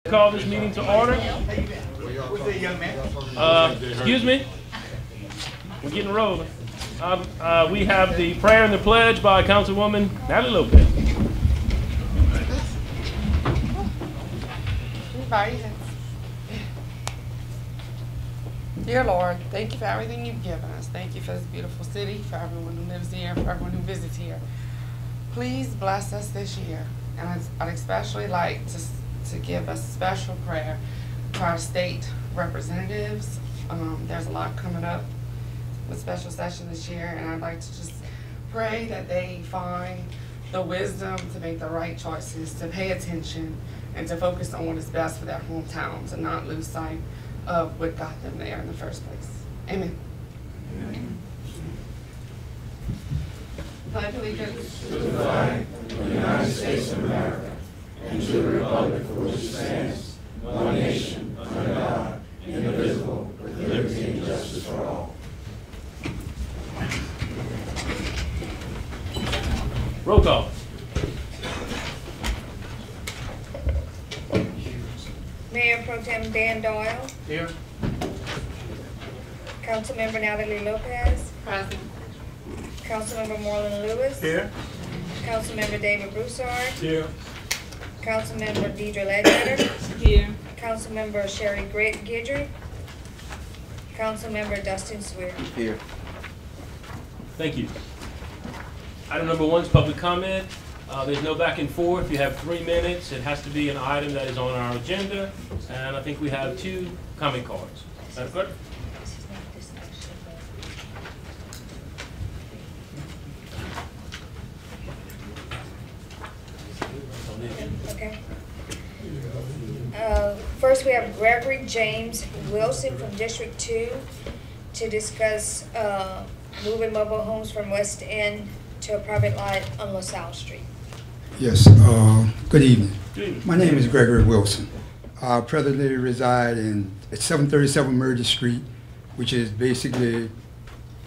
Call this meeting to order. Excuse me. We're getting rolling. We have the prayer and the pledge by Councilwoman Natalie Lopez. Dear Lord, thank you for everything you've given us. Thank you for this beautiful city, for everyone who lives here, for everyone who visits here. Please bless us this year. And I'd especially like to give a special prayer to our state representatives. There's a lot coming up with special session this year, and I'd like to just pray that they find the wisdom to make the right choices, to pay attention, and to focus on what is best for their hometowns and not lose sight of what got them there in the first place. Amen. Amen. Pledge allegiance to the flag of the United States of America and to the republic for which it stands, one nation, under God, indivisible, with liberty and justice for all. Roll call. Mayor Pro Tem Dan Doyle. Here. Councilmember Natalie Lopez. Present. Councilmember Marlon Lewis. Here. Councilmember David Broussard. Here. Councilmember Deidre Ledbetter. Here. Councilmember Sherry Guidry. Councilmember Dustin Swear. Here. Thank you. Item number 1 is public comment. There's no back and forth. You have 3 minutes. It has to be an item that is on our agenda. And I think we have 2 comment cards. Is that correct? Okay. First, we have Gregory James Wilson from District 2 to discuss moving mobile homes from West End to a private lot on LaSalle Street. Yes, good evening. Good evening. My name is Gregory Wilson. I presently reside at 737 Murder Street, which is basically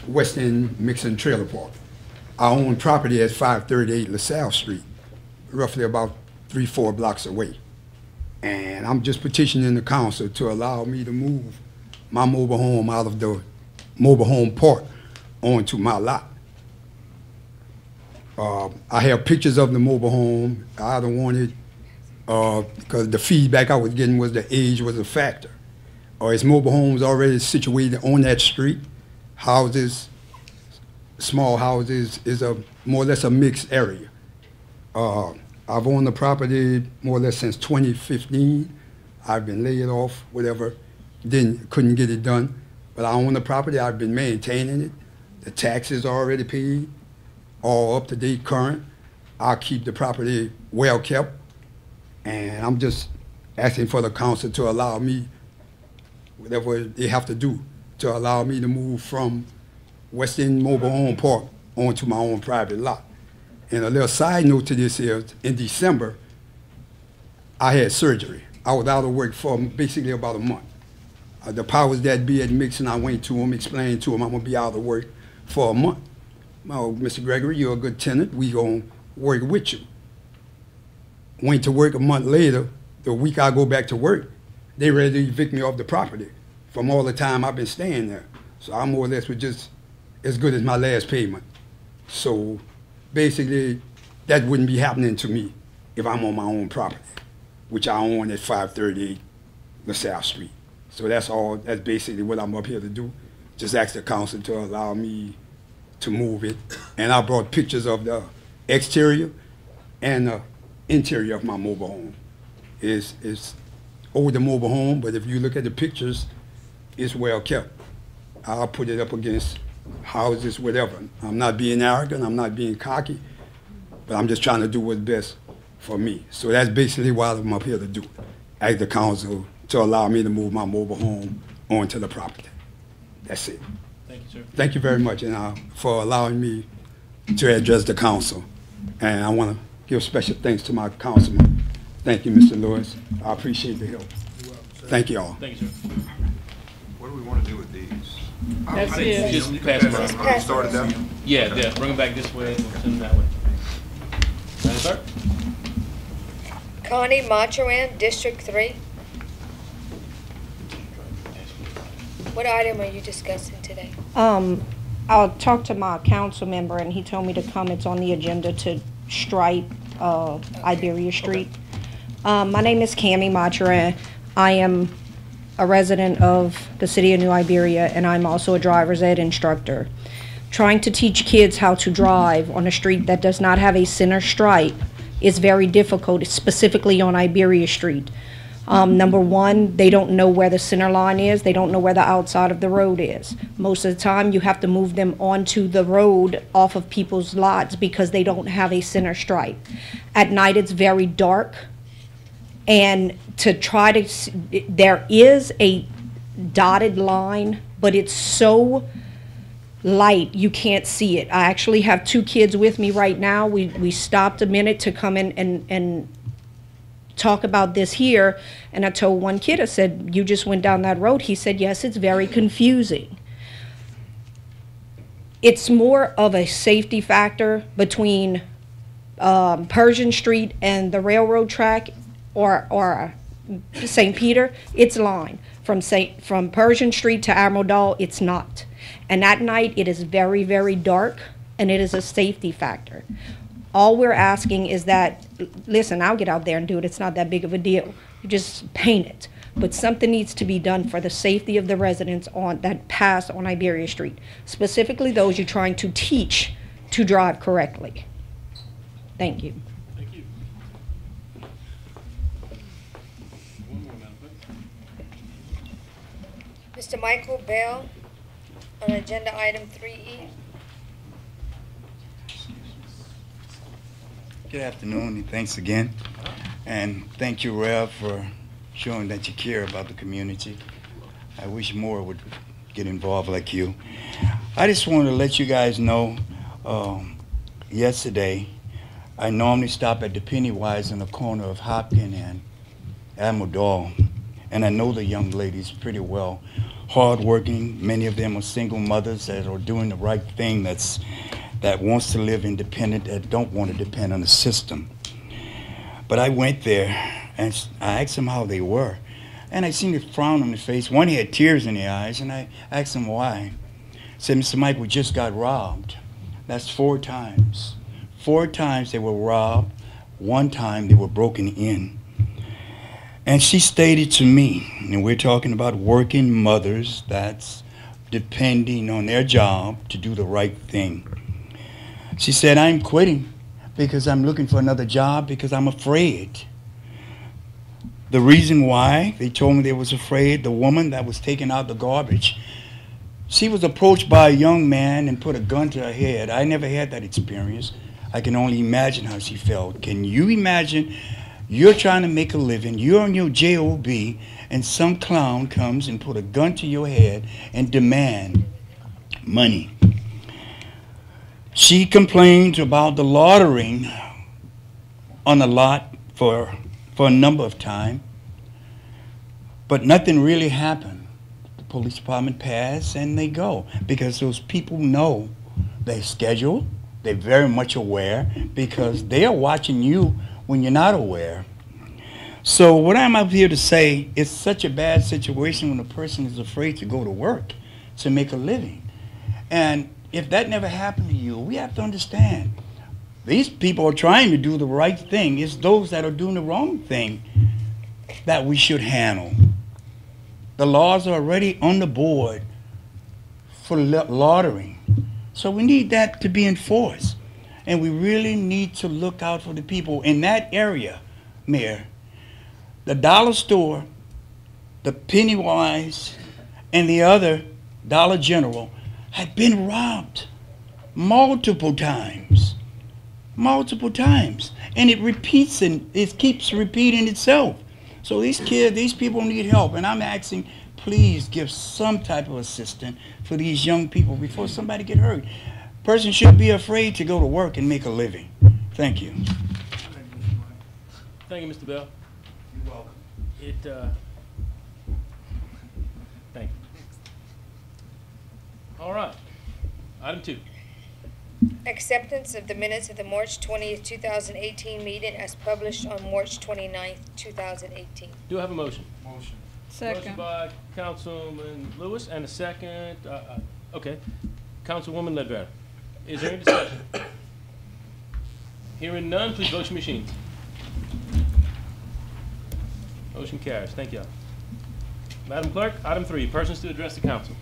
West End Mixon Trailer Park. I own property at 538 LaSalle Street, roughly about 3-4 blocks away. And I'm just petitioning the council to allow me to move my mobile home out of the mobile home park onto my lot. I have pictures of the mobile home. I don't want it because the feedback I was getting was the age was a factor. It's mobile homes already situated on that street. Houses, small houses, is a more or less a mixed area. I've owned the property more or less since 2015. I've been laid off, whatever. Couldn't get it done. But I own the property. I've been maintaining it. The taxes are already paid, all up to date, current. I'll keep the property well kept. And I'm just asking for the council to allow me, whatever they have to do, to allow me to move from West End Mobile Home Park onto my own private lot. And a little side note to this is, in December, I had surgery. I was out of work for basically about a month. The powers that be at Mixon, I went to them, explained to them I'm gonna be out of work for a month. Oh, Mr. Gregory, you're a good tenant. We gonna work with you. Went to work a month later. The week I go back to work, they ready to evict me off the property from all the time I've been staying there. So I more or less was just as good as my last payment. So basically, that wouldn't be happening to me if I'm on my own property, which I own at 538 LaSalle Street. So that's basically what I'm up here to do. Just ask the council to allow me to move it. And I brought pictures of the exterior and the interior of my mobile home. It's older mobile home, but if you look at the pictures, it's well kept. I'll put it up against houses, whatever. I'm not being arrogant, I'm not being cocky, but I'm just trying to do what's best for me. So that's basically what I'm up here to do. Ask the council to allow me to move my mobile home onto the property. That's it. Thank you, sir. Thank you very much for allowing me to address the council. And I want to give special thanks to my councilman. Thank you, Mr. Lewis. I appreciate the help. Thank you all. Thank you, sir. What do we want to do with these? That's it. Just pass them around. Already started that? Yeah, bring them back this way and send them that way. Madam Clerk? Connie Machuan, District 3. What item are you discussing today? I'll talk to my council member, and he told me to come. It's on the agenda to stripe Iberia Street. My name is Cammie Matra. I am a resident of the city of New Iberia, and I'm also a driver's ed instructor. Trying to teach kids how to drive on a street that does not have a center stripe is very difficult, specifically on Iberia Street. Number one, they don't know where the center line is. They don't know where the outside of the road is. Most of the time, you have to move them onto the road off of people's lots because they don't have a center stripe. At night, it's very dark. And to try to, there is a dotted line, but it's so light you can't see it. I actually have two kids with me right now. We stopped a minute to come in and talk about this here, and I told one kid, I said, you just went down that road? He said, yes, it's very confusing. It's more of a safety factor between Persian Street and the railroad track or St. Peter. It's line. From Persian Street to Admiral Dahl, it's not. And at night, it is very, very dark, and it is a safety factor. All we're asking is that, listen, I'll get out there and do it. It's not that big of a deal. You just paint it. But something needs to be done for the safety of the residents that pass on Iberia Street, specifically those you're trying to teach to drive correctly. Thank you. Thank you. One more, Madam Clerk. Mr. Michael Bell on agenda item 3E. Good afternoon, and thanks again. And thank you, Rev, for showing that you care about the community. I wish more would get involved like you. I just wanted to let you guys know, yesterday, I normally stop at the Pennywise in the corner of Hopkins and Admiral Dahl, and I know the young ladies pretty well. Hardworking, many of them are single mothers that are doing the right thing, that wants to live independent, that don't want to depend on the system. But I went there and I asked them how they were. And I seen the frown on their face. One had tears in their eyes, and I asked them why. I said, Mr. Mike, we just got robbed. That's 4 times. 4 times they were robbed. 1 time they were broken in. And she stated to me, and we're talking about working mothers that's depending on their job to do the right thing. She said, I'm quitting because I'm looking for another job because I'm afraid. The reason why they told me they was afraid, the woman that was taking out the garbage, she was approached by a young man and put a gun to her head. I never had that experience. I can only imagine how she felt. Can you imagine you're trying to make a living, you're on your job, and some clown comes and put a gun to your head and demand money? She complained about the loitering on the lot for a number of times, but nothing really happened. The police department passed and they go because those people know their schedule. They're very much aware because they are watching you when you're not aware. So what I'm up here to say, it's such a bad situation when a person is afraid to go to work to make a living. And if that never happened to you, we have to understand, these people are trying to do the right thing. It's those that are doing the wrong thing that we should handle. The laws are already on the board for loitering. So we need that to be enforced. And we really need to look out for the people in that area, Mayor. The dollar store, the Pennywise, and the other Dollar General had been robbed multiple times. And it repeats and it keeps repeating itself. So these kids, these people need help, and I'm asking, please give some type of assistance for these young people before somebody get hurt. Person should be afraid to go to work and make a living. Thank you. Thank you, Mr. Bell. You're welcome. Thank you. All right. Item 2. Acceptance of the minutes of the March 20th, 2018 meeting as published on March 29th, 2018. Do I have a motion? Motion. Motion by Councilman Lewis and a second, okay, Councilwoman Ledbetter. Is there any discussion? Hearing none, please vote your machines. Motion carries. Thank you. Madam Clerk, item 3, persons to address the council.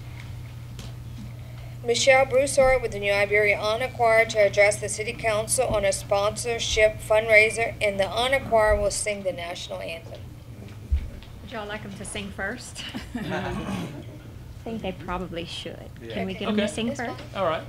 Michelle Broussard with the New Iberia Honor Choir to address the City Council on a sponsorship fundraiser, and the Honor Choir will sing the national anthem. Would y'all like them to sing first? I think they probably should. Yeah. Can we get them to sing That's first? All right.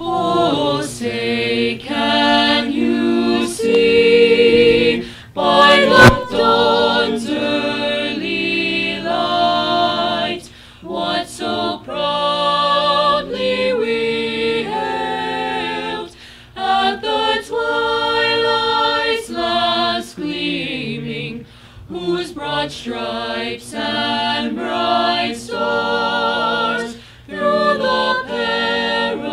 Oh, say, can you see by the dawn's early light what so proudly we hailed at the twilight's last gleaming, whose broad stripes and bright stars through the perilous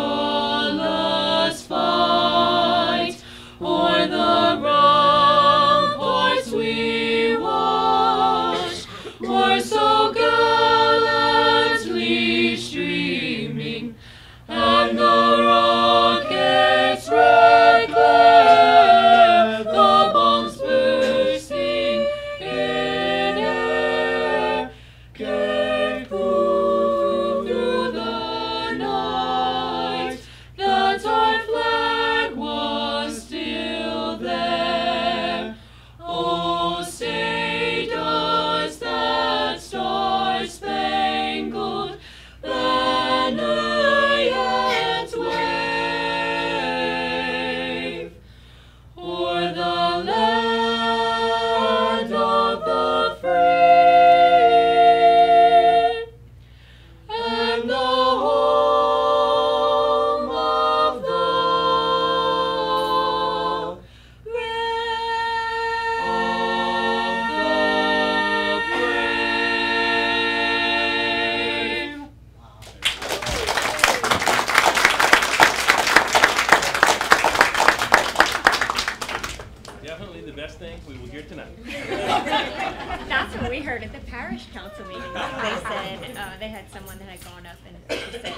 fight o'er the ramparts we watched were so gallantly streaming, and the rockets' red glare, the bombs bursting in air, gave proof through the night that our flag was still there. Oh, say does that star-spangled banner yet wave o'er the land of the free and the home of the brave. Definitely the best thing we will hear tonight. That's what we heard at the parish council meeting. They said, they had someone that had gone up and she said,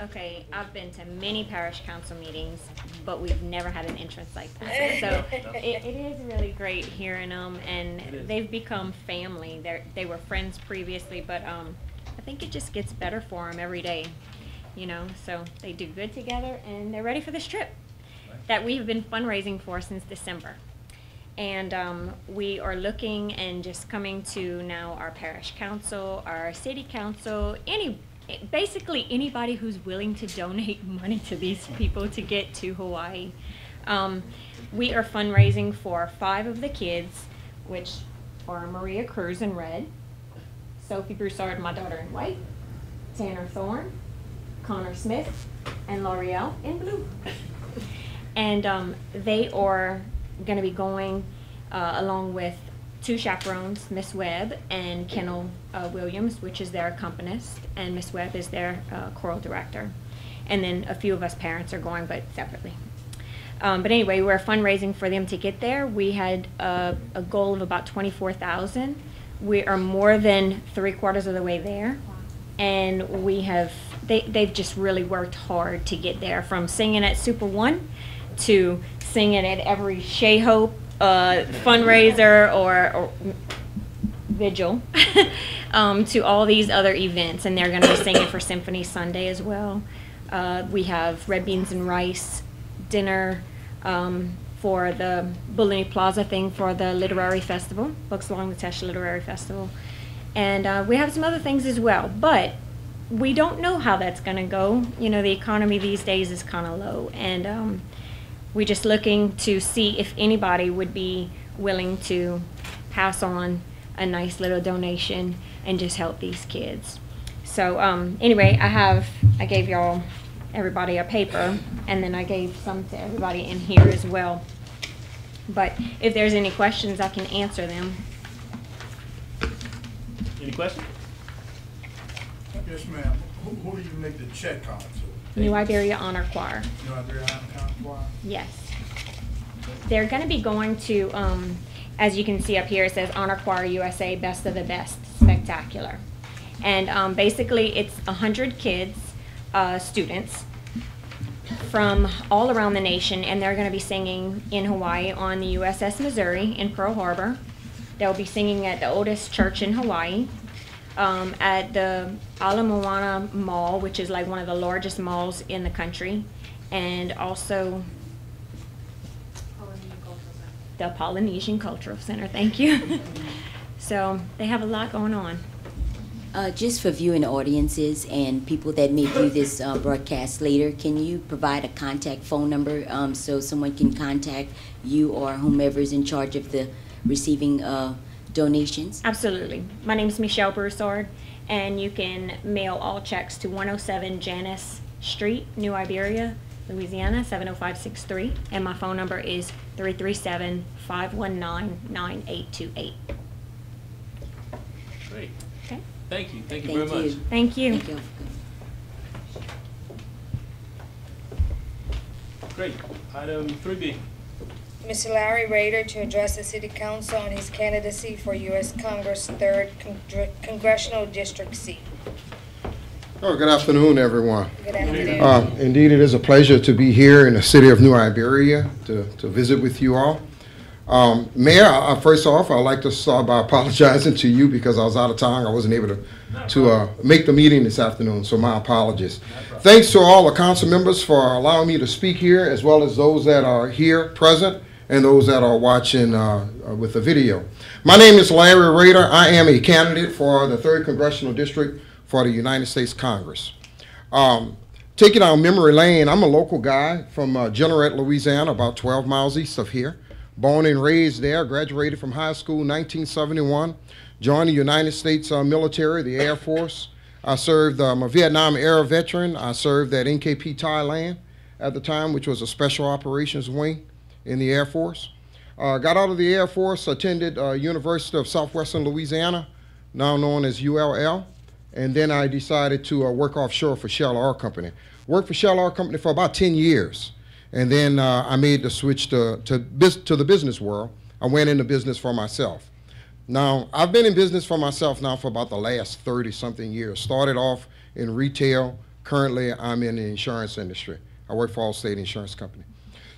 okay, I've been to many parish council meetings, but we've never had an entrance like this. So it is really great hearing them, and they've become family. They were friends previously, but I think it just gets better for them every day, you know, so they do good together, and they're ready for this trip that we've been fundraising for since December. And we are looking and just coming to now our parish council, our city council, basically anybody who's willing to donate money to these people to get to Hawaii. We are fundraising for 5 of the kids, which are Maria Cruz in red, Sophie Broussard, my daughter, in white, Tanner Thorne, Connor Smith, and L'Oreal in blue. And they are going to be going along with 2 chaperones, Miss Webb and Kendall Williams, which is their accompanist, and Miss Webb is their choral director. And then a few of us parents are going, but separately. But anyway, we're fundraising for them to get there. We had a goal of about $24,000. We are more than 3/4 of the way there. And we have, they've just really worked hard to get there, from singing at Super One to singing at every Shea Hope fundraiser or vigil to all these other events. And they're going to be singing for Symphony Sunday as well. We have red beans and rice dinner for the Bulani Plaza thing for the literary festival, Books Along the Tesha Literary Festival. And we have some other things as well, but we don't know how that's going to go. You know, the economy these days is kind of low, and we're just looking to see if anybody would be willing to pass on a nice little donation and just help these kids. So anyway, I gave y'all everybody a paper, and then I gave some to everybody in here as well. But if there's any questions, I can answer them. Any questions? Yes, ma'am. Who do you make the check out to? New Iberia Honor Choir. New Iberia Honor Choir? Yes. They're going to be going to, as you can see up here, it says Honor Choir USA Best of the Best Spectacular. And basically it's 100 kids, students, from all around the nation, and they're going to be singing in Hawaii on the USS Missouri in Pearl Harbor. They'll be singing at the oldest church in Hawaii, at the Ala Moana Mall, which is like one of the largest malls in the country, and also the Polynesian Cultural Center. Thank you. So they have a lot going on. Just for viewing audiences and people that may view this broadcast later, can you provide a contact phone number so someone can contact you or whomever is in charge of the receiving donations? Absolutely. My name is Michelle Broussard, and you can mail all checks to 107 Janice Street, New Iberia, Louisiana, 70563, and my phone number is 337-519-9828. Great. Okay. Thank you. Thank you very much. Thank you. Thank you. Great. Item 3B. Mr. Larry Rader to address the City Council on his candidacy for U.S. Congress 3rd Congressional District seat. Oh, good afternoon, everyone. Good afternoon. Indeed, it is a pleasure to be here in the city of New Iberia to visit with you all. Mayor, first off, I'd like to start by apologizing to you because I was out of town. I wasn't able to make the meeting this afternoon, so my apologies. Thanks to all the council members for allowing me to speak here, as well as those that are here present and those that are watching with the video. My name is Larry Rader. I am a candidate for the 3rd Congressional District for the United States Congress. Taking down memory lane, I'm a local guy from Jeanerette, Louisiana, about 12 miles east of here. Born and raised there, graduated from high school in 1971, joined the United States military, the Air Force. I served, I'm a Vietnam era veteran. I served at NKP Thailand at the time, which was a special operations wing in the Air Force. Got out of the Air Force, attended University of Southwestern Louisiana, now known as ULL. And then I decided to work offshore for Shell Oil Company. Worked for Shell Oil Company for about 10 years. And then I made the switch to the business world. I went into business for myself. Now, I've been in business for myself now for about the last 30-something years. Started off in retail. Currently, I'm in the insurance industry. I work for Allstate Insurance Company.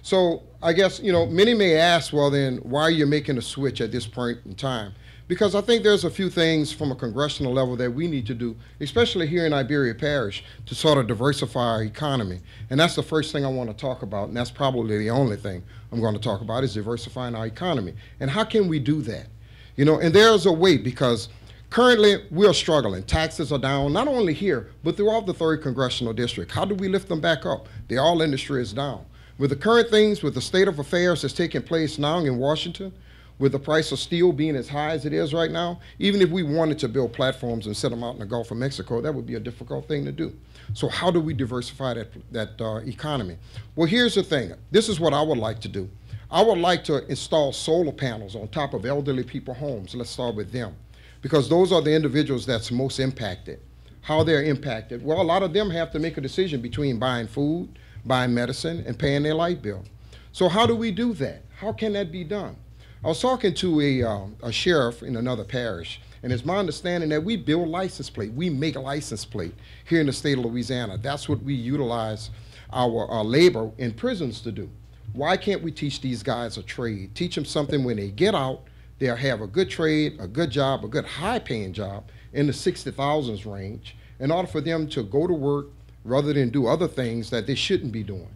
So I guess, you know, many may ask, well, then, why are you making a switch at this point in time? Because I think there's a few things from a congressional level that we need to do, especially here in Iberia Parish, to sort of diversify our economy. And that's the first thing I want to talk about, and that's probably the only thing I'm going to talk about, is diversifying our economy. And how can we do that? You know, and there's a way, because currently we're struggling. Taxes are down, not only here, but throughout the 3rd Congressional District. How do we lift them back up? The oil industry is down. With the current things, with the state of affairs that's taking place now in Washington, with the price of steel being as high as it is right now, even if we wanted to build platforms and set them out in the Gulf of Mexico, that would be a difficult thing to do. So how do we diversify that economy? Well, here's the thing. This is what I would like to do. I would like to install solar panels on top of elderly people's homes. Let's start with them, because those are the individuals that's most impacted. How they're impacted? Well, a lot of them have to make a decision between buying food, buying medicine, and paying their light bill. So how do we do that? How can that be done? I was talking to a sheriff in another parish, and it's my understanding that we build license plate. We make a license plate here in the state of Louisiana. That's what we utilize our labor in prisons to do. Why can't we teach these guys a trade? Teach them something when they get out, they'll have a good trade, a good job, a good high-paying job in the 60,000s range in order for them to go to work rather than do other things that they shouldn't be doing,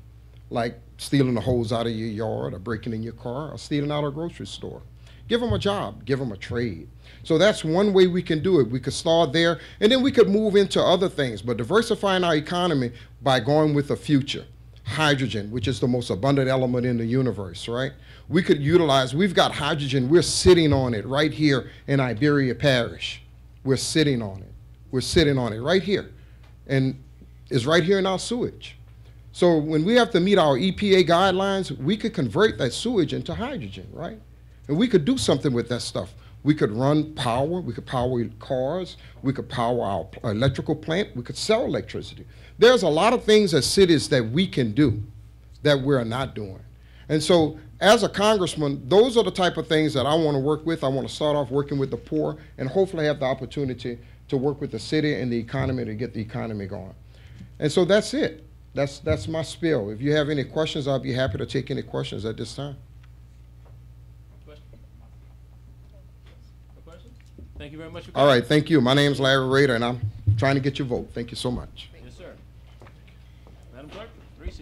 like stealing the hose out of your yard or breaking in your car or stealing out of a grocery store. Give them a job, give them a trade. So that's one way we can do it. We could start there, and then we could move into other things, but diversifying our economy by going with the future. Hydrogen, which is the most abundant element in the universe, right? We could utilize, we've got hydrogen, we're sitting on it right here in Iberia Parish. We're sitting on it. We're sitting on it right here. And it's right here in our sewage. So when we have to meet our EPA guidelines, we could convert that sewage into hydrogen, right? And we could do something with that stuff. We could run power, we could power cars, we could power our electrical plant, we could sell electricity. There's a lot of things as cities that we can do that we're not doing. And so as a congressman, those are the type of things that I want to work with. I want to start off working with the poor and hopefully have the opportunity to work with the city and the economy to get the economy going. And so that's it. That's my spiel. If you have any questions, I'll be happy to take any questions at this time. Thank you very much. All right, thank you. My name's Larry Rader, and I'm trying to get your vote. Thank you so much. Yes, sir. Madam Clerk, Reese.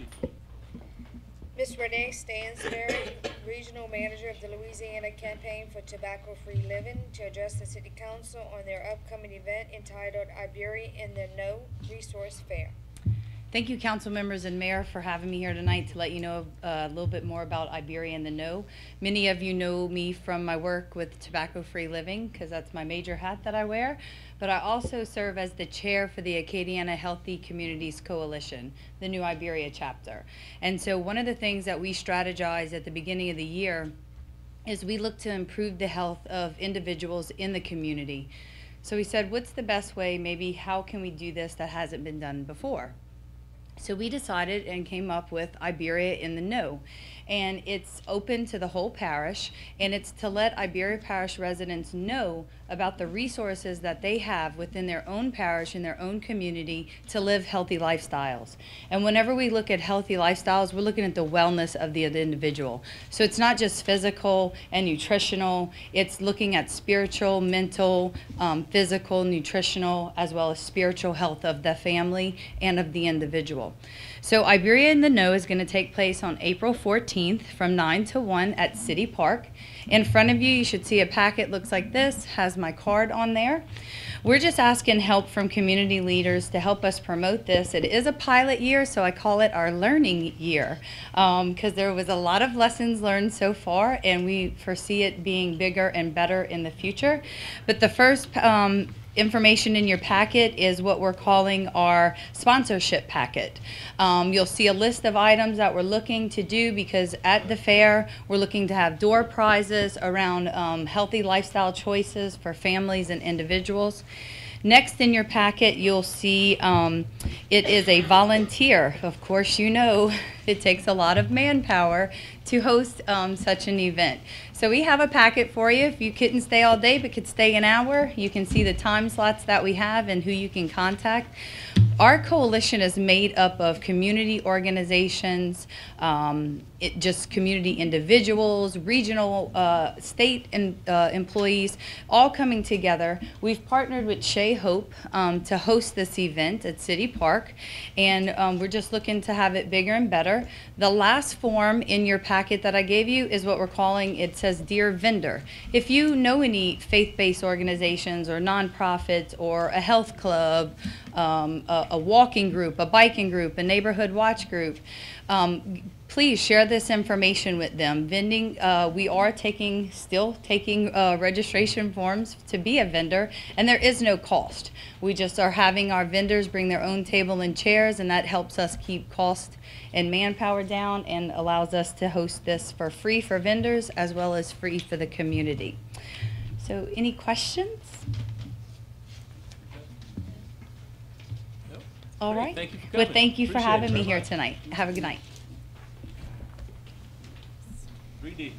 Ms. Renee Stansberry, Regional Manager of the Louisiana Campaign for Tobacco-Free Living, to address the City Council on their upcoming event entitled Iberia in the No Resource Fair. Thank you, council members and mayor, for having me here tonight to let you know a little bit more about Iberia in the No. Many of you know me from my work with Tobacco-Free Living, because that's my major hat that I wear. But I also serve as the chair for the Acadiana Healthy Communities Coalition, the new Iberia chapter. And so one of the things that we strategize at the beginning of the year is we look to improve the health of individuals in the community. So we said, what's the best way, maybe how can we do this that hasn't been done before? So we decided and came up with Iberia in the No. And it's open to the whole parish, and it's to let Iberia Parish residents know about the resources that they have within their own parish and their own community to live healthy lifestyles. And whenever we look at healthy lifestyles, we're looking at the wellness of the individual. So it's not just physical and nutritional, it's looking at spiritual, mental, physical, nutritional, as well as spiritual health of the family and of the individual. So Iberia in the No is going to take place on April 14th from 9 to 1 at City Park. In front of you, you should see a packet looks like this, has my card on there. We're just asking help from community leaders to help us promote this. It is a pilot year, so I call it our learning year, because there was a lot of lessons learned so far, and we foresee it being bigger and better in the future. But the first information in your packet is what we're calling our sponsorship packet. You'll see a list of items that we're looking to do, because at the fair we're looking to have door prizes around healthy lifestyle choices for families and individuals. Next in your packet, you'll see it is a volunteer. Of course, you know it takes a lot of manpower to host such an event. So we have a packet for you. If you couldn't stay all day but could stay an hour, you can see the time slots that we have and who you can contact. Our coalition is made up of community organizations, just community individuals, regional, state employees, all coming together. We've partnered with Shea Hope to host this event at City Park, and we're just looking to have it bigger and better. The last form in your packet that I gave you is what we're calling, it says Dear Vendor. If you know any faith-based organizations or nonprofits or a health club, a walking group, a biking group, a neighborhood watch group, please share this information with them. Vending, we are still taking registration forms to be a vendor, and there is no cost. We just are having our vendors bring their own table and chairs, and that helps us keep cost and manpower down and allows us to host this for free for vendors as well as free for the community. So any questions? All right. Thank you for coming. Well, thank you for Appreciate having it me very here much. tonight. Have a good night. 3D.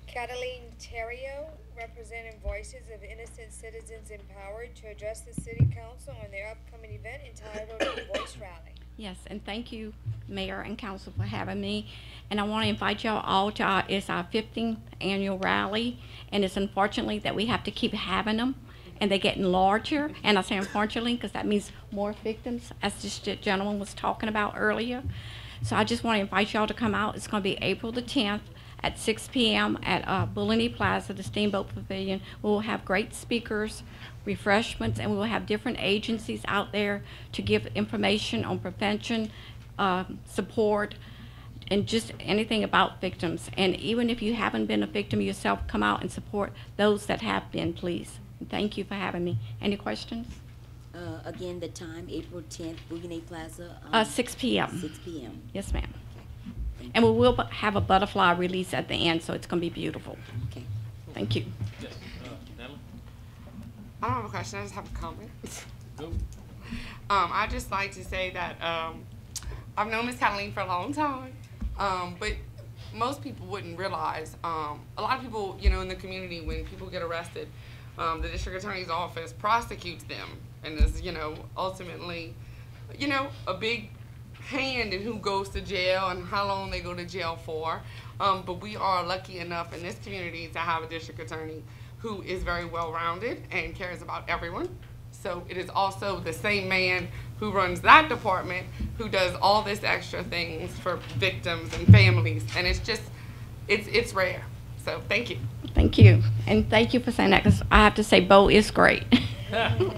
Cataline Terrio, representing Voices of Innocent Citizens Empowered, to address the City Council on their upcoming event entitled Voice Rally. Yes, and thank you, Mayor and Council, for having me. And I want to invite y'all all to it's our 15th annual rally, and it's unfortunately that we have to keep having them, and they're getting larger. And I say unfortunately because that means more victims, as this gentleman was talking about earlier. So I just want to invite y'all to come out. It's going to be April the 10th at 6 p.m. at Bulleney Plaza, the Steamboat Pavilion. We will have great speakers, refreshments, and we will have different agencies out there to give information on prevention, support, and just anything about victims. And even if you haven't been a victim yourself, come out and support those that have been, please. And thank you for having me. Any questions? Again, the time, April 10th, Bougainville Plaza. 6 p.m. 6 p.m. Yes, ma'am. And we will have a butterfly release at the end, so it's going to be beautiful. Okay. Thank you. Yes, Natalie? I don't have a question, I just have a comment. Go. I'd just like to say that I've known Miss Cataline for a long time, but most people wouldn't realize, a lot of people, you know, in the community, when people get arrested, the district attorney's office prosecutes them and is, you know, ultimately, you know, a big hand in who goes to jail and how long they go to jail for. But we are lucky enough in this community to have a district attorney who is very well-rounded and cares about everyone. So it is also the same man who runs that department who does all this extra things for victims and families. And it's just, it's rare. So thank you. Thank you. And thank you for saying that, because I have to say Bo is great. Thank you.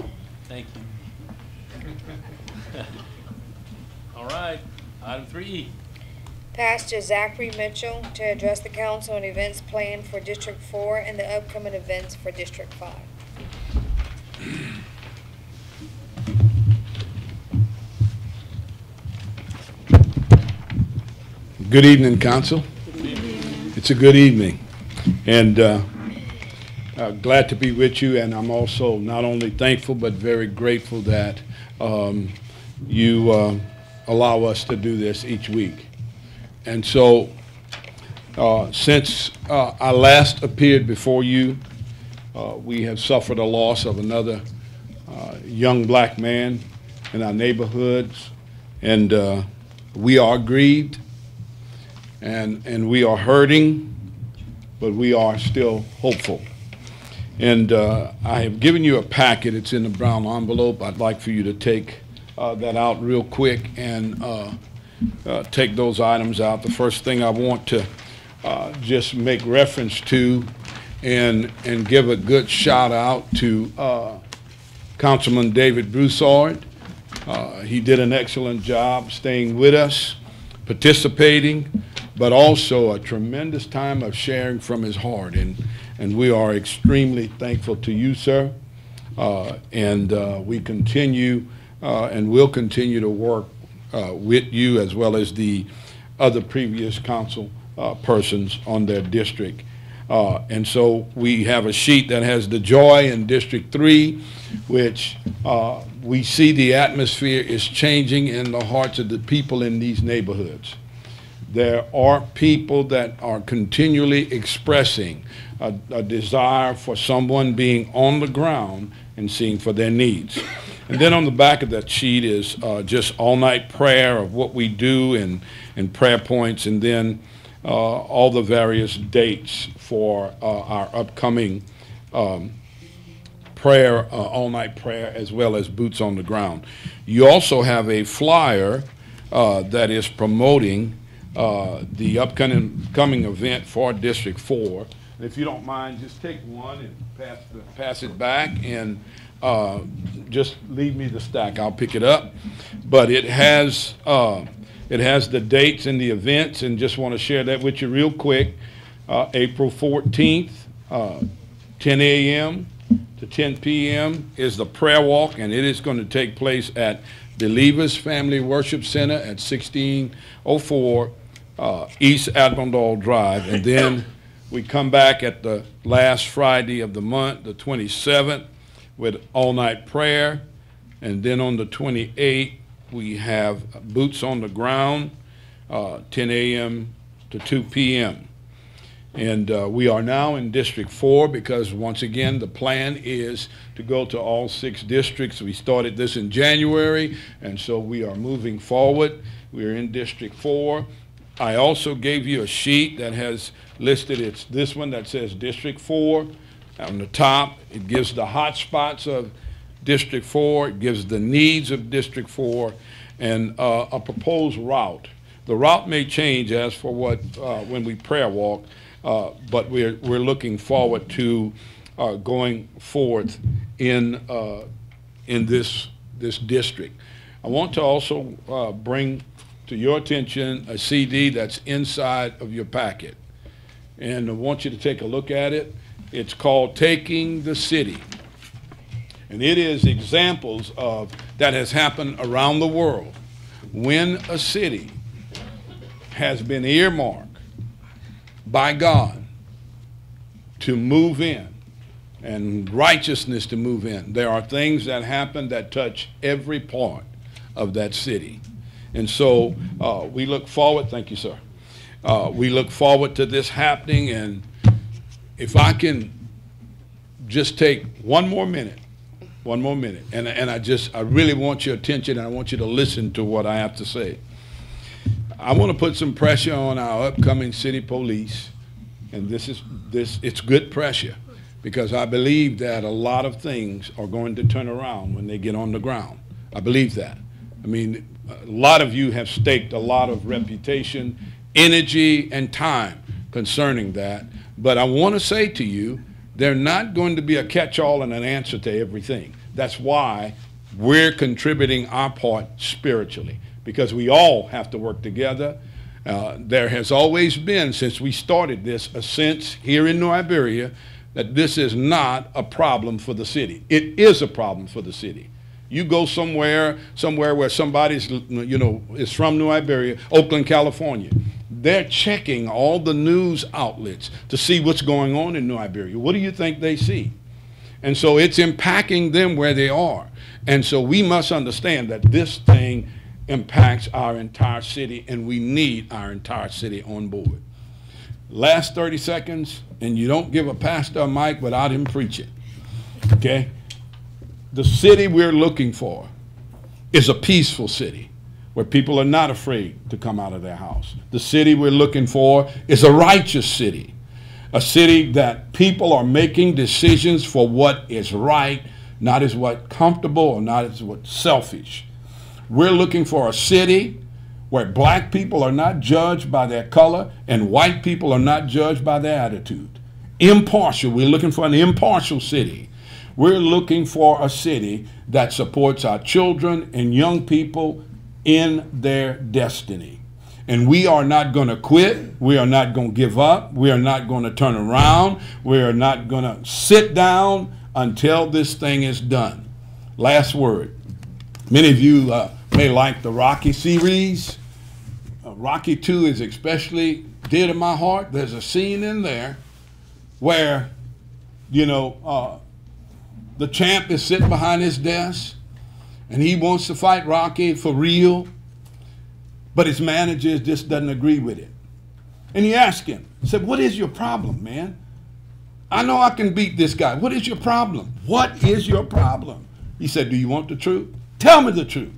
All right, item 3E. Pastor Zachary Mitchell to address the council on events planned for District 4 and the upcoming events for District 5. Good evening, Council. It's a good evening. And glad to be with you, and I'm also not only thankful but very grateful that you allow us to do this each week. And so since I last appeared before you, we have suffered a loss of another young black man in our neighborhoods, and we are grieved and we are hurting, but we are still hopeful. And I have given you a packet. It's in the brown envelope. I'd like for you to take that out real quick and take those items out. The first thing I want to just make reference to and give a good shout out to Councilman David Broussard. He did an excellent job staying with us, participating, but also a tremendous time of sharing from his heart. And we are extremely thankful to you, sir. And we continue and will continue to work with you as well as the other previous council persons on their district. And so we have a sheet that has the joy in District 3, which we see the atmosphere is changing in the hearts of the people in these neighborhoods. There are people that are continually expressing a desire for someone being on the ground and seeing for their needs. And then on the back of that sheet is just all-night prayer of what we do and prayer points, and then all the various dates for our upcoming prayer, all-night prayer, as well as boots on the ground. You also have a flyer that is promoting the upcoming event for District 4. And if you don't mind, just take one and pass it back, and just leave me the stack. I'll pick it up. But it has the dates and the events, and just want to share that with you real quick. April 14th, 10 a.m. to 10 p.m. is the prayer walk, and it is going to take place at Believers Family Worship Center at 1604 East Admiral Drive. And then we come back at the last Friday of the month, the 27th, with all-night prayer. And then on the 28th, we have boots on the ground, 10 a.m. to 2 p.m. And we are now in District 4 because, once again, the plan is to go to all 6 districts. We started this in January, and so we are moving forward. We are in District 4. I also gave you a sheet that has listed, it's this one that says District 4. On the top, it gives the hot spots of District 4, it gives the needs of District 4, and a proposed route. The route may change as for what when we prayer walk, but we're looking forward to going forth in this district. I want to also bring to your attention a CD that's inside of your packet, and I want you to take a look at it. It's called Taking the City. And it is examples of that has happened around the world. When a city has been earmarked by God to move in and righteousness to move in, there are things that happen that touch every part of that city. And so we look forward, thank you, sir. We look forward to this happening, and if I can just take one more minute, and I really want your attention, and I want you to listen to what I have to say. I want to put some pressure on our upcoming city police, and it's good pressure, because I believe that a lot of things are going to turn around when they get on the ground. I believe that. I mean, a lot of you have staked a lot of reputation, energy, and time concerning that, but I want to say to you, they're not going to be a catch-all and an answer to everything. That's why we're contributing our part spiritually, because we all have to work together. There has always been, since we started this, a sense here in New Iberia that this is not a problem for the city. It is a problem for the city. You go somewhere where somebody's, is from New Iberia, Oakland, California. They're checking all the news outlets to see what's going on in New Iberia. What do you think they see? And so it's impacting them where they are. And so we must understand that this thing impacts our entire city, and we need our entire city on board. Last 30 seconds, and you don't give a pastor a mic without him preaching, okay? The city we're looking for is a peaceful city where people are not afraid to come out of their house. The city we're looking for is a righteous city, a city that people are making decisions for what is right, not as what's comfortable or not as what's selfish. We're looking for a city where black people are not judged by their color and white people are not judged by their attitude. Impartial. We're looking for an impartial city. We're looking for a city that supports our children and young people in their destiny. And we are not going to quit. We are not going to give up. We are not going to turn around. We are not going to sit down until this thing is done. Last word. Many of you may like the Rocky series. Rocky 2 is especially dear to my heart. There's a scene in there where, the champ is sitting behind his desk and he wants to fight Rocky for real, but his manager just doesn't agree with it. And he asked him, he said, "What is your problem, man? I know I can beat this guy. What is your problem? What is your problem?" He said, "Do you want the truth? Tell me the truth."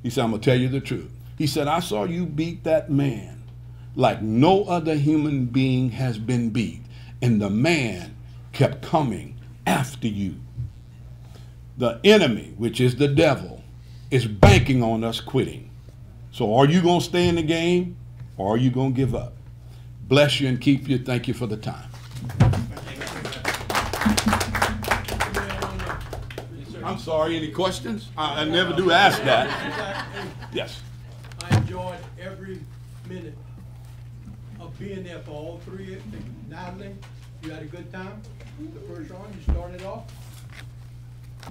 He said, "I'm going to tell you the truth." He said, "I saw you beat that man like no other human being has been beat. And the man kept coming after you. The enemy, which is the devil, is banking on us quitting. So are you going to stay in the game or are you going to give up?" Bless you and keep you. Thank you for the time. I'm sorry, any questions? I never do ask that. Yes. I enjoyed every minute of being there for all three. Natalie, you had a good time? The first round, you started off?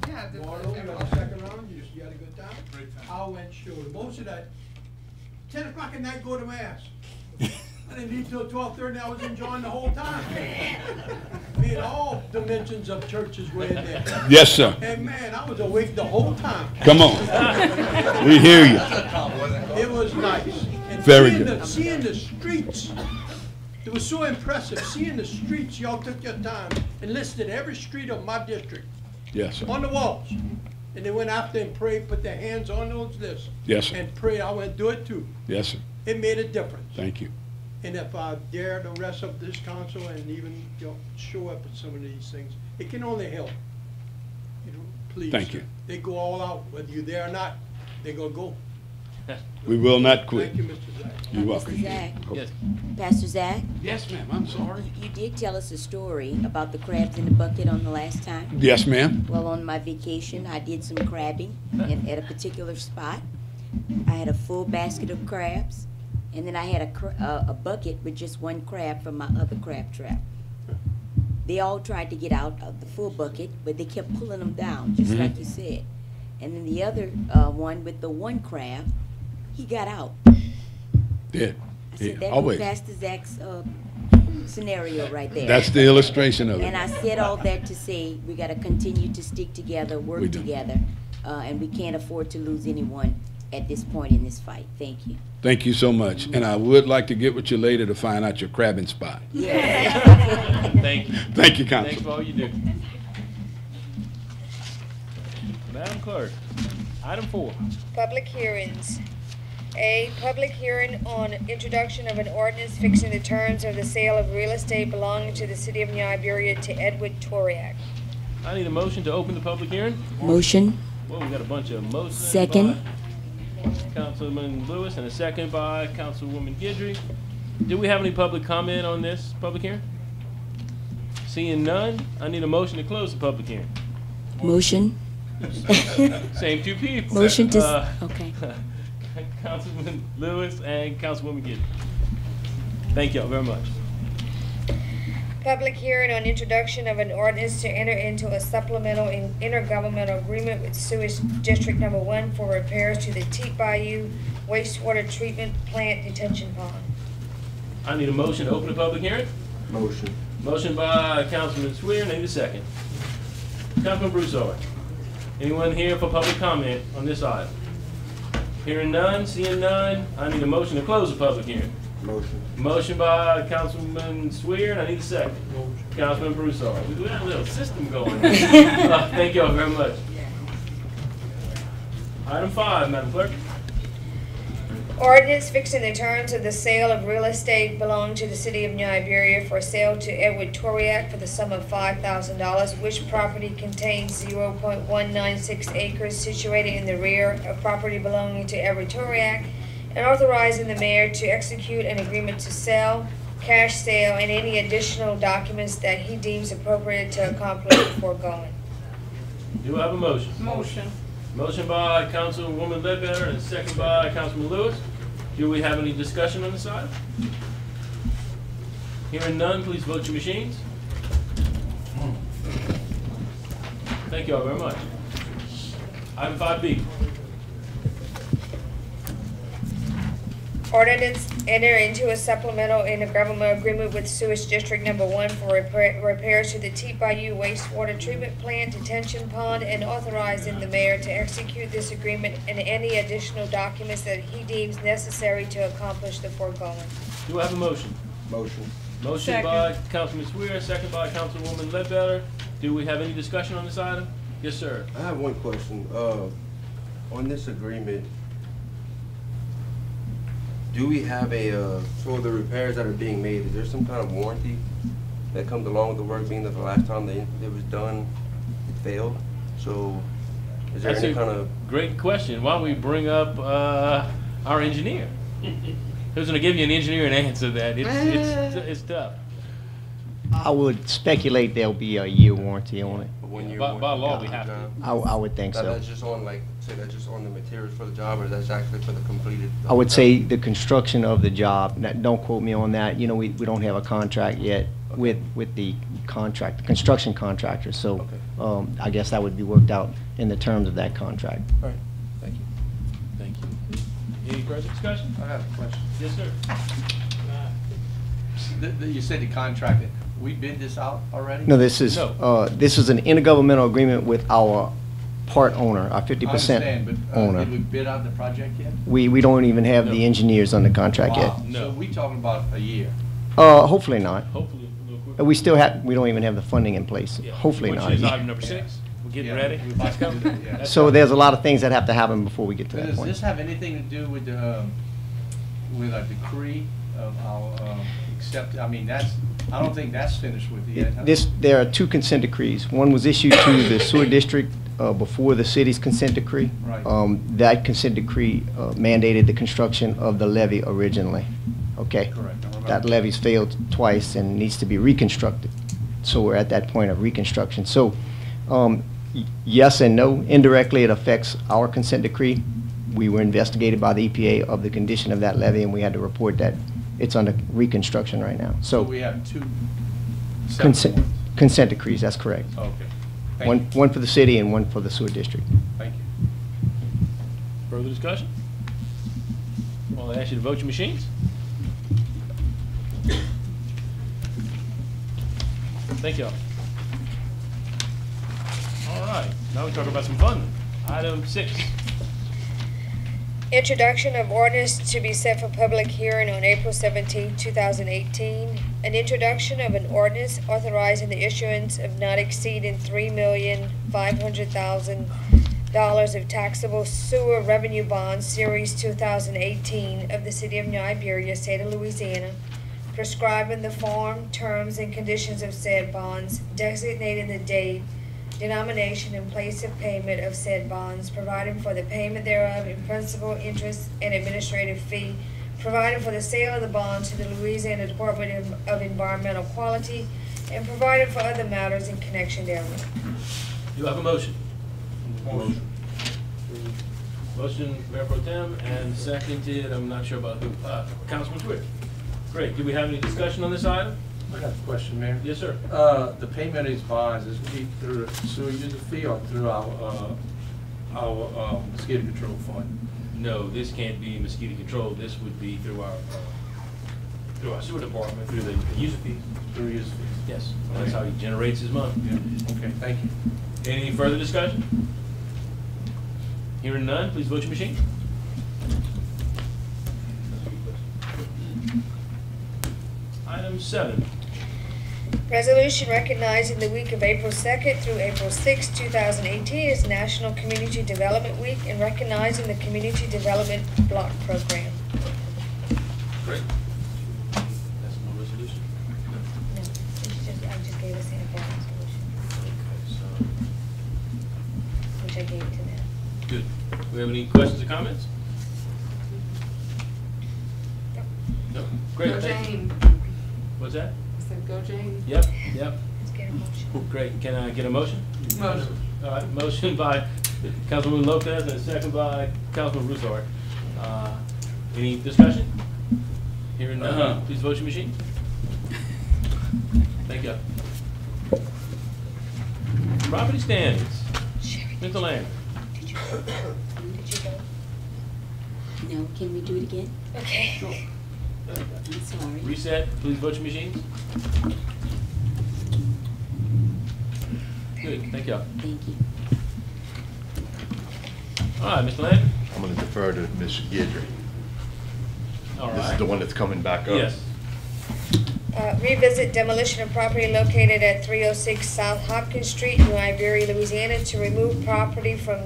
Yeah, Marlo, you had the second round, you had a good time? Great time. I went short. Most of that, 10 o'clock at night, go to mass. I didn't leave till 12:30, I was enjoying the whole time. I mean, all dimensions of churches were in there. Yes, sir. And man, I was awake the whole time. Come on. We hear you. It was nice. And Very seeing good. Seeing the streets, it was so impressive. Seeing the streets, y'all took your time and listed every street of my district. Yes, sir. On the walls. And they went after and prayed, put their hands on those lists. Yes, sir. And prayed. I went to do it too. Yes, sir. It made a difference. Thank you. And if I dare the rest of this council and even show up at some of these things, it can only help. Please. Thank you. They go all out, whether you're there or not, they're gonna go. We will not quit. Thank you, Mr. Zach. You're welcome. Mr. Zach. Yes. Pastor Zach? Yes, ma'am. I'm sorry. You did tell us a story about the crabs in the bucket on the last time. Yes, ma'am. Well, on my vacation, I did some crabbing at a particular spot. I had a full basket of crabs, and then I had a bucket with just one crab from my other crab trap. They all tried to get out of the full bucket, but they kept pulling them down, just Mhm. like you said. And then the other one with the one crab, he got out. Yeah. I said, that Always. was Pastor Zach's scenario right there. That's the illustration of it. And I said all that to say, we gotta continue to stick together, We work do. together, and we can't afford to lose anyone at this point in this fight. Thank you. Thank you so much. And I would like to get with you later to find out your crabbing spot. Thank you. Thank you, Council. Thanks for all you do. Madam Clerk, item 4. Public hearings. A, public hearing on introduction of an ordinance fixing the terms of the sale of real estate belonging to the city of New Iberia to Edward Toriak. I need a motion to open the public hearing. Motion. Well, we got a bunch of motions. Second. By Councilman Lewis and a second by Councilwoman Guidry. Do we have any public comment on this public hearing? Seeing none, I need a motion to close the public hearing. Motion. Same two people. Motion to, okay. Councilman Lewis and Councilwoman Guidry. Thank y'all very much. Public hearing on introduction of an ordinance to enter into a supplemental intergovernmental agreement with Sewage District Number 1 for repairs to the Teak Bayou wastewater treatment plant detention pond. I need a motion to open the public hearing. Motion. Motion by Councilman Swear, need a second. Councilman Broussard. Anyone here for public comment on this item? Hearing none, seeing none, I need a motion to close the public hearing. Motion. Motion by Councilman Swear, and I need a second. Councilman Broussard. We got a little system going. Thank you all very much. Item 5, Madam Clerk. Ordinance fixing the terms of the sale of real estate belonging to the city of New Iberia for sale to Edward Toriak for the sum of $5,000, which property contains 0.196 acres situated in the rear of property belonging to Edward Toriak, and authorizing the mayor to execute an agreement to sell, cash sale, and any additional documents that he deems appropriate to accomplish the foregoing. Do I have a motion? Motion. Motion by Councilwoman Ledbetter and second by Councilman Lewis. Do we have any discussion on this item? Hearing none, please vote your machines. Thank you all very much. Item 5B. Ordinance enter into a supplemental intergovernmental agreement with Sewage District Number 1 for repairs to the Teak Bayou wastewater treatment plant detention pond, and authorizing the mayor to execute this agreement and any additional documents that he deems necessary to accomplish the foregoing. Do I have a motion? Motion. Motion Second. by Councilman Swear, second by Councilwoman Ledbetter. Do we have any discussion on this item? Yes, sir. I have one question. On this agreement, do we have a, for the repairs that are being made, is there some kind of warranty that comes along with the work, being that the last time it was done, it failed? So is there That's any a kind of... great question. Why don't we bring up our engineer? Who's going to give you an engineering answer to that? It's tough. I would speculate there'll be a year warranty on it. By law, we have to. I would think so. That's just on, like, say that's just on the materials for the job, or that's actually for the completed? I would say the construction of the job. Now, don't quote me on that. You know, we don't have a contract yet with the construction contractor. So I guess that would be worked out in the terms of that contract. All right, thank you. Thank you. Any further discussion? I have a question. Yes, sir. You said the contract, we bid this out already? No, this is an intergovernmental agreement with our part owner, our 50% I understand, but owner. did we bid out the project yet? We don't even have the engineers on the contract yet. Wow. So we talking about a year? Hopefully not. Hopefully a little quicker. We don't even have the funding in place. Hopefully not. Which is item number 6. We're getting ready. That's coming. That's So there's a lot of things that have to happen before we get to that Does point. this have anything to do with the, with a decree of our, I mean, I don't think that's finished with yet. huh? There are 2 consent decrees. One was issued to the sewer district before the city's consent decree. Right. That consent decree mandated the construction of the levee originally. Okay? Correct. I remember. That levee's failed twice and needs to be reconstructed. So we're at that point of reconstruction. So yes and no. Indirectly, it affects our consent decree. We were investigated by the EPA of the condition of that levee, and we had to report that it's under reconstruction right now. So we have 2 separate Consent, ones. consent decrees, that's correct. Okay. Thank One for the city and one for the sewer district. Thank you. Further discussion? Well, I ask you to vote your machines. Thank y'all. All right, now we talk about some fun. Item 6. Introduction of ordinance to be set for public hearing on April 17, 2018. An introduction of an ordinance authorizing the issuance of not exceeding $3,500,000 of taxable sewer revenue bonds, Series 2018 of the City of New Iberia, State of Louisiana, prescribing the form, terms, and conditions of said bonds, designating the date, denomination, and place of payment of said bonds, providing for the payment thereof in principal, interest, and administrative fee, providing for the sale of the bonds to the Louisiana Department of Environmental Quality, and providing for other matters in connection therewith. Do you have a motion? Motion. Motion, Mayor Pro Tem, and seconded, I'm not sure about who, Councilman Swift. Great, do we have any discussion on this item? I got a question, Mayor. Yes, sir. The payment of these bonds, is it through the sewer user fee or through our mosquito control fund? No, this can't be mosquito control. This would be through our sewer department, through the user fees. Through user fees? Yes, that's how he generates his money. Yeah. Okay, thank you. Any further discussion? Hearing none, please vote your machine. Item 7. Resolution recognizing the week of April 2nd through April 6th, 2018 as National Community Development Week and recognizing the Community Development Block Program. Great. That's no resolution? No, I just gave a sample resolution, Okay, so, which I gave to them. good. Do we have any questions or comments? No. Great, Go thank you. Jane. What's that? I said, go Jane. Yep. Let's get a motion. Great. Can I get a motion? Motion. All right, motion by Councilwoman Lopez and a second by Councilman Broussard. Any discussion? Hearing none, please vote your machine. Thank you. Property standards. Mr. Land. Did you vote? No, can we do it again? Okay. Sure. I'm sorry. Reset, please vote your machines. Good, thank you. Thank you. All right, Mr. Land. I'm going to defer to Ms. Guidry. All This is right. the one that's coming back up. Yes. Revisit demolition of property located at 306 South Hopkins Street, New Iberia, Louisiana, to remove property from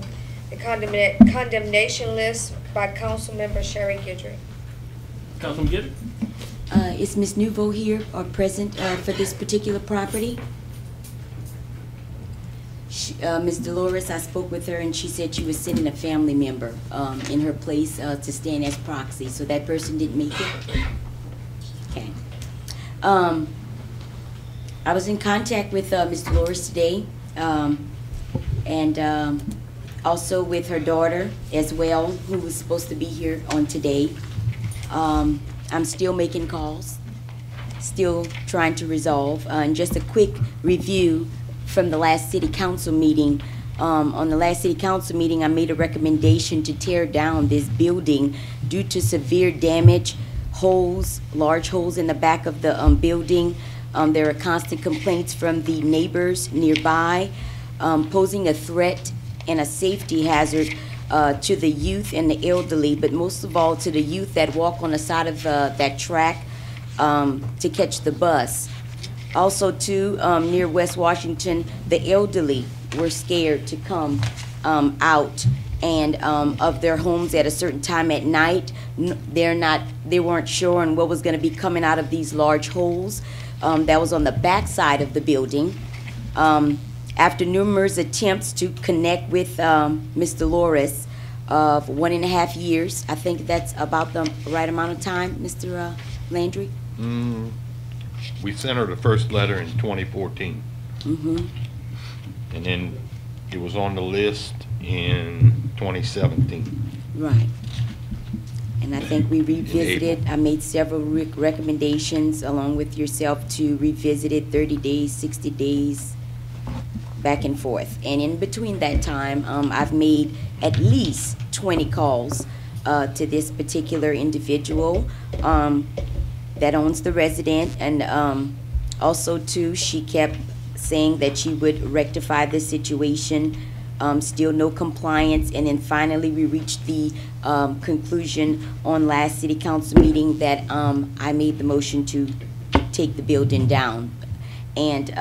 the condemnation list by Councilmember Sherry Guidry. Councilman Gibbons? Is Ms. Nouveau here or present for this particular property? Ms. Dolores, I spoke with her and she said she was sending a family member in her place to stand as proxy, so that person didn't make it? Okay. I was in contact with Ms. Dolores today and also with her daughter as well, who was supposed to be here on today. I'm still making calls, still trying to resolve. And just a quick review from the last city council meeting. On the last city council meeting, I made a recommendation to tear down this building due to severe damage, holes, large holes in the back of the building. There are constant complaints from the neighbors nearby, posing a threat and a safety hazard to the youth and the elderly, but most of all to the youth that walk on the side of that track to catch the bus. Also, too, near West Washington, the elderly were scared to come out and of their homes at a certain time at night. They weren't sure on what was going to be coming out of these large holes that was on the back side of the building. After numerous attempts to connect with Ms. Dolores of 1.5 years, I think that's about the right amount of time, Mr. Landry? We sent her the first letter in 2014. Mm-hmm. And then it was on the list in 2017. Right. And And I think we revisited, I made several recommendations along with yourself to revisit it 30 days, 60 days, back and forth. And in between that time, I've made at least 20 calls to this particular individual that owns the resident. And also too, she kept saying that she would rectify the situation. Still no compliance, and then finally we reached the conclusion on last city council meeting that I made the motion to take the building down. And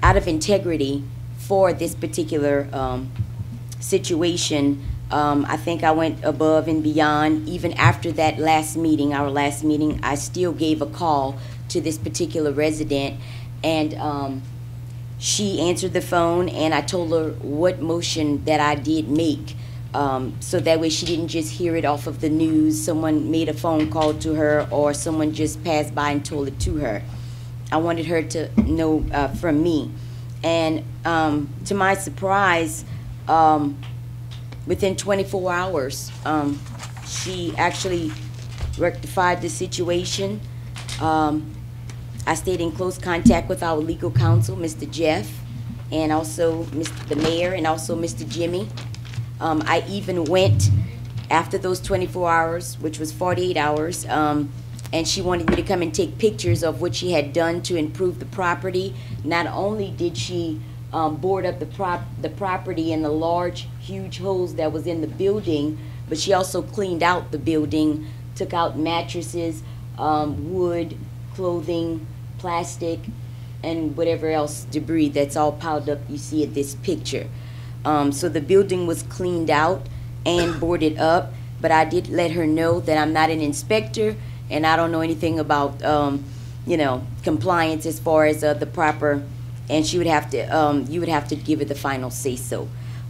out of integrity for this particular situation, I think I went above and beyond. Even after that last meeting, our last meeting, I still gave a call to this particular resident, and she answered the phone, and I told her what motion that I did make, so that way she didn't just hear it off of the news, someone made a phone call to her, or someone just passed by and told it to her. I wanted her to know from me. And to my surprise, within 24 hours, she actually rectified the situation. I stayed in close contact with our legal counsel, Mr. Jeff, and also the mayor, and also Mr. Jimmy. I even went after those 24 hours, which was 48 hours, and she wanted me to come and take pictures of what she had done to improve the property. Not only did she board up the property and the large, huge holes that was in the building, but she also cleaned out the building, took out mattresses, wood, clothing, plastic, and whatever else debris that's all piled up you see at this picture. So the building was cleaned out and boarded up, but I did let her know that I'm not an inspector and I don't know anything about you know, compliance as far as the proper, and she would have to you would have to give it the final say so.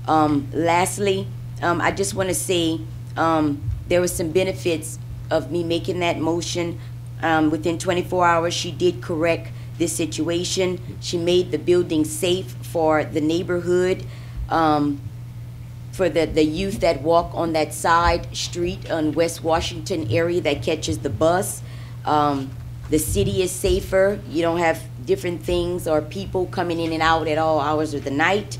Lastly, I just want to say there were some benefits of me making that motion. Within 24 hours, she did correct this situation. She made the building safe for the neighborhood, for the youth that walk on that side street on West Washington area that catches the bus. The city is safer. You don't have different things or people coming in and out at all hours of the night.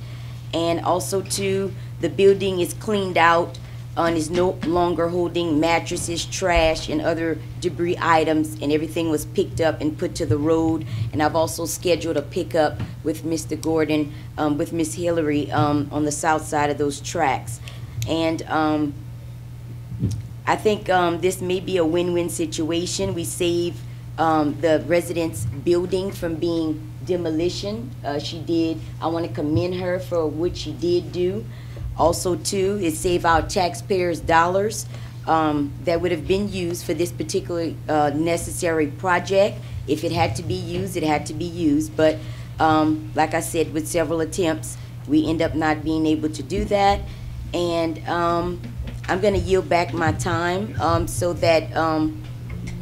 And also, too, the building is cleaned out and is no longer holding mattresses, trash, and other debris items, and everything was picked up and put to the road. And I've also scheduled a pickup with Mr. Gordon, with Miss Hillary, on the south side of those tracks. And I think this may be a win-win situation. We save the residents' building from being demolition. She did, I want to commend her for what she did do. Also, too, it saved our taxpayers' dollars that would have been used for this particular necessary project. If it had to be used, it had to be used. But like I said, with several attempts, we end up not being able to do that. And I'm going to yield back my time so that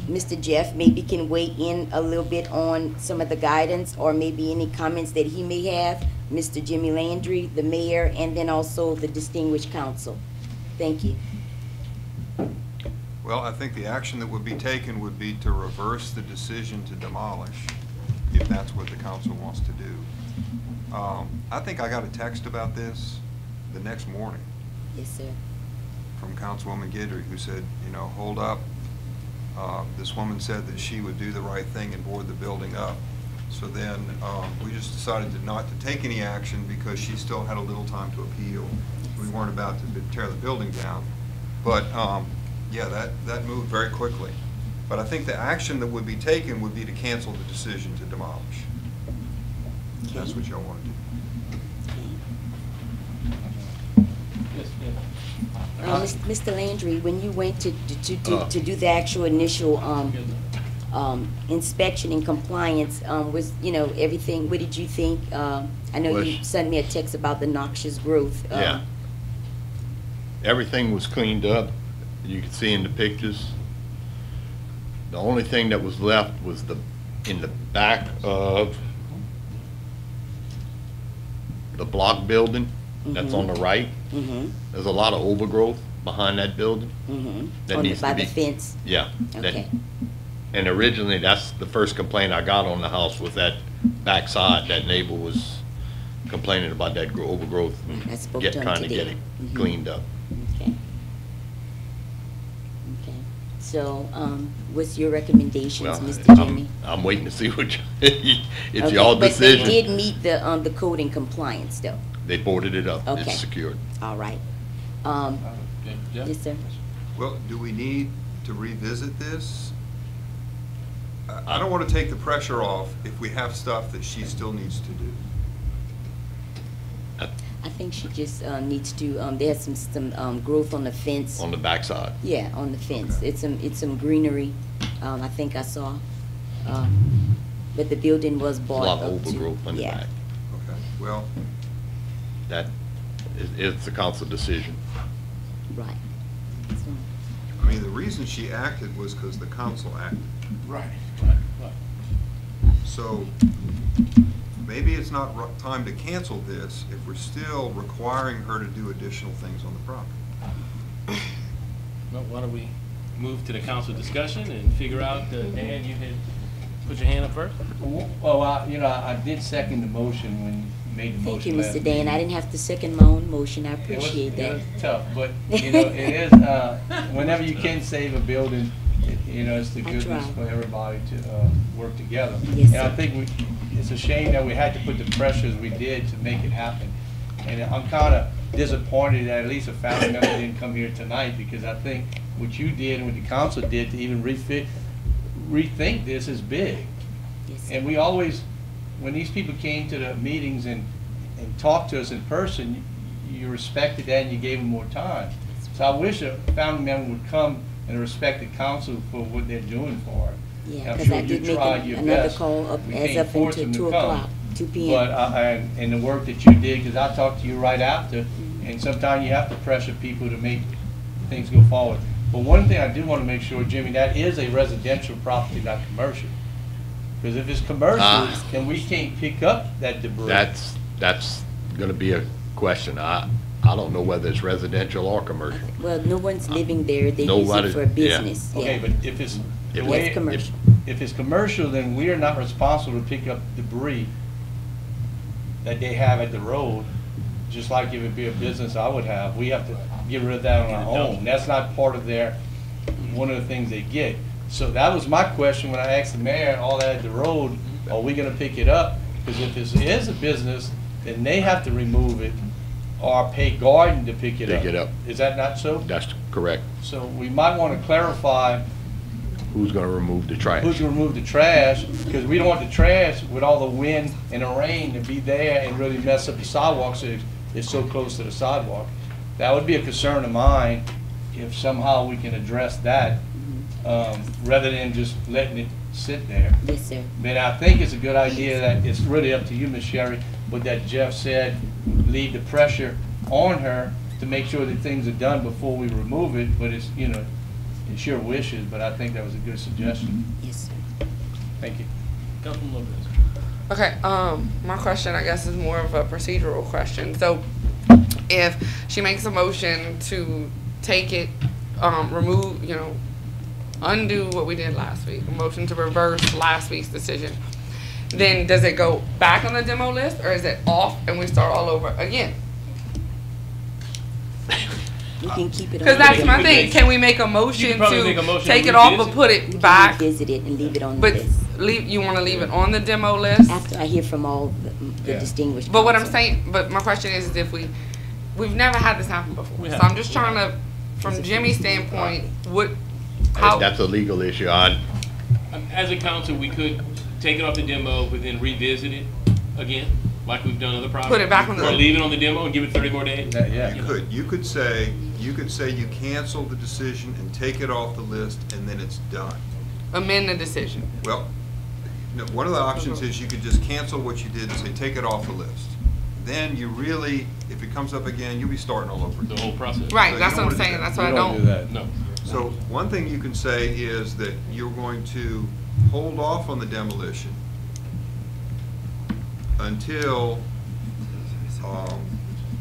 Mr. Jeff maybe can weigh in a little bit on some of the guidance or maybe any comments that he may have. Mr. Jimmy Landry, the mayor, and then also the distinguished council. Thank you. Well, I think the action that would be taken would be to reverse the decision to demolish, if that's what the council wants to do. I think I got a text about this the next morning. Yes, sir. From Councilwoman Guidry, who said, you know, hold up. This woman said that she would do the right thing and board the building up. So then we just decided not to take any action because she still had a little time to appeal. We weren't about to tear the building down. But yeah, that moved very quickly. But I think the action that would be taken would be to cancel the decision to demolish. If that's what y'all want to do. Mr. Landry, when you went to do the actual initial inspection and compliance, was, you know, everything, what did you think? I know you sent me a text about the noxious growth. Yeah. Everything was cleaned up. You could see in the pictures. The only thing that was left was in the back of the block building that's on the right. There's a lot of overgrowth. behind that building. That On needs by to be. the fence? Yeah. that- Okay. And originally, that's the first complaint I got on the house was that backside. That neighbor was complaining about that overgrowth I spoke and to him trying to get today. it cleaned up. Okay. Okay. So, what's your recommendations, Well, Mr. Jimmy? I'm waiting to see what it's Okay, y'all decision. But they did meet the code and compliance, though. They boarded it up. Okay. It's secured. All right. Yes, sir. Well, do we need to revisit this? I don't want to take the pressure off if we have stuff that she still needs to do. I think she just needs to. There's some growth on the fence. On the backside. Yeah, on the fence. Okay. It's some greenery. I think I saw. But the building was A bought lot of up to. overgrowth in the Yeah. back. Okay, well, That is the council decision. Right. I mean, the reason she acted was because the council acted. Right. So maybe it's not time to cancel this if we're still requiring her to do additional things on the property. Well, why don't we move to the council discussion and figure out, Dan, you had put your hand up first? Well, I did second the motion when you made the Thank you, motion. Mr. Dan. I didn't have to second my own motion. I It appreciate that. was tough, but, it is, whenever you can save a building, it's the I goodness try. for everybody to work together. Yes, And I sir. think it's a shame that we had to put the pressures we did to make it happen. And I'm kind of disappointed that at least a family member didn't come here tonight, because I think what you did and what the council did to even rethink this is big. Yes, sir. And we always, when these people came to the meetings and talked to us in person, you respected that and you gave them more time. So I wish a family member would come and respect the council for what they're doing for it. Yeah, And I'm because sure I you did make tried your another best. call up We as can't up force until them to 2 come. o'clock, 2 p.m. But, and the work that you did, because I talked to you right after, and sometimes you have to pressure people to make things go forward. But one thing I do want to make sure, Jimmy, that is a residential property, not commercial. Because if it's commercial, then we can't pick up that debris. That's gonna be a question. I don't know whether it's residential or commercial. Well, no one's living there. They use Nobody- it for yeah. business. Okay, Yeah. but if it's, the If way, it's commercial. if it's commercial, then we are not responsible to pick up debris that they have at the road, just like if it be a business I would have. We have to get rid of that on our own. That's not part of one of the things they get. So that was my question when I asked the mayor, all that at the road, are we gonna pick it up? Because if this is a business, then they have to remove it or pay Garden to pick it up. Pick it up. Is that not so? That's correct. So we might want to clarify Who's gonna remove the trash? who's going to remove the trash, because we don't want the trash with all the wind and the rain to be there and really mess up the sidewalks if it's so close to the sidewalk. That would be a concern of mine, if somehow we can address that, rather than just letting it sit there. Yes, sir. But I think it's a good idea that it's really up to you, Ms. Sherry, but that Jeff said, leave the pressure on her to make sure that things are done before we remove it, but it's, it's your wishes, but I think that was a good suggestion. Yes, sir. Thank you. Councilman Lopez. Okay, my question, I guess, is more of a procedural question. So if she makes a motion to take it, remove, undo what we did last week, a motion to reverse last week's decision, then does it go back on the demo list, or is it off and we start all over again? You can keep it on. Because the that's demo my thing. list. Can we make a motion probably make a to motion take to it off revisit but put We it can back? revisit it and leave it on the But list. you want to leave it on the demo list? After I hear from all the distinguished. But what I'm counsel. saying, but my question is if we've never had this happen before. We So haven't. I'm just trying to, from Jimmy's standpoint, That's a legal issue. As a council, we could take it off the demo, but then revisit it again, like we've done other projects. Put it back on the- Or leave it on the demo and give it 30 more days. Yeah. You could say you cancel the decision and take it off the list, and then it's done. amend the decision. Well, one of the options is you could just cancel what you did and say, take it off the list. Then you really, if it comes up again, you'll be starting all over again. The whole process. Right, So that's you what don't I'm wanna do saying. that. That's what I We don't do don't. that. No. So one thing you can say is that you're going to hold off on the demolition until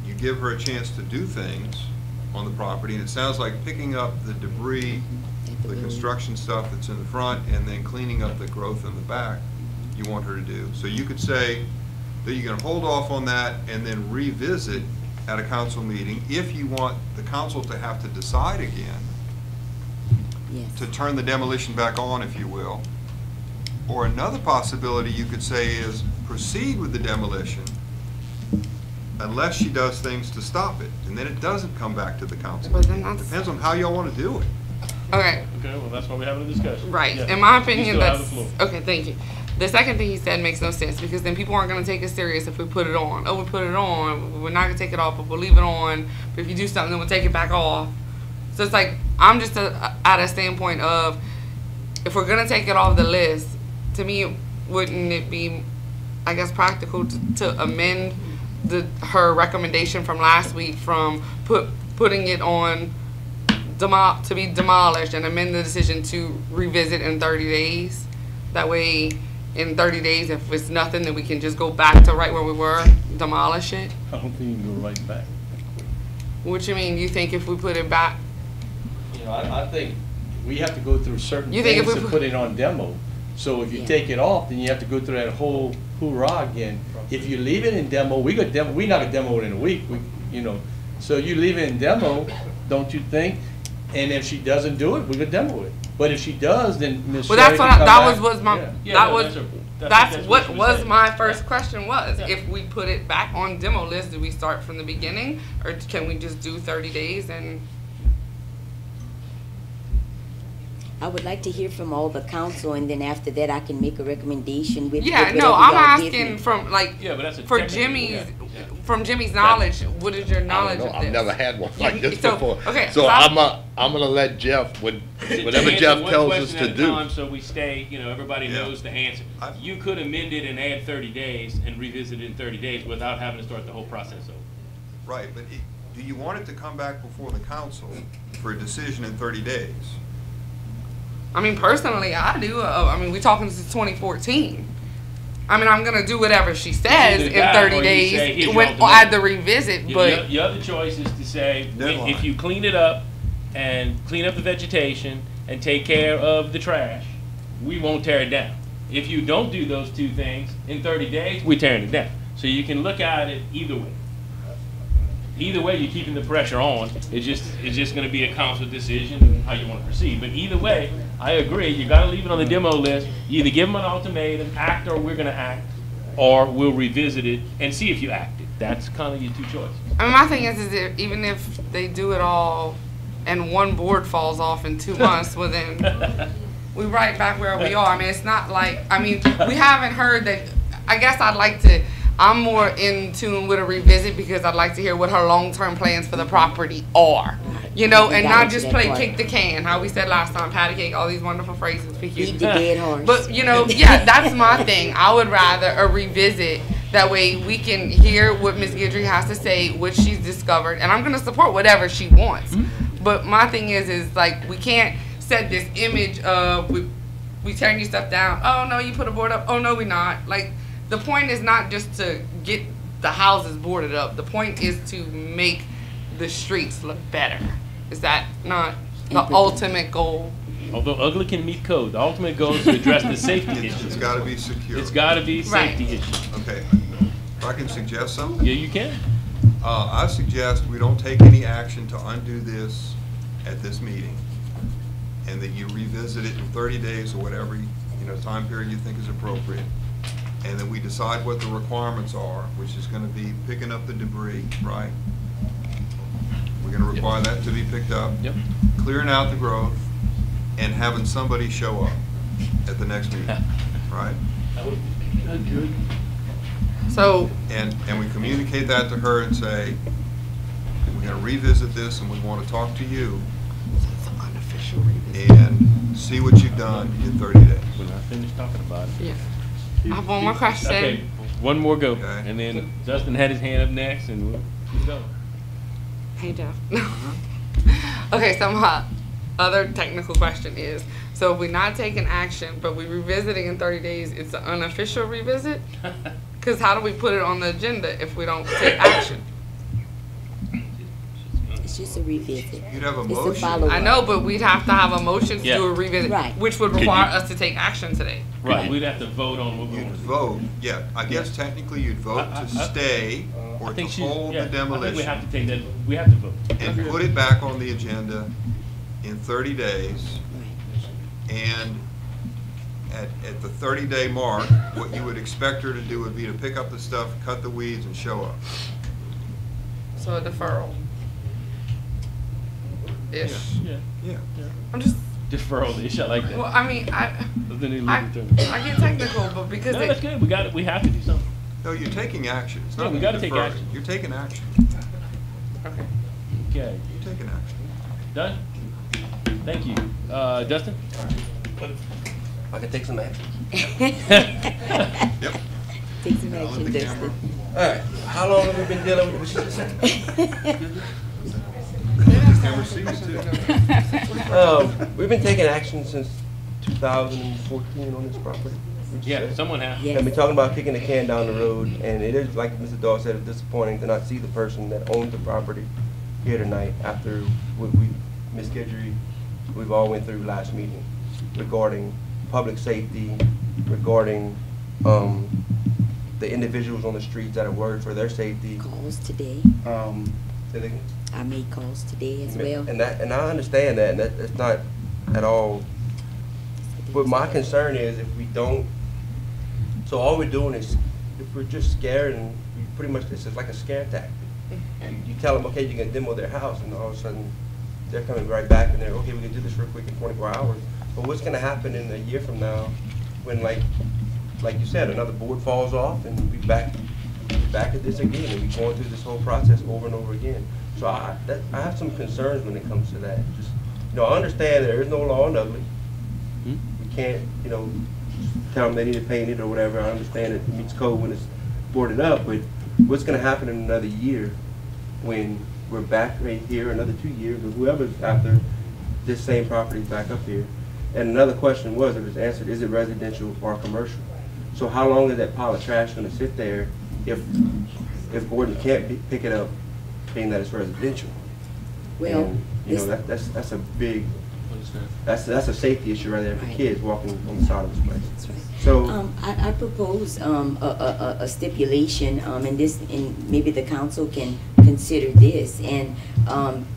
you give her a chance to do things on the property, and it sounds like picking up the debris, the construction stuff that's in the front, and then cleaning up the growth in the back, you want her to do. So you could say that you're gonna hold off on that and then revisit at a council meeting if you want the council to have to decide again to turn the demolition back on, if you will. Or another possibility you could say is proceed with the demolition unless she does things to stop it, and then it doesn't come back to the council. But then that's, depends on how y'all want to do it. okay. Okay, well, that's why we're having a discussion. Right. Yeah. In my You opinion, still have that's the floor. okay. Thank you. The second thing he said makes no sense because then people aren't going to take it serious if we put it on. Oh, we put it on. We're not going to take it off, but we'll leave it on. But if you do something, then we'll take it back off. So it's like I'm just at a standpoint of if we're going to take it off the list, to me, wouldn't it be, I guess, practical to amend her recommendation from last week from putting it on to be demolished and amend the decision to revisit in 30 days. That way, in 30 days, if it's nothing, then we can just go back to right where we were, demolish it. I don't think you can go right back. What you mean? You think if we put it back? You know, I think we have to go through certain You think if things we to put it on demo. So if you take it off, then you have to go through that whole hoorah again. If you leave it in demo, we're not gonna demo it in a week. You know, so you leave it in demo, don't you think? And if she doesn't do it, we could demo it. But if she does, then Ms. Well, that's Sherry what can come back. was my Yeah. that was that's what she was said. my first question was if we put it back on demo list, do we start from the beginning or can we just do 30 days and? I would like to hear from all the council, and then after that, I can make a recommendation with Yeah, with no, whatever I'm y'all give asking me. from like Yeah, but that's a for technical, Jimmy's from Jimmy's knowledge. What is your knowledge of this? I've never had one like this So, before. okay, So so I'm gonna let Jeff, whatever To Jeff answer one tells us question to at a do. time so we stay, everybody knows the answer. You could amend it and add 30 days and revisit it in 30 days without having to start the whole process over. Right, but do you want it to come back before the council for a decision in 30 days? I mean, personally, I do. I mean, we're talking since 2014. I mean, I'm gonna do whatever she says Either in that 30 or you days say, "Here's your when ultimatum." I had to revisit. But Your other choice is to say, Deadline. if you clean it up and clean up the vegetation and take care of the trash, we won't tear it down. If you don't do those two things, in 30 days, we're tearing it down. So you can look at it either way. Either way, you're keeping the pressure on. It's just going to be a council decision and how you want to proceed. But either way, I agree. You got to leave it on the demo list. You either give them an ultimatum, act, or we're going to act, or we'll revisit it and see if you acted. That's kind of your two choices. I mean, my thing is that even if they do it all and one board falls off in 2 months, well then we right back where we are. I mean, it's not like, I mean, we haven't heard that. I guess I'm more in tune with a revisit because I'd like to hear what her long-term plans for the property are. And not just play kick the can, how we said last time, patty cake, all these wonderful phrases. Beat the dead horse. But, yeah, that's my thing. I would rather a revisit. That way we can hear what Ms. Guidry has to say, what she's discovered, and I'm going to support whatever she wants. But my thing is like, we can't set this image of we tearing you stuff down. Oh, no, you put a board up. Oh, no, we not. Like, the point is not just to get the houses boarded up. The point is to make the streets look better. Is that not the ultimate goal? Although ugly can meet code, the ultimate goal is to address the safety issue. It's got to be secure. It's got to be safety Right. issue. Okay, if I can suggest something? Yeah, you can. I suggest we don't take any action to undo this at this meeting, and that you revisit it in 30 days or whatever, time period you think is appropriate, and then we decide what the requirements are, which is going to be picking up the debris, right? We're going to require that to be picked up. Yep. Clearing out the growth, and having somebody show up at the next meeting, right? That would be good. So, And we communicate that to her and say, we're going to revisit this and we want to talk to you it's an unofficial revisit. and see what you've done in 30 days. We're not finished talking about it. Yeah. I have one more question. Okay, one more go. Okay. And then Justin had his hand up next, and we'll keep going. Hey, Jeff. Okay, so my other technical question is, so if we're not taking action, but we're revisiting in 30 days, it's an unofficial revisit? Because how do we put it on the agenda if we don't take action? It's just a revisit. You'd have a It's a motion. follow-up. I know, but we'd have to have a motion to Yeah. do a revisit, Right. which would Could require you- us to take action today. Right, we'd have to vote on what we You'd want to do. vote, yeah, I guess technically you'd vote to stay or I to think she's, hold yeah, the I think we demolition have to take that, we have to vote. and put it back on the agenda in 30 days. And at the 30-day mark, what you would expect her to do would be to pick up the stuff, cut the weeds, and show up. So a deferral. Ish. Yeah. Yeah. I'm just, Deferral, ish, I like that. well, I mean, I I get technical, but because No, that's good, we got it, we have to do something. No, you're taking action. It's Yeah, not we gotta take deferring. action. You're taking action. Okay. Okay, You're taking action. done? Thank you. Dustin? I can take some action. Yep. Take some action, Dustin. All right, how long have we been dealing with what she just said? Camera sees too. We've been taking action since 2014 on this property. would you Yeah, say? someone has. Yes. And we're talking about kicking the can down the road, and it is, like Mr. Dawes said, it's disappointing to not see the person that owns the property here tonight after what Ms. Guidry, we've all went through last meeting regarding public safety, regarding the individuals on the streets that are worried for their safety. Calls today. Say that again? I made calls today as well. And I understand that, and that's not at all. But my concern is if we don't, so all we're doing is, if we're just scared, and we pretty much, it's just like a scare tactic. You tell them, okay, you're gonna demo their house, and all of a sudden, they're coming right back, and they're, okay, we can do this real quick in 24 hours. But what's gonna happen in a year from now, when like you said, another board falls off, and we back at this again, and we're going through this whole process over and over again. So I have some concerns when it comes to that. Just, I understand there is no law and ugly. We can't, tell them they need to paint it or whatever. I understand it meets code when it's boarded up, but what's going to happen in another year when we're back right here, another 2 years, or whoever's after this same property back up here? And another question was, if it's answered, is it residential or commercial? So how long is that pile of trash going to sit there if Gordon can't pick it up, being that it's residential? Well, and, that's a big, that's a safety issue right there for kids walking on the side of this place. That's right. So I propose a stipulation, and maybe the council can consider this, and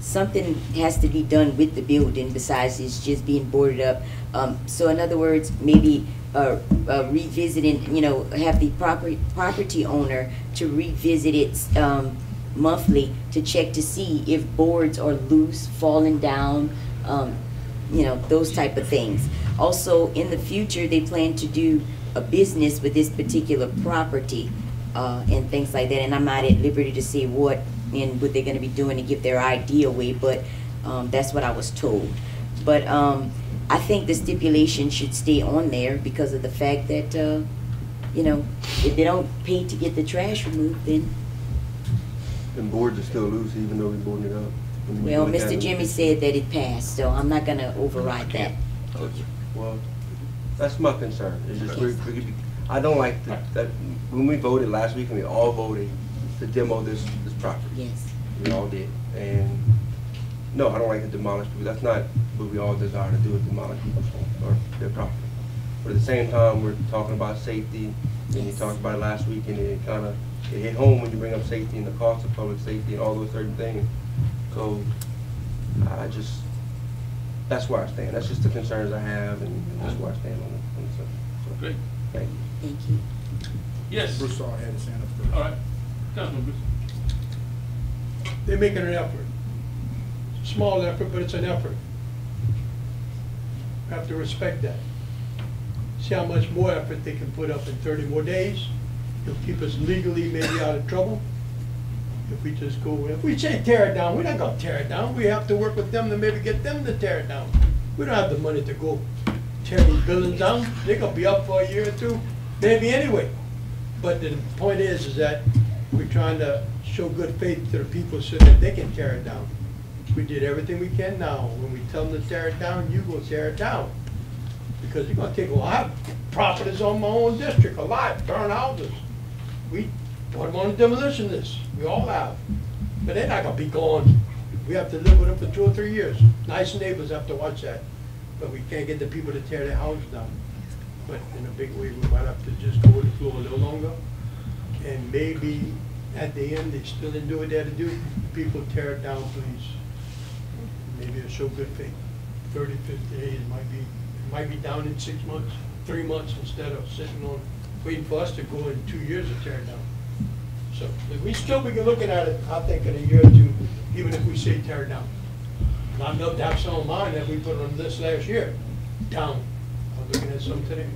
something has to be done with the building besides it's just being boarded up. So in other words, maybe revisiting, have the property owner to revisit it monthly to check to see if boards are loose, falling down, those type of things. Also, in the future, they plan to do a business with this particular property and things like that. And I'm not at liberty to say what they're going to be doing to give their idea away, but that's what I was told. But I think the stipulation should stay on there because of the fact that, if they don't pay to get the trash removed, then. And boards are still loose even though we're boarding it up. Well, Mr. Jimmy said that it passed, so I'm not gonna override that. Well, that's my concern. It's just I don't like that when we voted last week and we all voted to demo this property. Yes. We all did. And no, I don't like to demolish people. That's not what we all desire to do, is demolish people's homes or their property. But at the same time, we're talking about safety, and you talked about it last week, and it hit home when you bring up safety and the cost of public safety and all those certain things. So that's where I stand. That's just the concerns I have, and that's where I stand on the subject. So, Great. Thank you. Thank you. Yes. Bruce Saul had his hand up first. All right. Councilman Bruce. They're making an effort. Small effort, but it's an effort. We have to respect that. See how much more effort they can put up in 30 more days. It'll keep us legally maybe out of trouble. If we just go, if we say tear it down, we're not gonna tear it down. We have to work with them to maybe get them to tear it down. We don't have the money to go tear these buildings down. They're gonna be up for a year or two, maybe anyway. But the point is that we're trying to show good faith to the people so that they can tear it down. We did everything we can now. When we tell them to tear it down, you go tear it down. Because you're gonna take a lot of properties on my own district, a lot, burn houses. We put them on a demolition list, we all have. But they're not gonna be gone we have to live with them for 2 or 3 years. Nice neighbors have to watch that, but we can't get the people to tear their house down. But in a big way, we might have to just go with the flow a little longer, and maybe at the end, they still didn't do what they had to do. People tear it down, please. Maybe it'll show good faith. 30, 50 days, it might be down in 6 months, 3 months, instead of sitting on, waiting for us to go in 2 years to tear it down. So we still be looking at it, I think, in a year or two, even if we say tear it down. And I know that's on mine that we put on this last year, down. I'm looking at some today.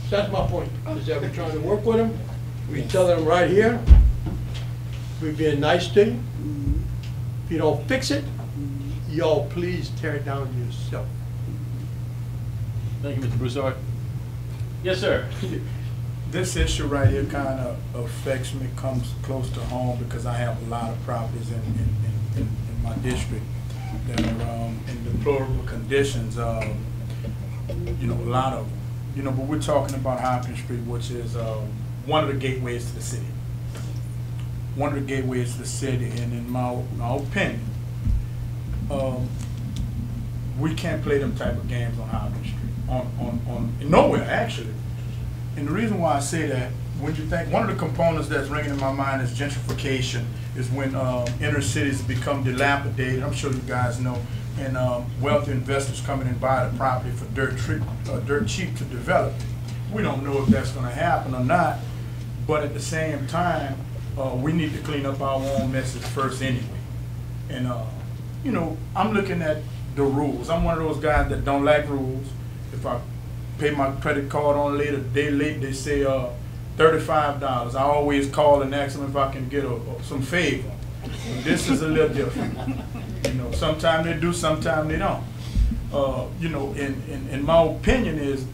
So that's my point, is that we're trying to work with them. We tell them right here, we're being nice to you. If you don't fix it, y'all please tear it down yourself. Thank you, Mr. Broussard. Yes, sir. This issue right here kind of affects me, comes close to home, because I have a lot of properties in my district that are in deplorable conditions. You know, a lot of, you know, but we're talking about Hopkins Street, which is one of the gateways to the city. One of the gateways to the city, and in my opinion, we can't play them type of games on Hopkins Street, on nowhere actually. And the reason why I say that, when you think, one of the components that's ringing in my mind is gentrification, is when inner cities become dilapidated. I'm sure you guys know, and wealthy investors come in and buy the property for dirt cheap to develop it. We don't know if that's going to happen or not, but at the same time, we need to clean up our own messes first anyway. And you know, I'm looking at the rules. I'm one of those guys that don't like rules. If I pay my credit card on later, day late, they say $35. I always call and ask them if I can get some favor. But this is a little different. You know, sometimes they do, sometimes they don't. You know, in my opinion is,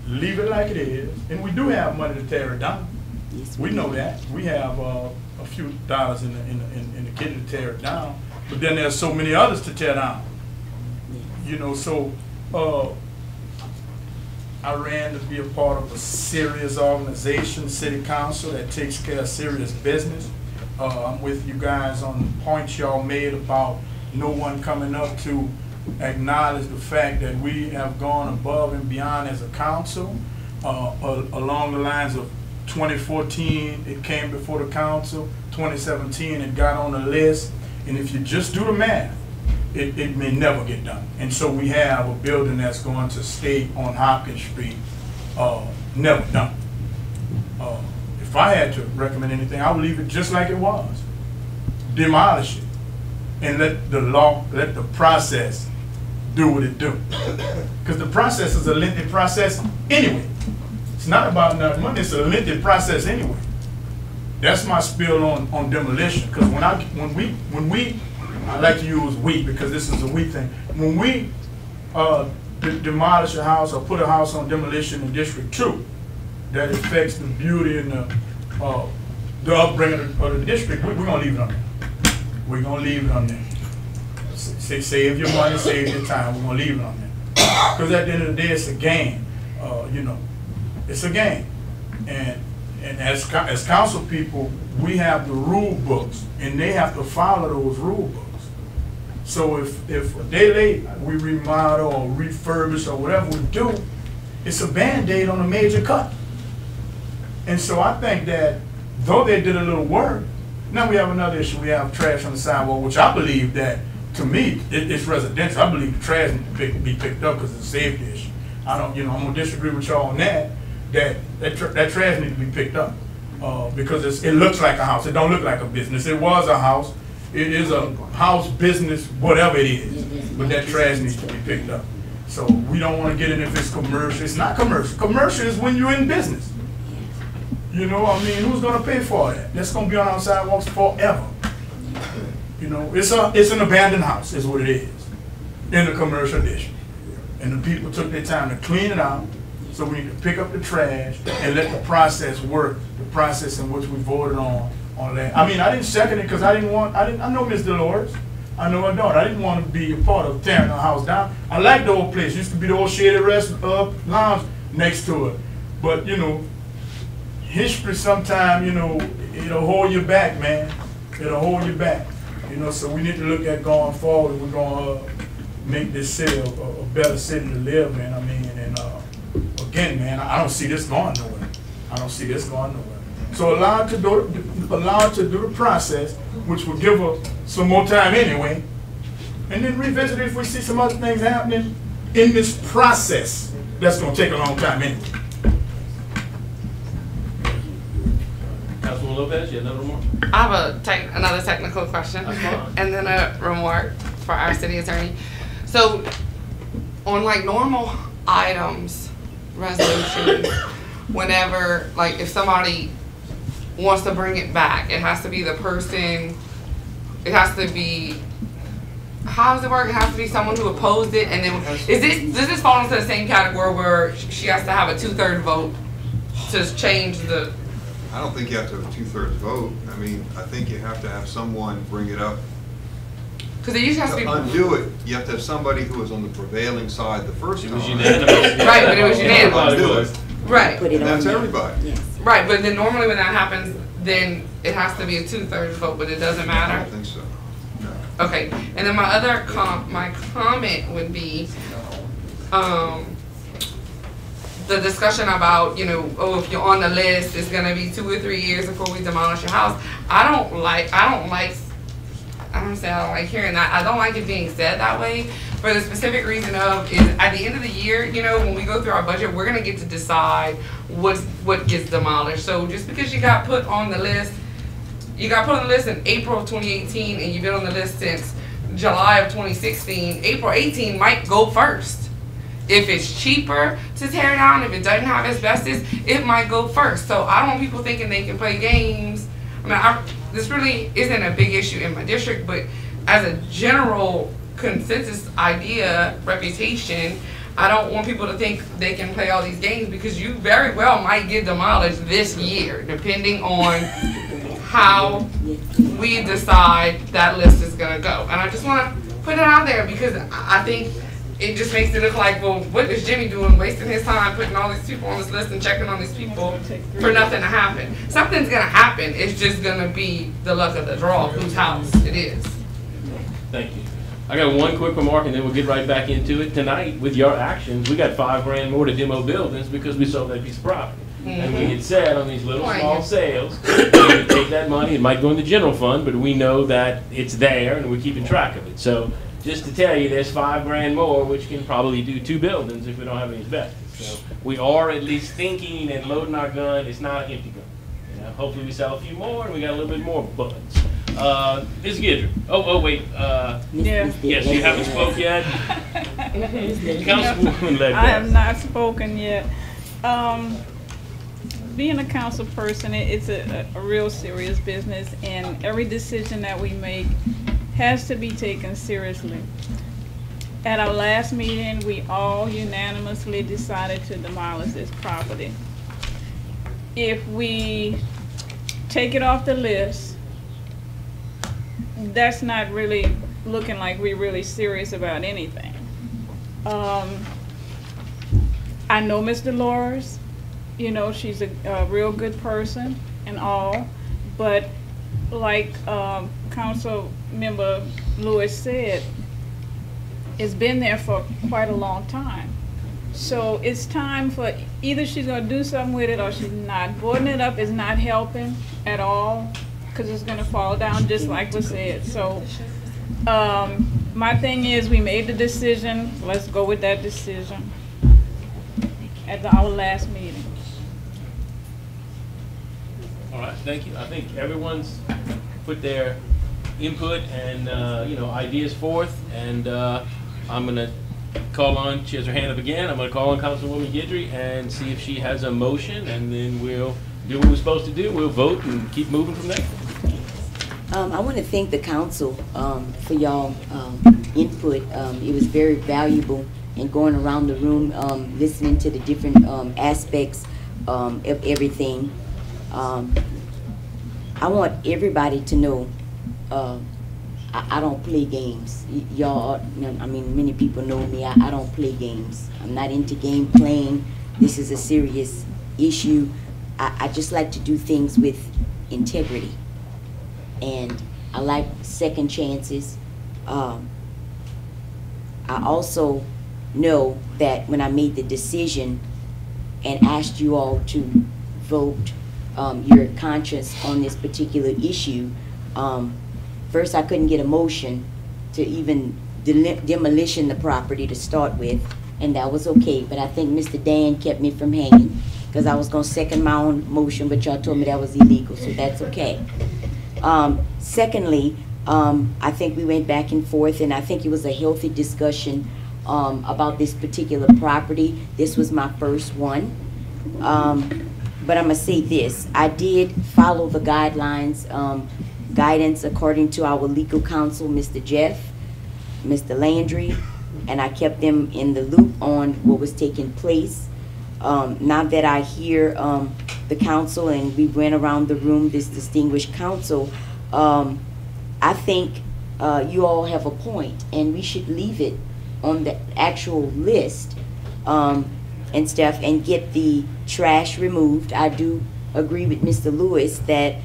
leave it like it is. And we do have money to tear it down. Yes, we know that. We have a few dollars in the kitty to tear it down. But then there's so many others to tear down. You know, so I ran to be a part of a serious organization, city council, that takes care of serious business. I'm with you guys on the points y'all made about no one coming up to acknowledge the fact that we have gone above and beyond as a council. Along the lines of 2014, it came before the council. 2017, it got on the list. And if you just do the math, it may never get done. And so we have a building that's going to stay on Hopkins Street, never done. If I had to recommend anything, I would leave it just like it was. Demolish it. And let the process do what it do. Because the process is a lengthy process anyway. It's not about enough money, it's a lengthy process anyway. That's my spiel on demolition. Because when we I like to use we because this is a we thing. When we demolish a house or put a house on demolition in District 2, that affects the beauty and the upbringing of the district, we're going to leave it on there. We're going to leave it on there. Save your money, save your time. We're going to leave it on there. Because at the end of the day, it's a game. You know, it's a game. And as council people, we have the rule books, and they have to follow those rule books. So if a day late we remodel or refurbish or whatever we do, it's a Band-Aid on a major cut. And so I think that though they did a little work, now we have another issue. We have trash on the sidewalk, which I believe that, to me, it's residential. I believe the trash needs to be picked up because it's a safety issue. I don't, you know, I'm gonna disagree with y'all on that. That trash needs to be picked up because it looks like a house. It don't look like a business. It was a house. It is a house, business, whatever it is. But that trash needs to be picked up. So we don't want to get in if it's commercial. It's not commercial. Commercial is when you're in business. You know, I mean, who's going to pay for that? That's going to be on our sidewalks forever. You know, it's an abandoned house is what it is in the commercial district. And the people took their time to clean it out. So we need to pick up the trash and let the process work, the process in which we voted on that. I mean, I didn't second it because I know Ms. Dolores. I know I don't. I didn't want to be a part of tearing the house down. I like the old place. It used to be the old shaded lounge next to it. But, you know, history sometimes, you know, it'll hold you back, man. It'll hold you back. You know, so we need to look at going forward. We're going to make this city a better city to live in. I mean, and again, man, I don't see this going nowhere. I don't see this going nowhere. So allow it to do the process, which will give her some more time anyway, and then revisit it if we see some other things happening in this process. That's going to take a long time anyway. Councilwoman Lopez, you have another remark? I have another technical question and then a remark for our city attorney. So on like normal items, resolutions, whenever, like if somebody wants to bring it back, it has to be the person, it has to be, how does it work? It has to be someone who opposed it, and then does this fall into the same category where she has to have a 2/3 vote to change the? I don't think you have to have a 2/3 vote. I mean, I think you have to have someone bring it up. Because it usually has to be. Undo it, you have to have somebody who was on the prevailing side the first time. It was unanimous. Right, but it was unanimous. Undo it. Right. And that's everybody. Yes. Right, but then normally when that happens, then it has to be a 2/3 vote, but it doesn't matter. I don't think so. No. Okay, and then my other my comment would be, the discussion about, you know, oh, if you're on the list, it's gonna be 2 or 3 years before we demolish your house. I don't like hearing that. I don't like it being said that way for the specific reason of is at the end of the year, you know, when we go through our budget, we're gonna get to decide what gets demolished. So just because you got put on the list, you got put on the list in April of 2018 and you've been on the list since July of 2016, April 18 might go first. If it's cheaper to tear down, if it doesn't have asbestos, it might go first. So I don't want people thinking they can play games. I mean, this really isn't a big issue in my district, but as a general consensus idea, reputation, I don't want people to think they can play all these games because you very well might get demolished this year, depending on how we decide that list is gonna go. And I just wanna put it out there because I think it just makes it look like, well, what is Jimmy doing, wasting his time putting all these people on this list and checking on these people for nothing to happen. Something's gonna happen, it's just gonna be the luck of the draw of whose house it is. Thank you. I got one quick remark and then we'll get right back into it. Tonight, with your actions, we got $5 grand more to demo buildings because we sold that piece of property. And we had said on these little small sales, we're going to take that money, it might go in the general fund, but we know that it's there and we're keeping track of it. So just to tell you, there's $5 grand more, which can probably do 2 buildings if we don't have any asbestos. So we are at least thinking and loading our gun. It's not an empty gun. You know, hopefully we sell a few more and we got a little bit more bullets. Ms. Gidry. Oh, wait. Yeah. Yes, you haven't spoke yet. Councilwoman Ledbetter. I have not spoken yet. Being a council person, it's a real serious business, and every decision that we make has to be taken seriously. At our last meeting, we all unanimously decided to demolish this property. If we take it off the list, that's not really looking like we're really serious about anything. I know Ms. Dolores, you know, she's a real good person and all, but like Council Member Lewis said, it's been there for quite a long time. So it's time for either she's gonna do something with it or she's not. Boarding it up is not helping at all because it's gonna fall down just like was said. So my thing is we made the decision, let's go with that decision at our last meeting. All right, thank you. I think everyone's put their input and you know, ideas forth, and I'm gonna call on, she has her hand up again, I'm gonna call on Councilwoman Gidry and see if she has a motion, and then we'll do what we're supposed to do. We'll vote and keep moving from there. I want to thank the council for y'all input. It was very valuable in going around the room, listening to the different aspects of everything. I want everybody to know I don't play games. Y'all, I mean, many people know me. I don't play games. I'm not into game playing. This is a serious issue. I just like to do things with integrity. And I like second chances. I also know that when I made the decision and asked you all to vote your conscience on this particular issue, first I couldn't get a motion to even demolition the property to start with, and that was okay, but I think Mr. Dan kept me from hanging because I was going to second my own motion, but y'all told me that was illegal, so that's okay. Secondly, I think we went back and forth, and I think it was a healthy discussion about this particular property. This was my first one. But I'm going to say this. I did follow the guidelines, guidance according to our legal counsel, Mr. Jeff, Mr. Landry, and I kept them in the loop on what was taking place. Now that I hear the council and we went around the room, this distinguished council, I think you all have a point, and we should leave it on the actual list and stuff and get the trash removed. I do agree with Mr. Lewis that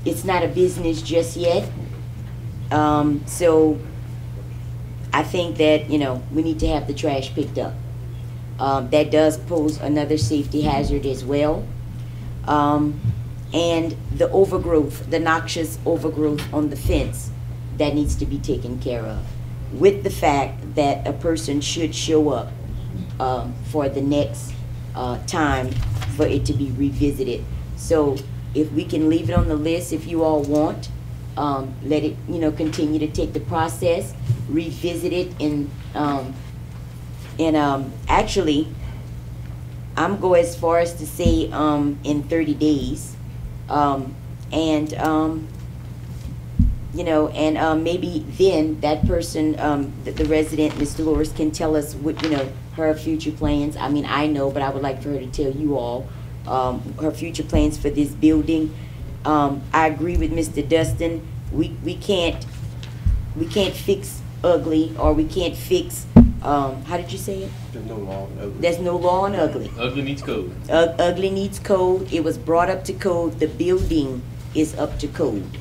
it's not a business just yet. So I think that, you know, we need to have the trash picked up. That does pose another safety hazard as well. And the overgrowth, the noxious overgrowth on the fence, that needs to be taken care of, with the fact that a person should show up for the next time for it to be revisited. So if we can leave it on the list, if you all want, let it, you know, continue to take the process, revisit it, and actually, I'm go as far as to say in 30 days, you know, and maybe then that person, the resident, Ms. Dolores, can tell us what, you know, her future plans. I mean, I know, but I would like for her to tell you all her future plans for this building. I agree with Mr. Dustin. We can't fix ugly, or we can't fix, how did you say it? There's no law on ugly. There's no law on ugly. Ugly needs code. Ugly needs code. It was brought up to code. The building is up to code.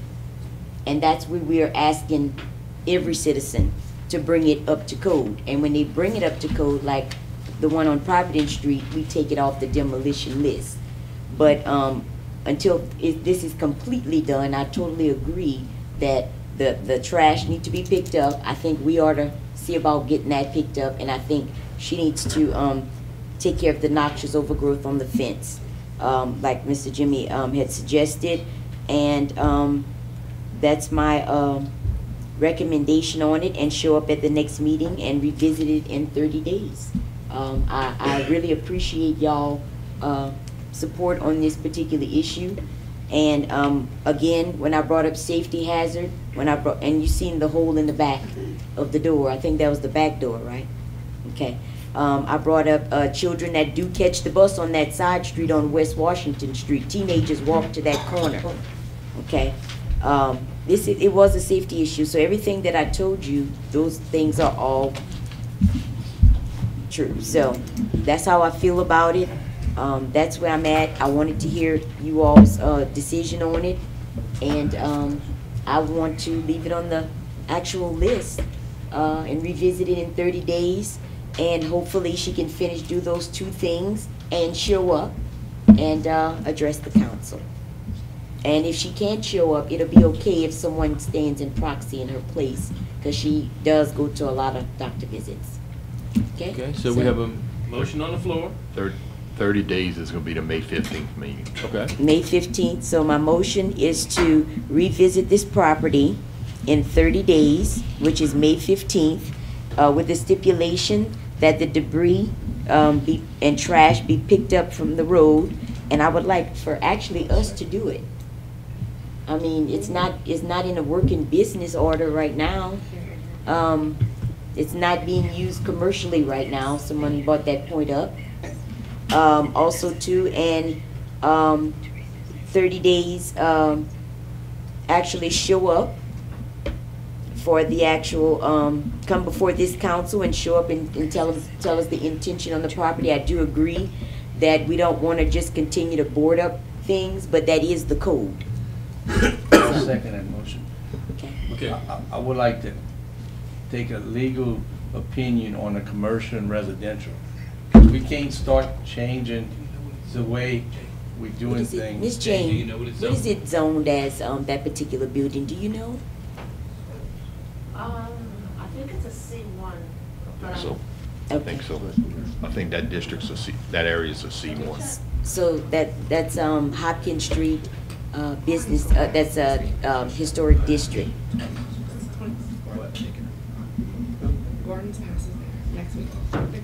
And that's where we are asking every citizen to bring it up to code. And when they bring it up to code, like the one on Providence Street, we take it off the demolition list. But until this is completely done, I totally agree that the trash need to be picked up. I think we ought to see about getting that picked up, and I think she needs to take care of the noxious overgrowth on the fence, like Mr. Jimmy had suggested, and that's my recommendation on it, and show up at the next meeting and revisit it in 30 days. I really appreciate y'all support on this particular issue. And again, when I brought up safety hazard, and you seen the hole in the back of the door, I think that was the back door, right? Okay. I brought up children that do catch the bus on that side street on West Washington Street. Teenagers walk to that corner. Okay. It was a safety issue, so everything that I told you, those things are all true. So that's how I feel about it. That's where I'm at. I wanted to hear you all's decision on it, and I want to leave it on the actual list and revisit it in 30 days, and hopefully she can do those two things and show up and address the council. And if she can't show up, it'll be okay if someone stands in proxy in her place, because she does go to a lot of doctor visits. Okay? Okay, so we have a motion on the floor. 30 days is going to be the May 15th meeting. Okay. May 15th. So my motion is to revisit this property in 30 days, which is May 15th, with the stipulation that the debris and trash be picked up from the road. And I would like for actually us to do it. I mean, it's not in a working business order right now. It's not being used commercially right now. Someone brought that point up. Also too, and 30 days actually show up for the actual come before this council and show up and tell us the intention on the property. I do agree that we don't want to just continue to board up things, but that is the code. second that motion. Okay. I would like to take a legal opinion on the commercial and residential. We can't start changing the way we're doing things. Miss Jane, what is it zoned as, that particular building, do you know? I think it's a C1. So, I think so. I think that district's a C, that area's a C1. So that's Hopkins Street, business, that's a historic district. Gordon's house is there next week.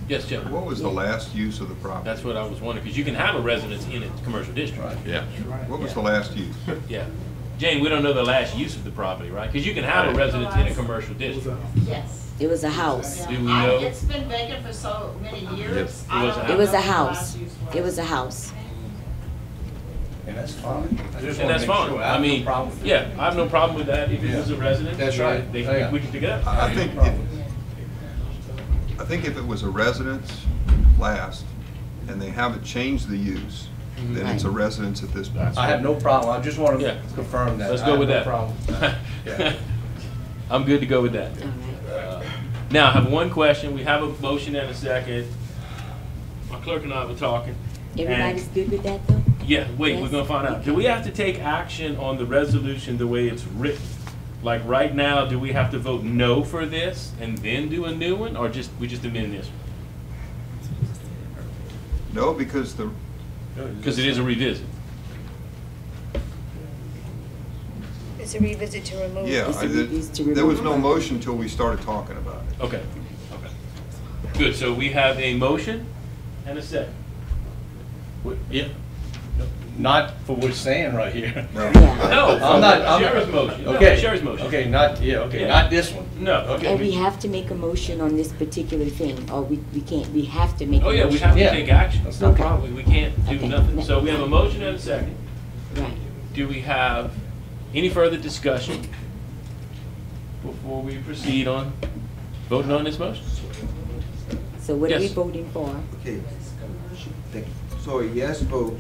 Yes, Jim. What was the last use of the property? That's what I was wondering, because you can have a residence in a commercial district. Yeah. What was the last use? Yeah. Jane, we don't know the last use of the property, right? Because you can have a residence in a commercial district. Yes. It was a house. Do we know? It's been vacant for so many years. It was a house. It was a house. And that's fine. I just And wanna that's make fine. sure. I mean, have no problem with yeah, it. I have no problem with that. If it was a residence, That's sure, right. they Oh, yeah. we can pick it up. I think if it was a residence last, and they haven't changed the use, then it's a residence at this point. I have no problem. I just want to confirm that. Let's I go have with no that. problem. Yeah. I'm good to go with that. Now, I have one question. We have a motion and a second. My clerk and I were talking. Everybody's good with that, though? Yeah, wait, we're Yes? gonna find out. Do we have to take action on the resolution the way it's written? Like right now, do we have to vote no for this and then do a new one, or we just amend this? No, because Because it is a revisit. It's a revisit to remove. yeah, there was no motion until we started talking about it. Okay. Good, so we have a motion and a second. Yeah. Not for what it's saying right here. No, I'm not. Sheriff's motion. No, Okay. Sheriff's motion. Okay, not, Yeah. not this one. No, okay. And we have to make a motion on this particular thing, or we can't, we have to make a Oh, motion. yeah, we have to take action. That's no Okay. problem. We can't do Okay. nothing. So we have a motion and a second. Right. Do we have any further discussion before we proceed on voting on this motion? So what are we Yes. voting for? Okay. Thank you. So a yes vote.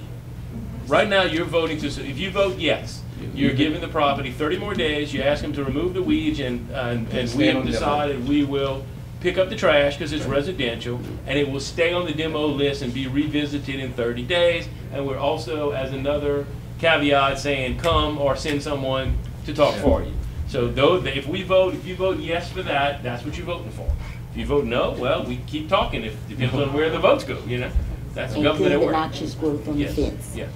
Right now, you're voting to, if you vote yes, you're giving the property 30 more days, you ask them to remove the weeds, and we Stand on have demo. decided we will pick up the trash because it's residential, and it will stay on the demo list and be revisited in 30 days. And we're also, as another caveat, saying come or send someone to talk for you. So though, if you vote yes for that, that's what you're voting for. If you vote no, well, we keep talking. It depends on where the votes go, you know? That's the And government clear at the work. noxious growth from the Yes, fence. yes.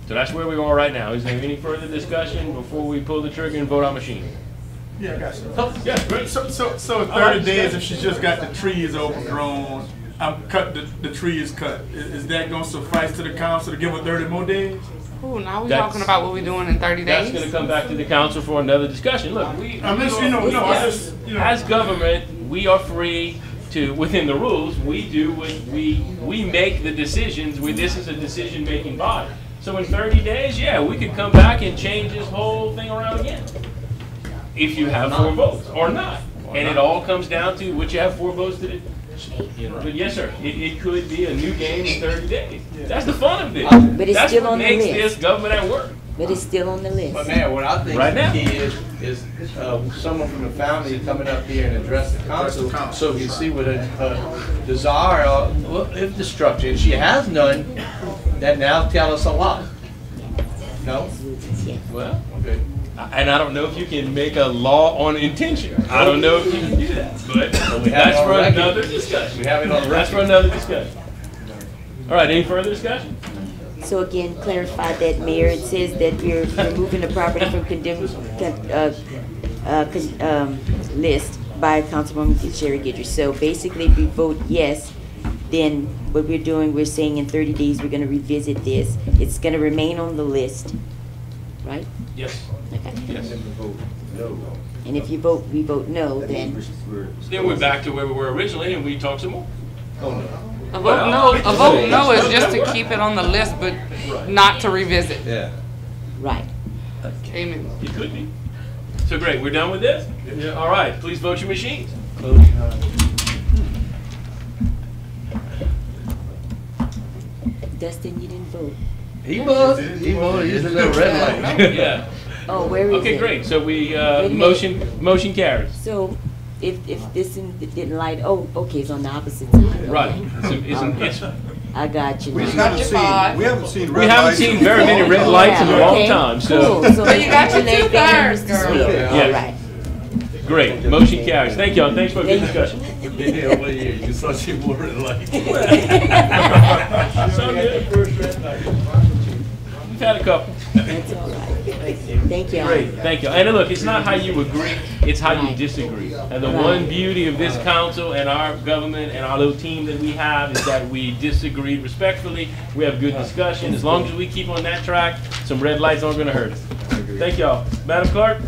So that's where we are right now. Is there any further discussion before we pull the trigger and vote our machine? Yeah, I got you. Yeah, great. So All 30 right. days, if she's just got the trees overgrown, the tree is cut. Is that gonna suffice to the council to give her 30 more days? Ooh, now we're That's- talking about what we're doing in 30 days? That's gonna come back to the council for another discussion. Look, as government, we are free to, within the rules, we make the decisions. This is a decision-making body. So in 30 days, yeah, we could come back and change this whole thing around again. If you have 4 votes, or not. And it all comes down to what you have 4 votes to do. But yes, sir, it could be a new game in 30 days. That's the fun of this. But it's That's still what on the makes list. this government at work. But it's still on the list. But man, what I think Right now. the key is someone from the family coming up here and address the council, so we can see what a desire, if the structure, if she has none, that now tell us a lot. No? Well, okay. And I don't know if you can make a law on intention. I don't know if you can do that, but we have that's it on for record. another discussion. We have it on record. That's for another discussion. All right, any further discussion? So again, clarify that, Mayor, it says that we're removing the property from list by Councilwoman Sherry Guidry. So basically, if we vote yes, then what we're doing, we're saying in 30 days, we're gonna revisit this. It's gonna remain on the list, right? Yes. Okay. Yes. And if we vote no, then Then we're back to where we were originally, and we talk some more. A vote no is just to keep it on the list, but not to revisit. Yeah. Right. Amen. It could be. So great, we're done with this? Yeah. All right, please vote your machines. Dustin, you didn't vote. He voted. He voted. He's a little red light. Yeah. Oh, where is it? Okay, great. So we, Wait a motion carries. So if this didn't light, oh, okay, it's on the opposite side. Right. Okay. It's I got you. We now. haven't seen red We haven't lights. seen very many red lights in a long time, so. Cool. So you got your let 2/3, Mr. girl. Sweet. Yeah. All right. Great. Motion carries. Thank y'all. Thanks for a good discussion. You saw she wore it like. So good. We've had a couple. That's all right. Thank you. Great, thank you. And look, it's not how you agree, it's how you disagree. And the one beauty of this council and our government and our little team that we have is that we disagree respectfully. We have good discussion. As long as we keep on that track, some red lights aren't going to hurt us. Thank y'all. Madam Clerk,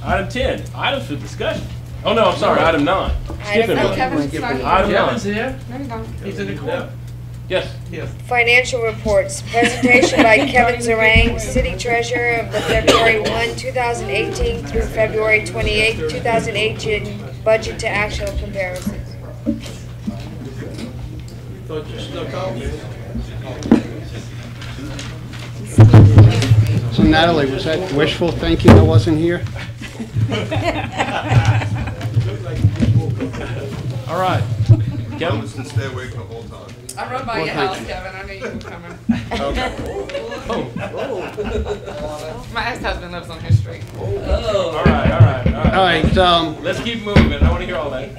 item 10, items for discussion. Oh no, I'm sorry, item 9. Skipping one. Kevin's not here. Item 9. Kevin's here. No, you don't. He's in the corner. Yes. Financial reports. Presentation by Kevin Zarang, City Treasurer of the February 1, 2018 through February 28, 2018 budget to actual comparisons. Thought you snuck out. So Natalie, was that wishful thinking I wasn't here? All right. Kevin? To stay awake the whole time. I rode by Well, your thank house, you. Kevin. I knew you were coming. Oh. My ex-husband lives on his street. All right. All right, Let's keep moving. I want to hear all that.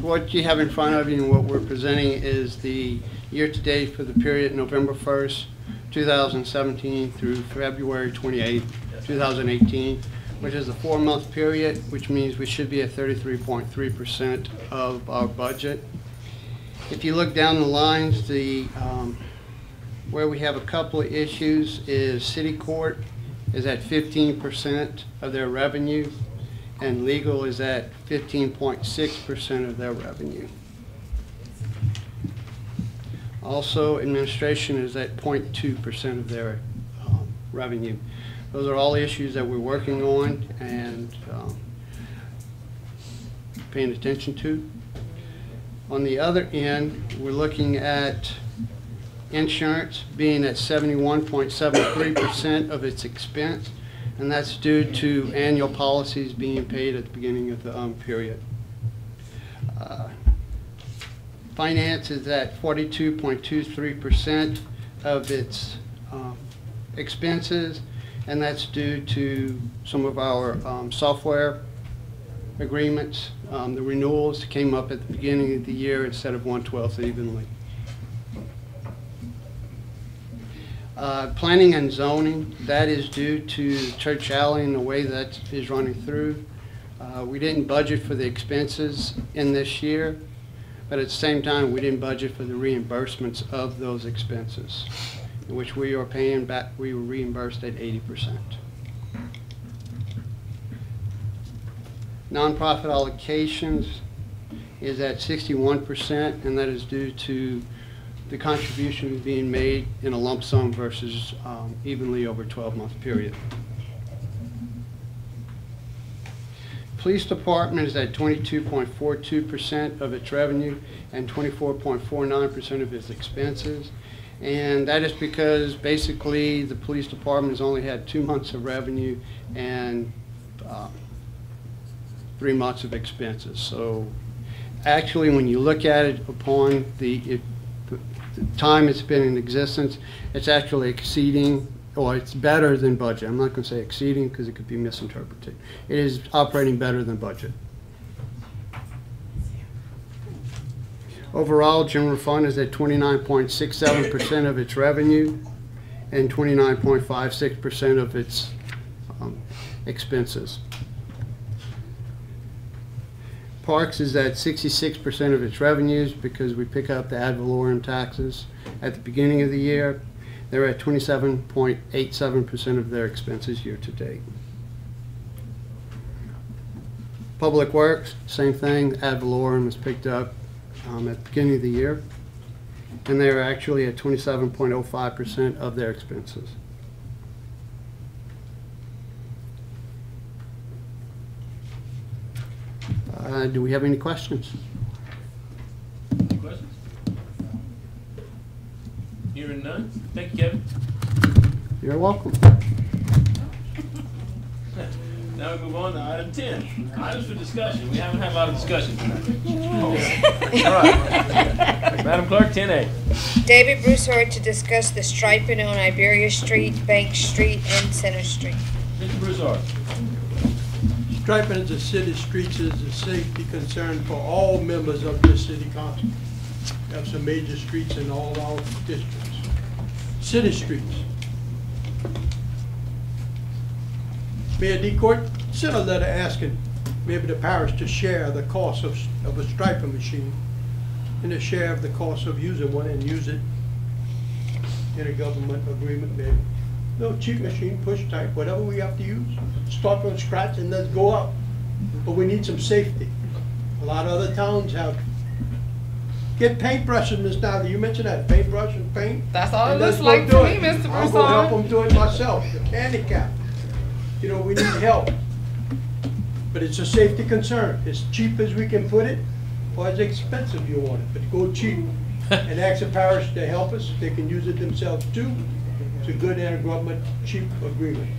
what you have in front of you and what we're presenting is the year-to-date for the period November 1st, 2017 through February 28th, 2018, which is a 4-month period, which means we should be at 33.3% of our budget. If you look down the lines, where we have a couple of issues is City Court is at 15% of their revenue, and legal is at 15.6% of their revenue. Also, administration is at 0.2% of their revenue. Those are all issues that we're working on and paying attention to. On the other end, we're looking at insurance being at 71.73% of its expense, and that's due to annual policies being paid at the beginning of the period. Finance is at 42.23% of its expenses, and that's due to some of our software agreements. The renewals came up at the beginning of the year instead of 1/12 evenly. Planning and zoning, that is due to Church Alley and the way that is running through. We didn't budget for the expenses in this year, but at the same time, we didn't budget for the reimbursements of those expenses, which we are paying back. We were reimbursed at 80%. Nonprofit allocations is at 61%, and that is due to the contribution being made in a lump sum versus evenly over a 12-month period. Police Department is at 22.42% of its revenue and 24.49% of its expenses. And that is because basically the Police Department has only had 2 months of revenue and 3 months of expenses. So actually, when you look at it upon the time it's been in existence, it's actually exceeding, or it's better than budget. I'm not going to say exceeding because it could be misinterpreted. It is operating better than budget. Overall, general fund is at 29.67% of its revenue and 29.56% of its expenses. Parks is at 66% of its revenues because we pick up the ad valorem taxes at the beginning of the year. They're at 27.87% of their expenses year to date. Public Works, same thing. Ad valorem is picked up at the beginning of the year, and they're actually at 27.05% of their expenses. Do we have any questions? Any questions? Hearing none. Thank you, Kevin. You're welcome. Now we move on to item 10, items for discussion. We haven't had a lot of discussion tonight. All right. Madam Clerk, 10A. David Broussard to discuss the striping on Iberia Street, Bank Street, and Center Street. Mr. Broussard. Striping of the city streets is a safety concern for all members of this city council. We have some major streets in all our districts. City streets. Mayor DeCourt sent a letter asking maybe the parish to share the cost of a striping machine and to share of the cost of using one and use it in a government agreement maybe. No cheap machine, push type, whatever we have to use. Start from scratch and let's go up. But we need some safety. A lot of other towns have. Get paintbrushes, Ms. Dowdy. You mentioned that, paintbrush and paint. That's all it And looks let's like go to do me, it. Mr. I'll go help Broussard. them do it myself, the handicap. You know, we need help. But it's a safety concern. As cheap as we can put it, or as expensive you want it, but go cheap. And ask the parish to help us. They can use it themselves too. It's a good intergovernment cheap agreement.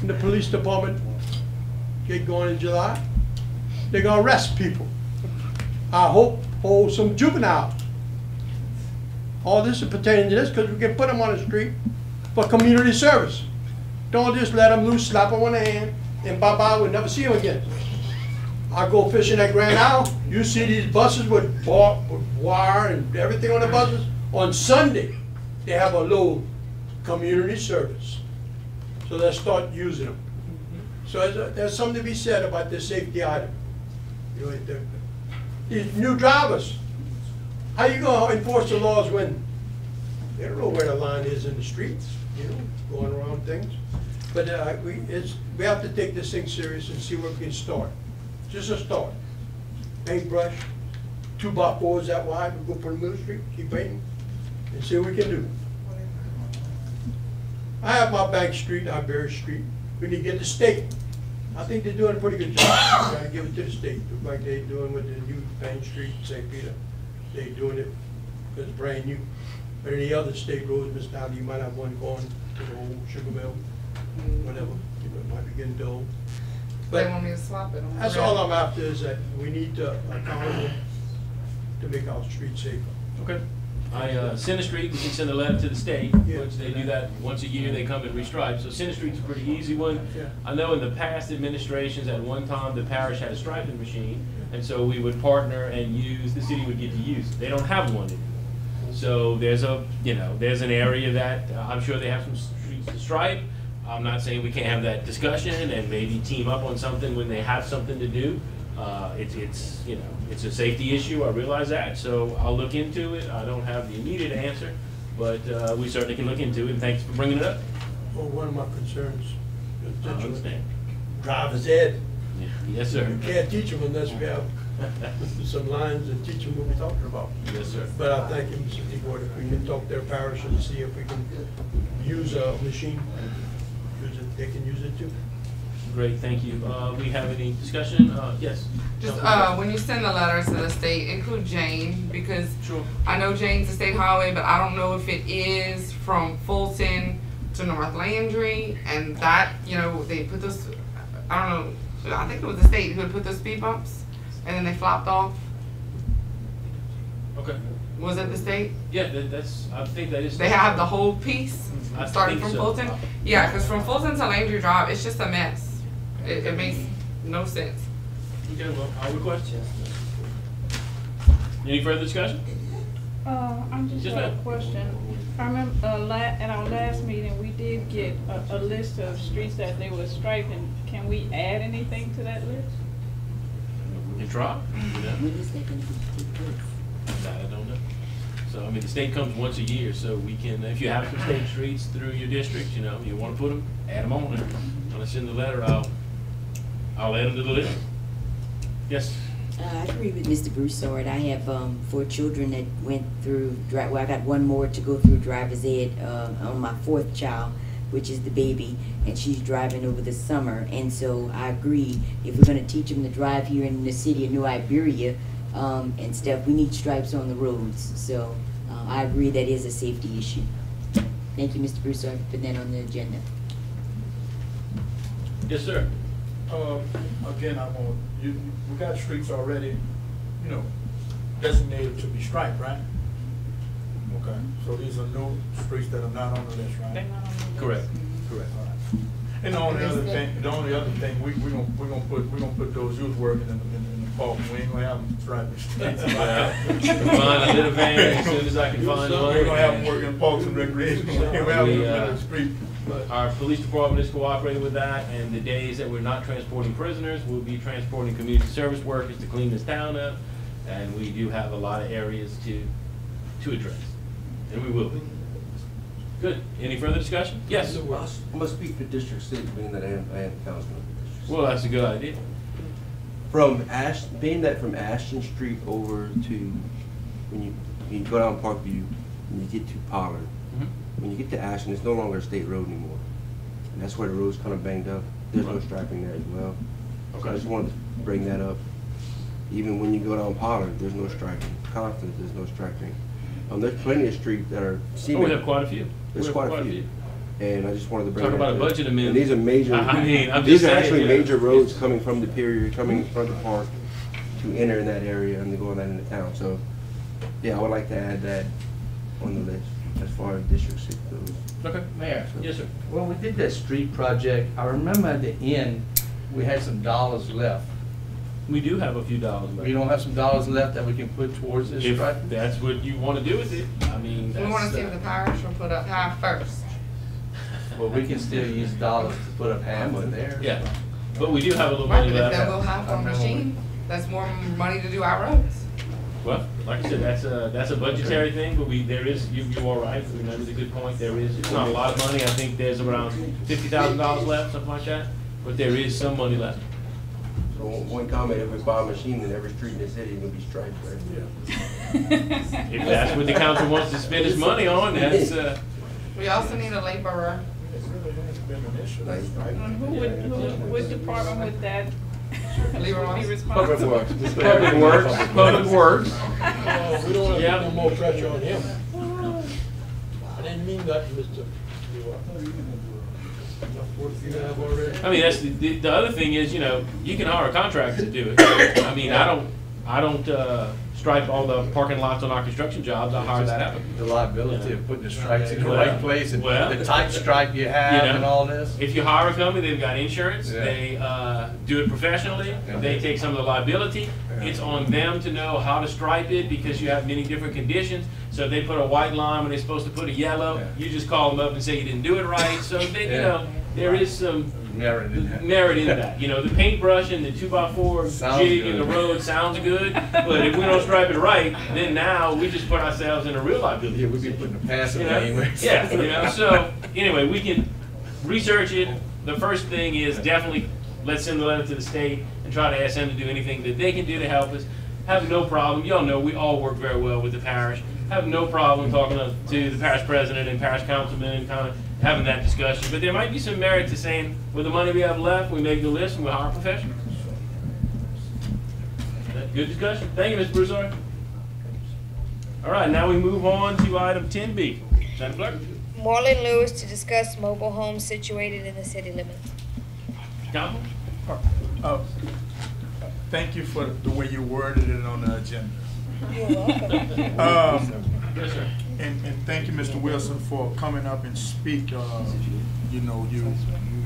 And the police department get going in July. They're gonna arrest people. I hope hold some juveniles. All this is pertaining to this because we can put them on the street for community service. Don't just let them loose, slap them on the hand, and bye-bye, we'll never see them again. I go fishing at Grand Isle, you see these buses with wire and everything on the buses. On Sunday, they have a little community service. So let's start using them. So there's something to be said about this safety item. You know, these new drivers, how you gonna enforce the laws when they don't know where the line is in the streets, you know, going around things? But we have to take this thing serious and see where we can start. Just a start. Paintbrush, 2x4s that wide, we go put them in the street, keep painting, and see what we can do. I have my Bank Street, Iberia Street. We need to get the state. I think they're doing a pretty good job. We gotta give it to the state, like they're doing with the new Bank Street, St. Peter. They're doing it because it's brand new. But any other state roads, Ms. Dowdy, you might have one going to the old sugar mill, whatever. You know, it might be getting dull. They want me to swap it on the That's red. all I'm after is that we need to accountable to make our streets safer. Okay. Center Street, we can send a letter to the state, Yeah. which they do that once a year, they come and restripe. So Center Street's a pretty easy one. Yeah. I know in the past administrations, at one time, the parish had a striping machine, and so we would partner and use, the city would get to use it. They don't have one anymore. So there's there's an area that I'm sure they have some streets to stripe. I'm not saying we can't have that discussion and maybe team up on something when they have something to do. It's a safety issue, I realize that, so I'll look into it. I don't have the immediate answer, but we certainly can look into it, and thanks for bringing it up. Well, one of my concerns, I understand. driver's ed. Yes, sir. You can't teach them unless we have some lines and teach them what we're talking about. Yes, sir. But I thank you, Mr. DeWard, if we can talk to their parish and see if we can use a machine, they can use it too. Great, thank you. We have any discussion? Yes. Just when you send the letter to the state, include Jane, because Sure. I know Jane's a state highway, but I don't know if it is from Fulton to North Landry, and that, they put this, I don't know, I think it was the state who had put the speed bumps, and then they flopped off. Okay. Was it the state? Yeah, I think that is. They have the whole piece, I starting think from so. Fulton? Yeah, because from Fulton to Landry Drive, it's just a mess. It makes no sense. Okay, well, I'll request. Any further discussion? I'm just Yes, got a ma'am. question. I remember at our last meeting, we did get a list of streets that they were striping. Can we add anything to that list? You try? When is that gonna take place? That I don't know. So, I mean, the state comes once a year, so we can, if you have some state streets through your district, you want to put them, add them on there. When I send the letter, I'll add them to the list. Yes? I agree with Mr. Broussard. I have 4 children that went through, well, I got one more to go through driver's ed on my 4th child, which is the baby, and she's driving over the summer. And so I agree, if we're going to teach them to drive here in the city of New Iberia and stuff, we need stripes on the roads. So I agree that is a safety issue. Thank you, Mr. Broussard, for putting that on the agenda. Yes, sir. Again, we got streets already, you know, designated to be striped, right? Okay, so these are new streets that are not on the list, right? They're not on the list. Correct. Correct. All right. And the only other thing, we're gonna put those youth working in the park. We ain't gonna have them striping streets. Find a little van as soon as I can find one. We're gonna have them working in parks and recreation. We're gonna have them in the street. Our police department is cooperating with that, and the days that we're not transporting prisoners, we'll be transporting community service workers to clean this town up, and we do have a lot of areas to address, and we will be. Good. Any further discussion? Yes. I'm gonna speak for District 6, being that I am councilman of District 6. Well, that's a good idea. Being that from Ashton Street over to, when you go down Parkview, and you get to Pollard, when you get to Ashton, it's no longer a state road anymore. And that's where the road's kind of banged up. There's no striping there as well. Okay. So I just wanted to bring that up. Even when you go down Pollard, there's no striping. Constance, there's no striping. There's plenty of streets that are scenic. Oh, we have quite a few. There's quite a few. And I just wanted to bring Talk about a budget amendment. And these are major. These are actually major roads coming from the Superior, coming from the park to enter in that area and to go in that into town. So, yeah, I would like to add that on the list as far as District 6 goes. Okay. Mayor. Yes, sir. When we did that street project, I remember at the end, we had some dollars left. We do have a few dollars left. We don't have some dollars left that we can put towards this, If right? that's what you want to do with it, I mean, We want to see if the parish will put up half first. Well, we can still use dollars to put up half of there. Yeah, but we do have a little Right, money but if left. they'll go half on machine, that's more money to do our roads. Well, like I said, that's a budgetary thing, but there is, you are right, that is a good point, it's not a lot of money, I think there's around $50,000 left, something like that, but there is some money left. So one comment, if we buy a machine in every street in the city, it'll be striped, right? Yeah. If that's what the council wants to spend its money on, that's, We also need a laborer. What department would that be responsible? Public Works. Public Works. Public Works. We don't have no more pressure on him. I didn't mean that, Mr. I mean, that's the other thing is, you can hire a contractor to do it. I mean, I don't stripe all the parking lots on our construction jobs. I hire that out. The liability of putting the stripes in the right place and the tight stripe you have and all this. If you hire a company, they've got insurance. Yeah. They do it professionally. They take some of the liability. It's on them to know how to stripe it because you have many different conditions. So if they put a white line when they're supposed to put a yellow, you just call them up and say you didn't do it right. So they, there is some merit in that. The paintbrush and the 2x4 jig in the road sounds good, but if we don't stripe it right, then now we just put ourselves in a real liability. Yeah, we'd be putting a passive anyway. Yeah, so anyway, we can research it. The first thing is definitely let's send the letter to the state and try to ask them to do anything that they can do to help us. Have no problem. Y'all know we all work very well with the parish. Have no problem talking to the parish president and parish councilman and kind of having that discussion. But there might be some merit to saying, with the money we have left, we make the list and we hire professionals. Good discussion. Thank you, Mr. Broussard. All right, now we move on to item 10B. Madam Clerk. Marlon Lewis to discuss mobile homes situated in the city limits. Council? Thank you for the way you worded it on the agenda. You're welcome. Yes, sir. And thank you, Mr. Wilson, for coming up and speak. You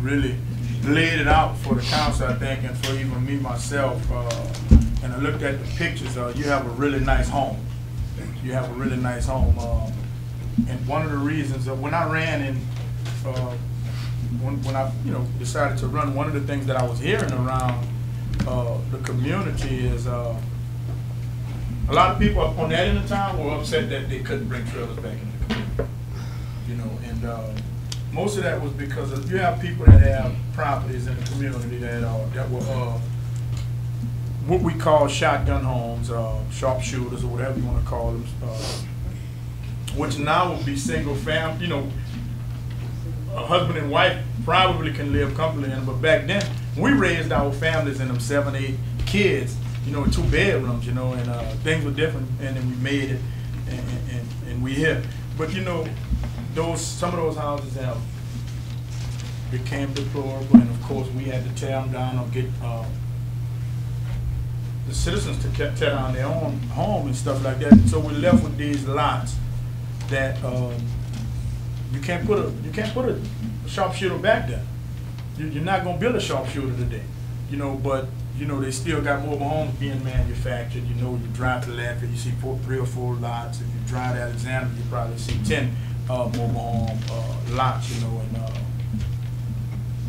really laid it out for the council, I think, and for even me myself. And I looked at the pictures. You have a really nice home. You have a really nice home. And one of the reasons that when I ran in, when I decided to run, one of the things that I was hearing around the community is a lot of people on that end of town were upset that they couldn't bring trailers back in the community. And most of that was because you have people that have properties in the community that were what we call shotgun homes, sharpshooters, or whatever you want to call them, which now will be single family. A husband and wife probably can live comfortably in them, but back then we raised our families in them 7, 8 kids, 2 bedrooms, and things were different, and then we made it, and we hit. But some of those houses have became deplorable, and of course we had to tear them down or get the citizens to tear down their own home and stuff like that. So we're left with these lots that you can't put a sharpshooter back there. You're not gonna build a sharpshooter today, you know. But you know they still got mobile homes being manufactured. You know, you drive to Lanford, you see 3 or 4 lots. If you drive to Alexander, you probably see 10 mobile home lots. You know, and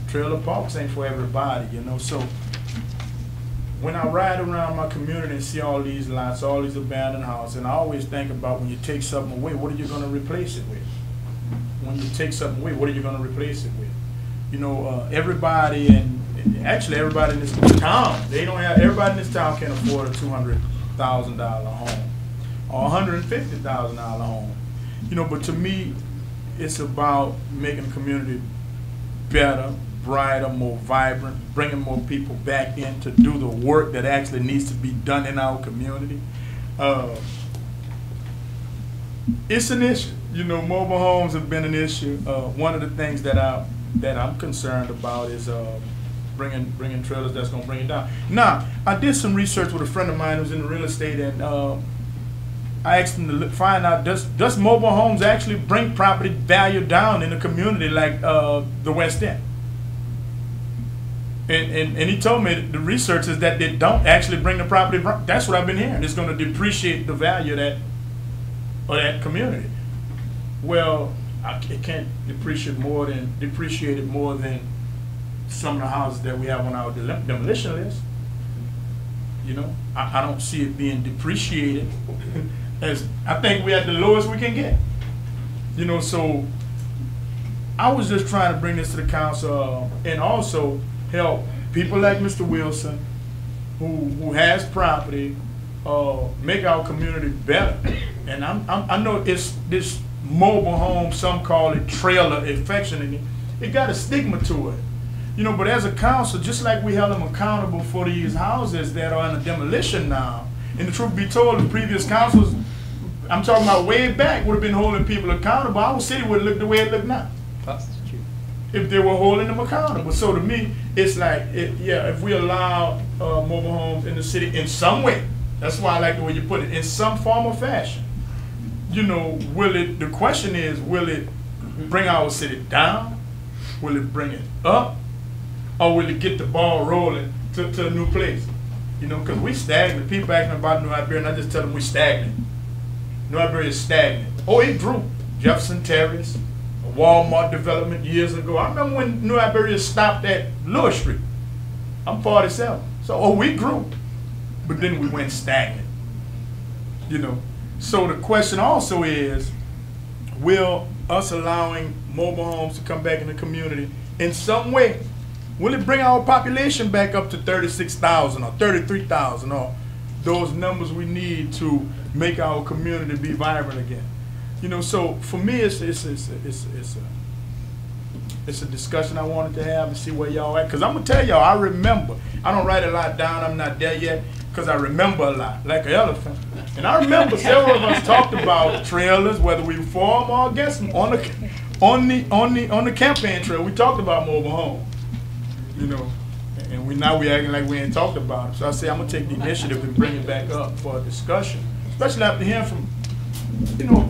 trailer parks ain't for everybody. You know, so when I ride around my community and see all these lots, all these abandoned houses, and I always think about when you take something away, what are you gonna replace it with? When you take something away, what are you gonna replace it with? You know, everybody actually everybody in this town, everybody in this town can afford a $200,000 home or $150,000 home. You know, but to me, it's about making the community better, brighter, more vibrant, bringing more people back in to do the work that actually needs to be done in our community. It's an issue. You know, mobile homes have been an issue. One of the things that I'm concerned about is bringing trailers that's going to bring it down. Now, I did some research with a friend of mine who's in real estate, and I asked him to find out, does mobile homes actually bring property value down in a community like the West End? And he told me the research is that they don't actually bring the property. That's what I've been hearing. It's going to depreciate the value of that community. Well, it can't depreciate it more than some of the houses that we have on our demolition list. You know, I don't see it being depreciated. As I think we're at the lowest we can get. You know, so I was just trying to bring this to the council and also help people like Mr. Wilson, who has property, make our community better. And I know it's this mobile home, some call it trailer, affectionately. It got a stigma to it. You know, but as a council, just like we held them accountable for these houses that are in a demolition now, and the truth be told, the previous councils, I'm talking about way back, would have been holding people accountable. Our city would look the way it look now. That's true. If they were holding them accountable. So to me, it's like, if we allow mobile homes in the city in some way, that's why I like the way you put it, in some form or fashion, you know, the question is, will it bring our city down? Will it bring it up? Or will it get the ball rolling to a new place? You know, because we stagnant. People asking about New Iberia, and I just tell them we stagnant. New Iberia is stagnant. Oh, it grew. Jefferson Terrace, a Walmart development years ago. I remember when New Iberia stopped at Lewis Street. I'm 47. So, we grew. But then we went stagnant. You know. So the question also is, will us allowing mobile homes to come back in the community in some way, will it bring our population back up to 36,000 or 33,000 or those numbers we need to make our community be vibrant again? You know, so for me, it's a discussion I wanted to have and see where y'all at. Because I'm going to tell y'all, I remember. I don't write a lot down. I'm not there yet because I remember a lot, like an elephant. And I remember several of us talked about trailers, whether we for them or against them. On the campaign trail, we talked about mobile homes. You know, and now we acting like we ain't talked about it. So I say I'm gonna take the initiative and bring it back up for a discussion, especially after hearing from, you know,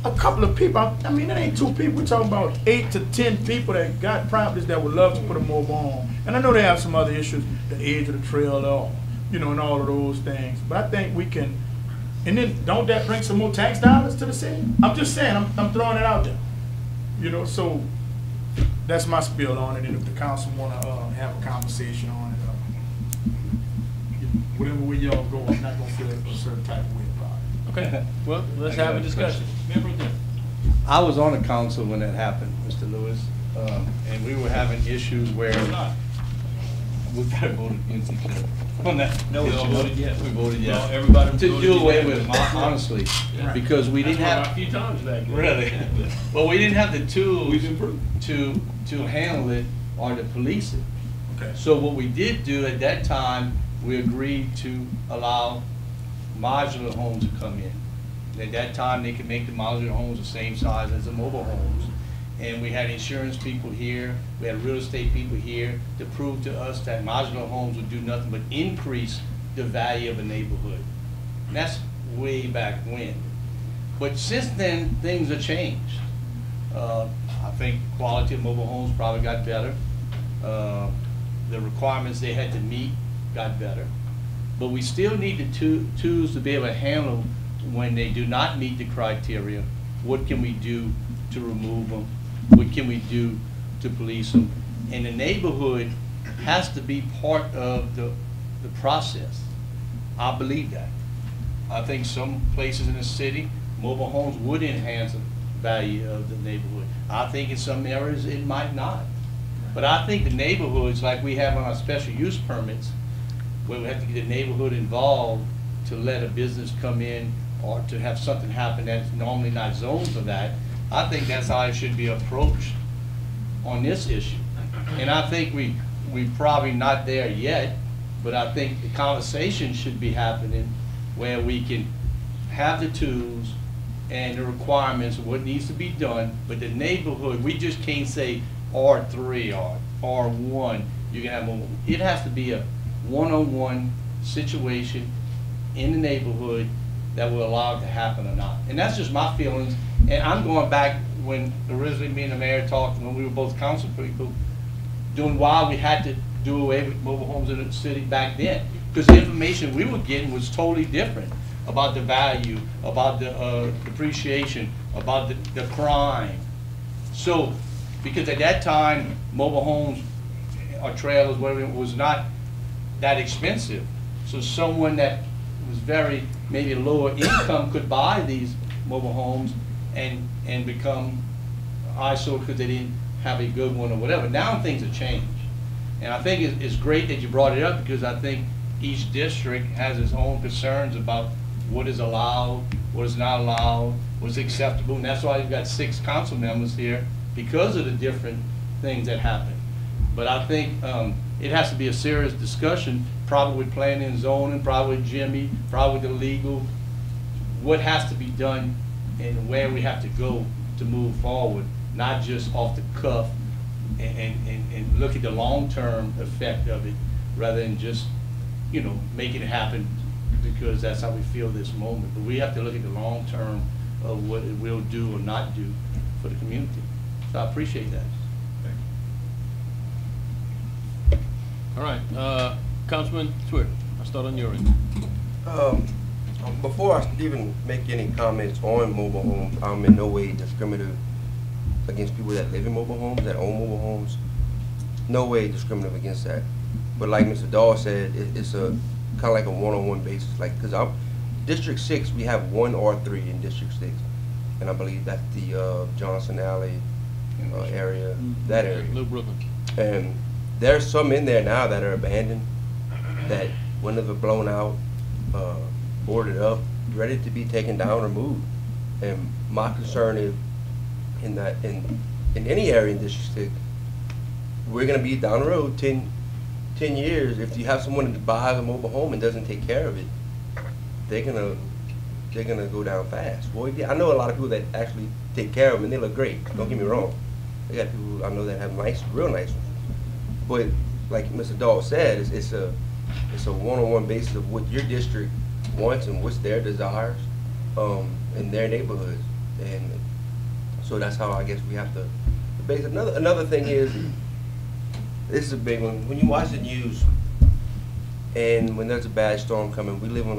a couple of people. I mean, it ain't 2 people. We're talking about 8 to 10 people that got properties that would love to put a mobile home. And I know they have some other issues, the age of the trailer, you know, and all of those things. But I think we can. And then don't that bring some more tax dollars to the city? I'm just saying. I'm throwing it out there. You know, so. That's my spiel on it, and if the council want to have a conversation on it, whatever way y'all go, I'm not going to feel a certain type of way about it. Okay, well, let's have a discussion. I was on the council when that happened, Mr. Lewis, and we were having issues where we got voted against each other on that. No, we voted yes. We voted yes. No, everybody to do away with it, honestly, because we didn't have a few times back then. Really, well, we didn't have the tools to handle it or to police it. Okay. So what we did do at that time, we agreed to allow modular homes to come in. At that time, they could make the modular homes the same size as the mobile homes. And we had insurance people here, we had real estate people here to prove to us that modular homes would do nothing but increase the value of a neighborhood. And that's way back when. But since then, things have changed. I think quality of mobile homes probably got better. The requirements they had to meet got better. But we still need the tools to be able to handle when they do not meet the criteria. What can we do to remove them? What can we do to police them? And the neighborhood has to be part of the process. I believe that. I think some places in the city, mobile homes would enhance the value of the neighborhood. I think in some areas it might not. But I think the neighborhoods, like we have on our special use permits, where we have to get the neighborhood involved to let a business come in or to have something happen that's normally not zoned for that, I think that's how it should be approached on this issue. And I think we probably not there yet, but I think the conversation should be happening where we can have the tools and the requirements of what needs to be done, but the neighborhood, we just can't say R3 or R1, you can have one. It has to be a one-on-one situation in the neighborhood that will allow it to happen or not. And that's just my feelings. And I'm going back when originally me and the mayor talked, when we were both council people, doing why we had to do away with mobile homes in the city back then. Because the information we were getting was totally different about the value, about the depreciation, about the crime. So, because at that time, mobile homes or trailers, whatever, it was not that expensive. So someone that was very, maybe lower income could buy these mobile homes and become eyesore because they didn't have a good one or whatever. Now things have changed. And I think it's great that you brought it up, because I think each district has its own concerns about what is allowed, what is not allowed, what's acceptable. And that's why you've got 6 council members here, because of the different things that happen. But I think it has to be a serious discussion, probably with planning and zoning, probably with Jimmy, probably with the legal, what has to be done and where we have to go to move forward, not just off the cuff, and look at the long-term effect of it, rather than just, you know, making it happen because that's how we feel this moment. But we have to look at the long-term of what it will do or not do for the community. So I appreciate that. All right, Councilman Swear, I'll start on your end. Before I even make any comments on mobile homes, I'm in no way discriminative against people that live in mobile homes, that own mobile homes. No way discriminative against that. But like Mr. Dahl said, it's a kind of like a one-on-one basis. Like, because I'm District 6, we have 1 R3 in District 6, and I believe that's the Johnson Alley area, that area. Little Brooklyn. And there's some in there now that are abandoned, that windows are blown out, boarded up, ready to be taken down or moved. And my concern is in any area in District 6, we're going to be down the road 10 years. If you have someone that buys a mobile home and doesn't take care of it, they're gonna go down fast. Boy, I know a lot of people that actually take care of them and they look great. Don't get me wrong. They got people I know that have nice, real nice ones. But like Mr. Dahl said, it's a one-on-one basis of what your district wants and what's their desires in their neighborhoods. And so that's how I guess we have to base. Another thing is, this is a big one. When you watch the news, and when there's a bad storm coming, we live on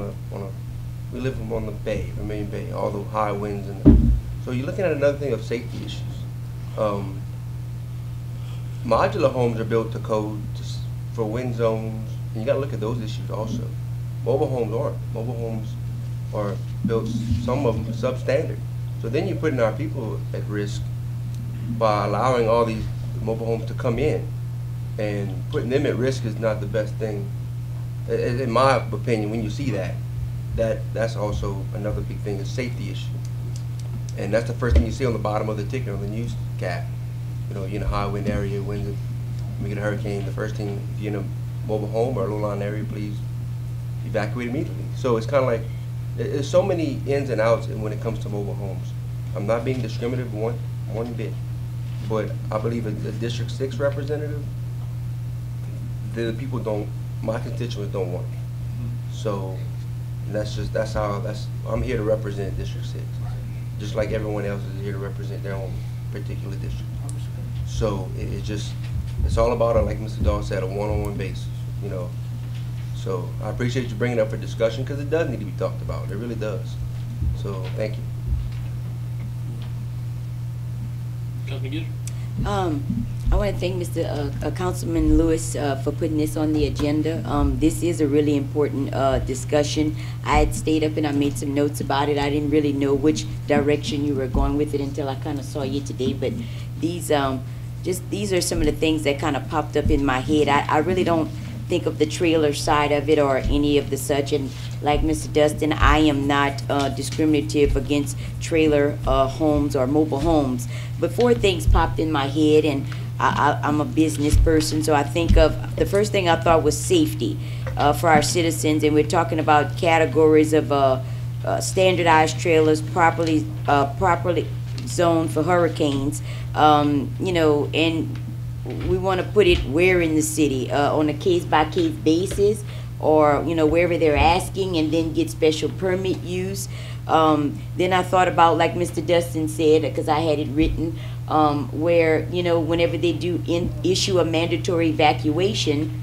the bay, Vermilion Bay, all the high winds, and so you're looking at another thing of safety issues. Modular homes are built to code for wind zones, and you got to look at those issues also. Mobile homes aren't. Mobile homes are built, some of them substandard. So then you're putting our people at risk by allowing all these mobile homes to come in, and putting them at risk is not the best thing. In my opinion, when you see that's also another big thing, is safety issue. And that's the first thing you see on the bottom of the ticket on the news cap. You know, you're in a high wind area, when we get a hurricane, the first thing, if you're in a mobile home or a low-lying area, please evacuate immediately. So it's kind of like There's so many ins and outs when it comes to mobile homes. I'm not being discriminative one bit, but I believe a District 6 representative, the people don't, my constituents don't want me. So I'm here to represent District 6, just like everyone else is here to represent their own particular district. So it's all about, like Mr. Dahl said, a one-on-one basis, you know. So I appreciate you bringing it up for discussion, because it does need to be talked about. It really does. So thank you. Councilman I want to thank Mr. Councilman Lewis for putting this on the agenda. This is a really important discussion. I had stayed up and I made some notes about it. I didn't really know which direction you were going with it until I kind of saw you today. But these are some of the things that kind of popped up in my head. I really don't think of the trailer side of it or any of the such. And like Mr. Dustin, I am not discriminative against trailer homes or mobile homes. But four things popped in my head, and I'm a business person, so I think of, the first thing I thought was safety for our citizens, and we're talking about categories of standardized trailers, properly zoned for hurricanes, you know, and we want to put it where in the city, on a case-by-case basis, or, you know, wherever they're asking, and then get special permit use. Then I thought about, like Mr. Dustin said, because I had it written, where, you know, whenever they do issue a mandatory evacuation,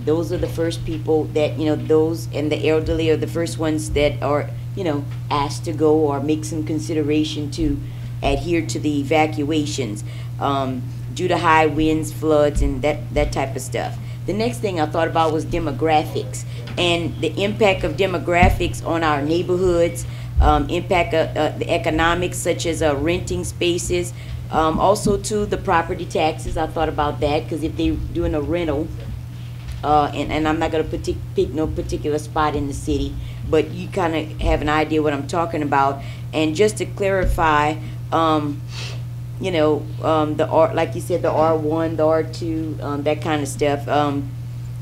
those are the first people that, you know, those and the elderly are the first ones that are, you know, asked to go or make some consideration to adhere to the evacuations due to high winds, floods, and that type of stuff. The next thing I thought about was demographics and the impact of demographics on our neighborhoods, impact the economics such as renting spaces, also to the property taxes. I thought about that because if they're doing a rental, and I'm not going to pick no particular spot in the city, but you kind of have an idea what I'm talking about. And just to clarify, you know, like you said, the R1, the R2, that kind of stuff,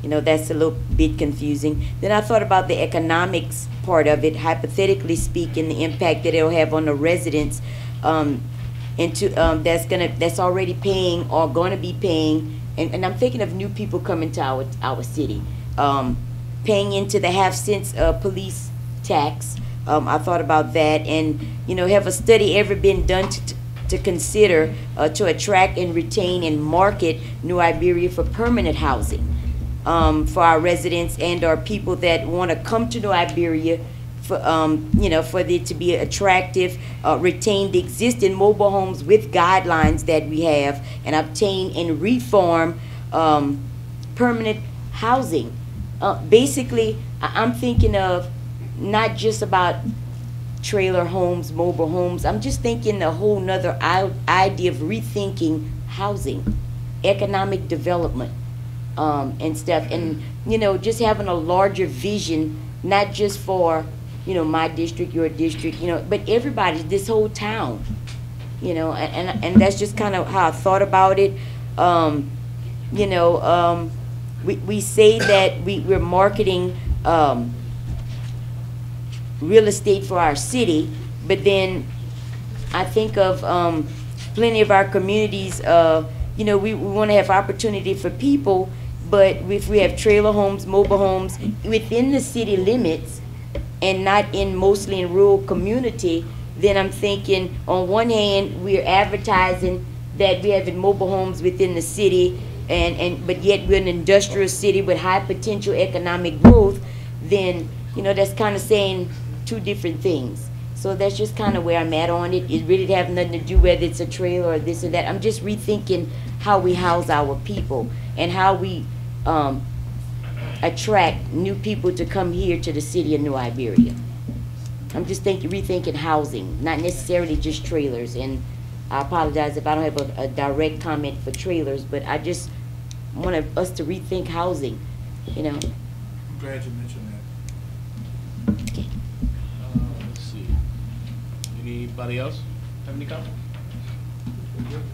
you know, that's a little bit confusing. Then I thought about the economics part of it, hypothetically speaking, the impact that it'll have on the residents, that's already paying or going to be paying, and I'm thinking of new people coming to our city, paying into the half-cent police tax. I thought about that, and, you know, have a study ever been done to consider to attract and retain and market New Iberia for permanent housing for our residents and our people that want to come to New Iberia for, you know, for it to be attractive, retain the existing mobile homes with guidelines that we have, and obtain and reform permanent housing. Basically, I'm thinking of not just about trailer homes, mobile homes. I'm just thinking a whole nother idea of rethinking housing, economic development, and stuff. And, you know, just having a larger vision, not just for, you know, my district, your district, you know, but everybody, this whole town, you know, and that's just kind of how I thought about it. You know, we say that we're marketing real estate for our city, but then I think of plenty of our communities, you know, we want to have opportunity for people, but if we have trailer homes, mobile homes within the city limits and not mostly in rural community, then I'm thinking on one hand we're advertising that we have mobile homes within the city, but yet we're an industrial city with high potential economic growth, then, you know, that's kind of saying two different things. So that's just kind of where I'm at on it. It really have nothing to do whether it's a trailer or this or that. I'm just rethinking how we house our people and how we attract new people to come here to the city of New Iberia. I'm just rethinking housing, not necessarily just trailers. And I apologize if I don't have a direct comment for trailers, but I just want us to rethink housing, you know. I'm glad you mentioned that. Okay. Let's see. Anybody else have any comments?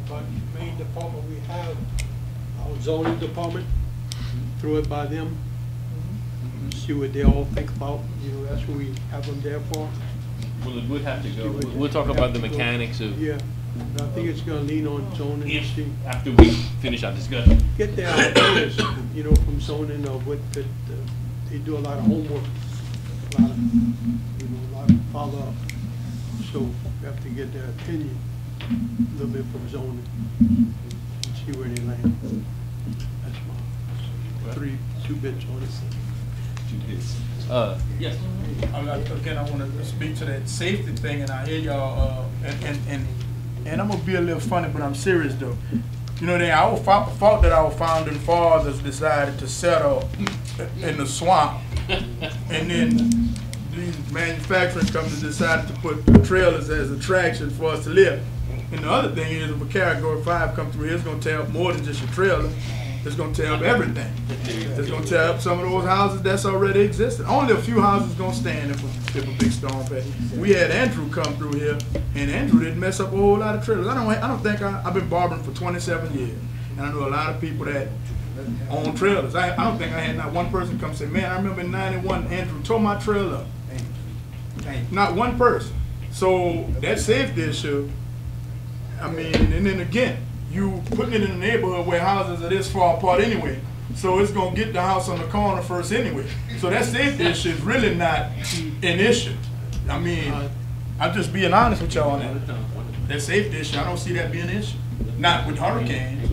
But the main department we have, our zoning department, through it by them. see what they all think about, you know, that's what we have them there for. Well, it would have to go. We'll talk about the mechanics of. Yeah, but I think it's gonna lean on zoning. If, See, after we finish our discussion. get their ideas, you know, from zoning of what could, they do a lot of homework, a lot of, you know, a lot of follow-up. So we have to get their opinion a little bit from zoning and see where they land. That's my two bits on it. Yes. Again, I want to speak to that safety thing, and I hear y'all, and I'm gonna be a little funny, but I'm serious though. You know, our fault that our founding fathers decided to settle in the swamp, and then these manufacturing companies decided to put trailers as attractions for us to live. And the other thing is, if a Category 5 comes through here, it's gonna tear up more than just your trailer. It's gonna tear up everything. It's gonna tear up some of those houses that's already existed. Only a few houses gonna stand if a big storm passed. We had Andrew come through here, and Andrew didn't mess up a whole lot of trailers. I don't think I've been barbering for 27 years, and I know a lot of people that own trailers. I don't think I had not one person come say, "Man, I remember in '91 Andrew tore my trailer up." Not one person. So that safety issue. I mean, and then again, you putting it in a neighborhood where houses are this far apart anyway. So it's gonna get the house on the corner first anyway. So that safety issue is really not an issue. I mean, I'm just being honest with y'all on that. That safety issue, I don't see that being an issue. Not with hurricanes,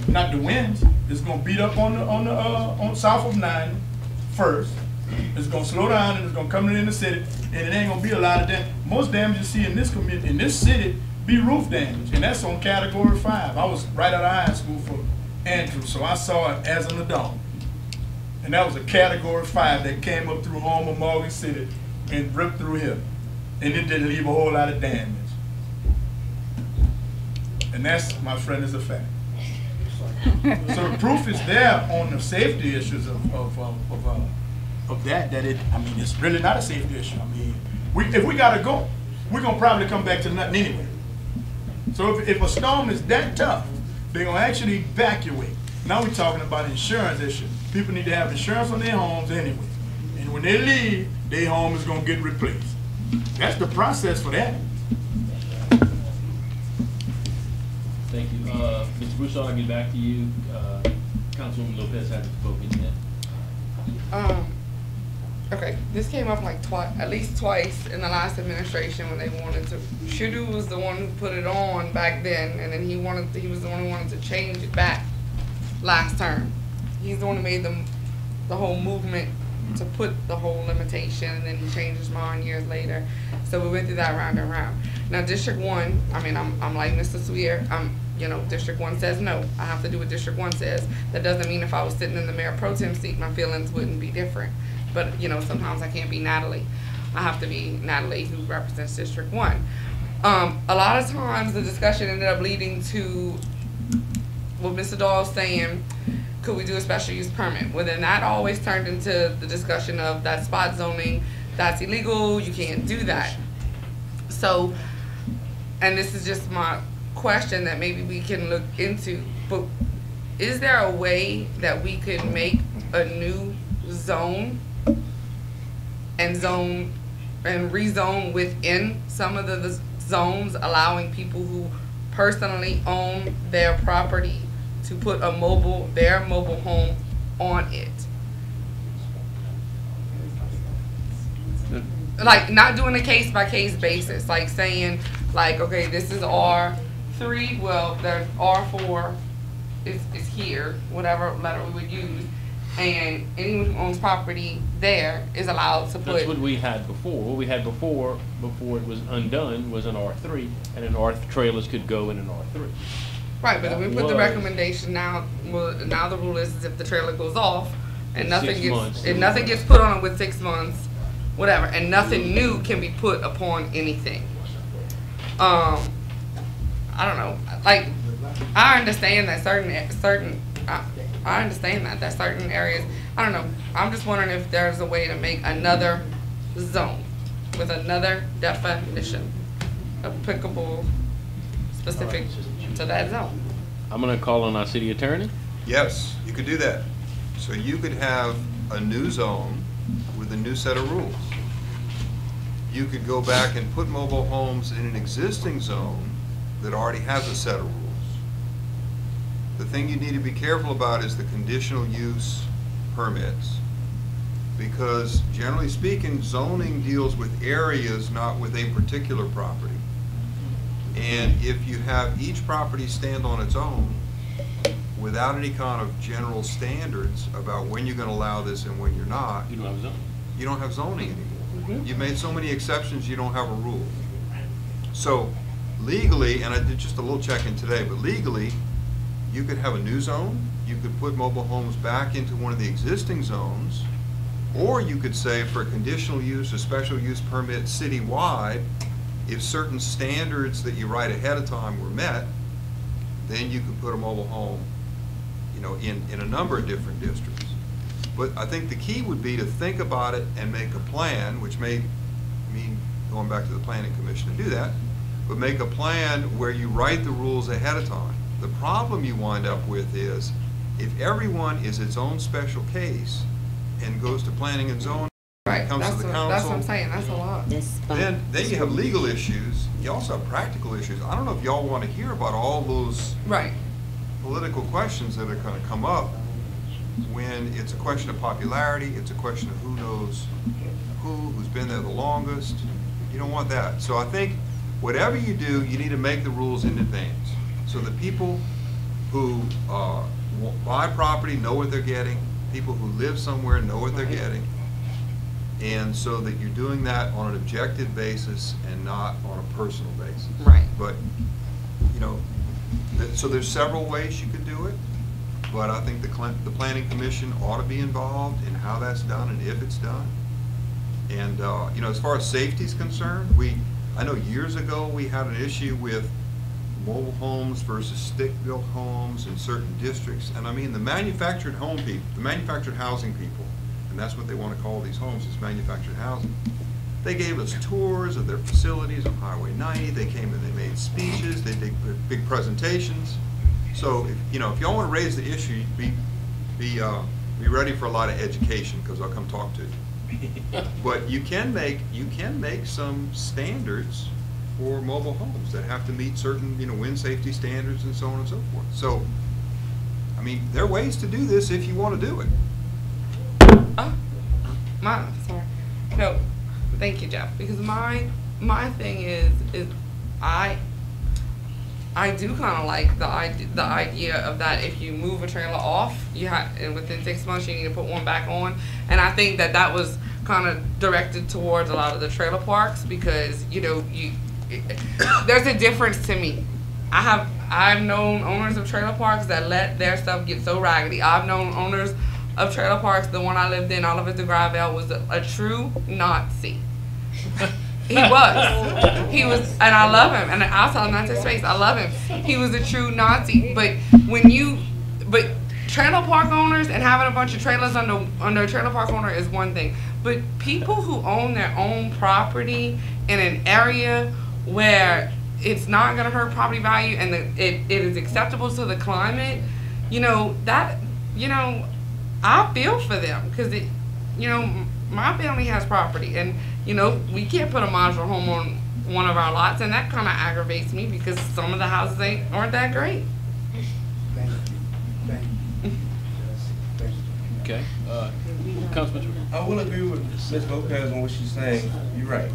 not the winds. It's gonna beat up on south of 9 first. It's gonna slow down and it's gonna come in the city, and it ain't gonna be a lot of damage. Most damage you see in this community, in this city, be roof damage, and that's on Category 5. I was right out of high school for Andrew, so I saw it as an adult. And that was a Category 5 that came up through Homer, Morgan City, and ripped through here. And it didn't leave a whole lot of damage. And that's, my friend, is a fact. So the proof is there on the safety issues of that it, I mean, it's really not a safety issue. I mean, if we gotta go, we're gonna probably come back to nothing anyway. So if a storm is that tough, they're gonna actually evacuate. Now we're talking about insurance issue. People need to have insurance on their homes anyway. And when they leave, their home is gonna get replaced. That's the process for that. Thank you. Mr. Broussard, I'll get back to you. Councilwoman Lopez hasn't spoken yet. Okay, this came up like at least twice in the last administration when they wanted to. Shudu was the one who put it on back then, and then he was the one who wanted to change it back last term. He's the one who made the whole movement to put the whole limitation, and then he changed his mind years later. So we went through that round and round. Now District 1, I mean, I'm like Mr. Sweer. You know, District 1 says no. I have to do what District 1 says. That doesn't mean if I was sitting in the mayor pro tem seat, my feelings wouldn't be different. But, you know, sometimes I can't be Natalie. I have to be Natalie, who represents District 1. A lot of times the discussion ended up leading to what Mr. Dahl's saying, could we do a special use permit? Well, then that always turned into the discussion of that spot zoning, that's illegal, you can't do that. So, and this is just my question that maybe we can look into, but is there a way that we could make a new zone and rezone within some of the zones, allowing people who personally own their property to put their mobile home on it? Like, not doing a case by case basis, like saying, like, okay, this is R3, well, there's R4 is here, whatever letter we would use, and anyone who owns property there is allowed to put. That's what we had before. What we had before it was undone, was an R3, and an trailers could go in an R3. Right, but if we put the recommendation now, well, now the rule is if the trailer goes off and nothing gets put on it with 6 months, whatever, and nothing new can be put upon anything. I don't know. Like, I understand that I understand that certain areas, I don't know. I'm just wondering if there's a way to make another zone with another definition applicable, specific to that zone. I'm gonna call on our city attorney. Yes, you could do that. So you could have a new zone with a new set of rules. You could go back and put mobile homes in an existing zone that already has a set of rules. The thing you need to be careful about is the conditional use permits, because generally speaking, zoning deals with areas, not with a particular property. And if you have each property stand on its own without any kind of general standards about when you're going to allow this and when you're not, You don't have zoning. you don't have zoning anymore. You've made so many exceptions, you don't have a rule. So legally, and I did just a little check-in today, but legally, you could have a new zone, you could put mobile homes back into one of the existing zones, or you could say for a conditional use or special use permit citywide, if certain standards that you write ahead of time were met, then you could put a mobile home, you know, in a number of different districts. But I think the key would be to think about it and make a plan, which may mean going back to the Planning Commission to do that, but make a plan where you write the rules ahead of time. The problem you wind up with is if everyone is its own special case and goes to planning and zoning, Right, comes to the council. that's what I'm saying, that's a lot. Then you have legal issues. You also have practical issues. I don't know if y'all want to hear about all those political questions that are going to come up when it's a question of popularity, it's a question of who knows who's been there the longest. You don't want that. So I think whatever you do, you need to make the rules in advance so that people who buy property know what they're getting, people who live somewhere know what they're getting, and so that you're doing that on an objective basis and not on a personal basis. Right. But, you know, so there's several ways you could do it, but I think the Planning Commission ought to be involved in how that's done and if it's done. And, you know, as far as safety is concerned, I know years ago we had an issue with mobile homes versus stick-built homes in certain districts. And I mean, the manufactured home people, the manufactured housing people, and that's what they want to call these homes, is manufactured housing. They gave us tours of their facilities on Highway 90. They came and they made speeches. They did big presentations. So, if y'all want to raise the issue, be ready for a lot of education, because I'll come talk to you. But you can make some standards for mobile homes that have to meet certain, wind safety standards and so on and so forth. So, I mean, there are ways to do this if you want to do it. Sorry. No, thank you, Jeff. Because my thing is I do kind of like the idea of that. If you move a trailer off, and within 6 months you need to put one back on. And I think that was kind of directed towards a lot of the trailer parks, because there's a difference to me. I've known owners of trailer parks that let their stuff get so raggedy. I've known owners of trailer parks. The one I lived in, Oliver de Gravel, was a true Nazi. He was, and I love him, and I'll tell him that to his face. I love him. He was a true Nazi. But trailer park owners and having a bunch of trailers under a trailer park owner is one thing. But people who own their own property in an area where it's not going to hurt property value and it is acceptable to the climate, I feel for them, because my family has property, and we can't put a modular home on one of our lots, and that kind of aggravates me because some of the houses aren't that great. Thank you. Okay. I will agree with Ms. Lopez on what she's saying. You're right.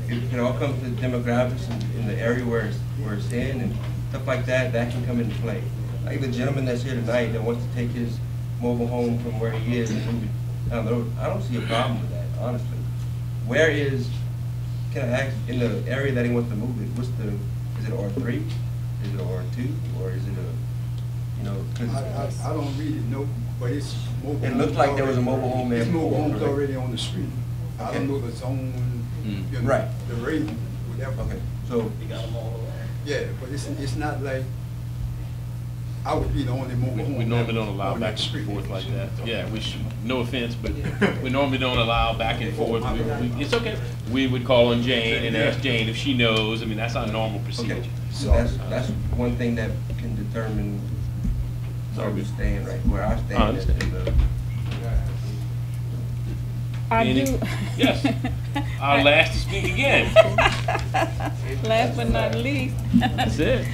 If it all comes to demographics in the area where it's in and stuff like that, that can come into play. Like the gentleman that's here tonight that wants to take his mobile home from where he is and move it down the road, I don't see a problem with that, honestly. Can I ask, in the area that he wants to move it, is it R3? Is it R2? Or is it I don't really know, but it's mobile. It looked like there was a mobile home there. It's mobile before, homes right? already on the street. I don't know the zone, right. The rating, whatever. Okay, so. You got them all over. Yeah, but it's not like I would be the only mobile home. We normally don't allow back and forth like that. Yeah, no offense, but we normally don't allow back and forth. It's okay. We would call on Jane and ask Jane if she knows. I mean, that's our normal procedure. Okay. So that's one thing that can determine where we stand, right? Where I stand. I do. Yes. Our last to speak again. Last but not least. That's it.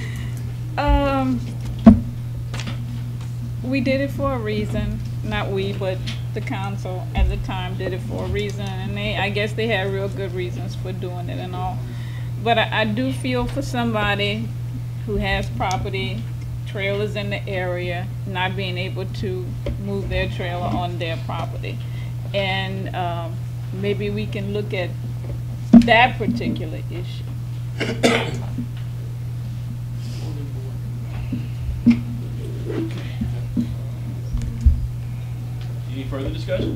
We did it for a reason. Not we, but the council at the time did it for a reason, and I guess they had real good reasons for doing it and all. But I do feel for somebody who has property, trailers in the area, not being able to move their trailer on their property. And maybe we can look at that particular issue. Any further discussion?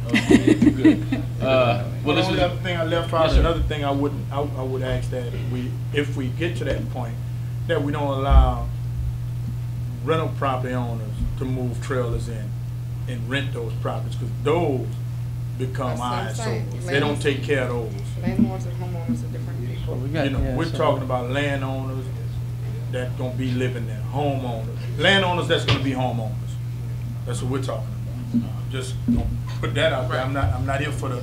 Okay, good. Well, the only other thing I left out, Yes, another thing I would ask that if we get to that point, that we don't allow rental property owners to move trailers in and rent those properties, because those become eyesores. They don't take care of those. Landlords and homeowners are different people. We're talking about landowners that gonna be living there, homeowners, landowners that's gonna be homeowners. That's what we're talking about. Just gonna put that out there. I'm not here for the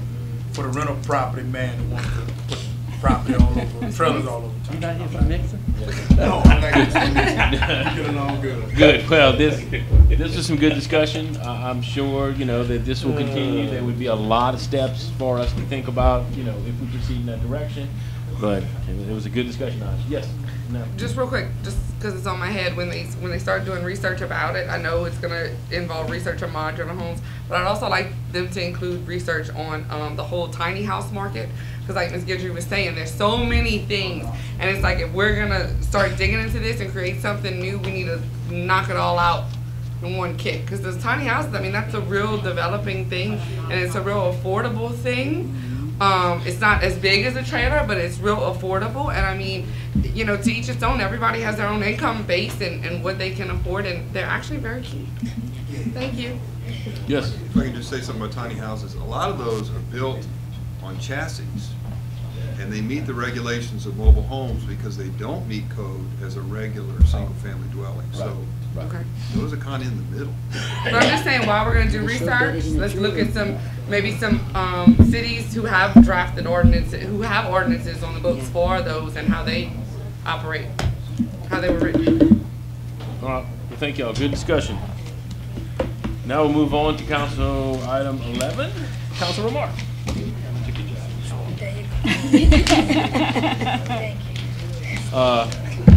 rental property man who wants to put property all over, trailers all over town. You not here for mixing? No, I'm not here for mixing. Get along good. Good. Well, this is some good discussion. I'm sure that this will continue. There would be a lot of steps for us to think about, if we proceed in that direction. But it was a good discussion. Yes. No. Just real quick, just because it's on my head, when they start doing research about it, I know it's going to involve research on modular homes, but I'd also like them to include research on the whole tiny house market, because like Ms. Guidry was saying, there's so many things, and it's like if we're going to start digging into this and create something new, we need to knock it all out in one kick, because those tiny houses, I mean, that's a real developing thing, and it's a real affordable thing. It's not as big as a trailer, but it's real affordable. And I mean, to each its own. Everybody has their own income base and what they can afford, and they're actually very cheap. Thank you. Yes. If I can just say something about tiny houses, a lot of those are built on chassis, and they meet the regulations of mobile homes because they don't meet code as a regular single-family dwelling. So those are kind of in the middle. So I'm just saying, while we're going to do research, let's look at maybe some cities who have drafted ordinances, who have ordinances on the books for those and how they operate, how they were written. All right. Well, thank y'all. Good discussion. Now we'll move on to council item 11. Council remark.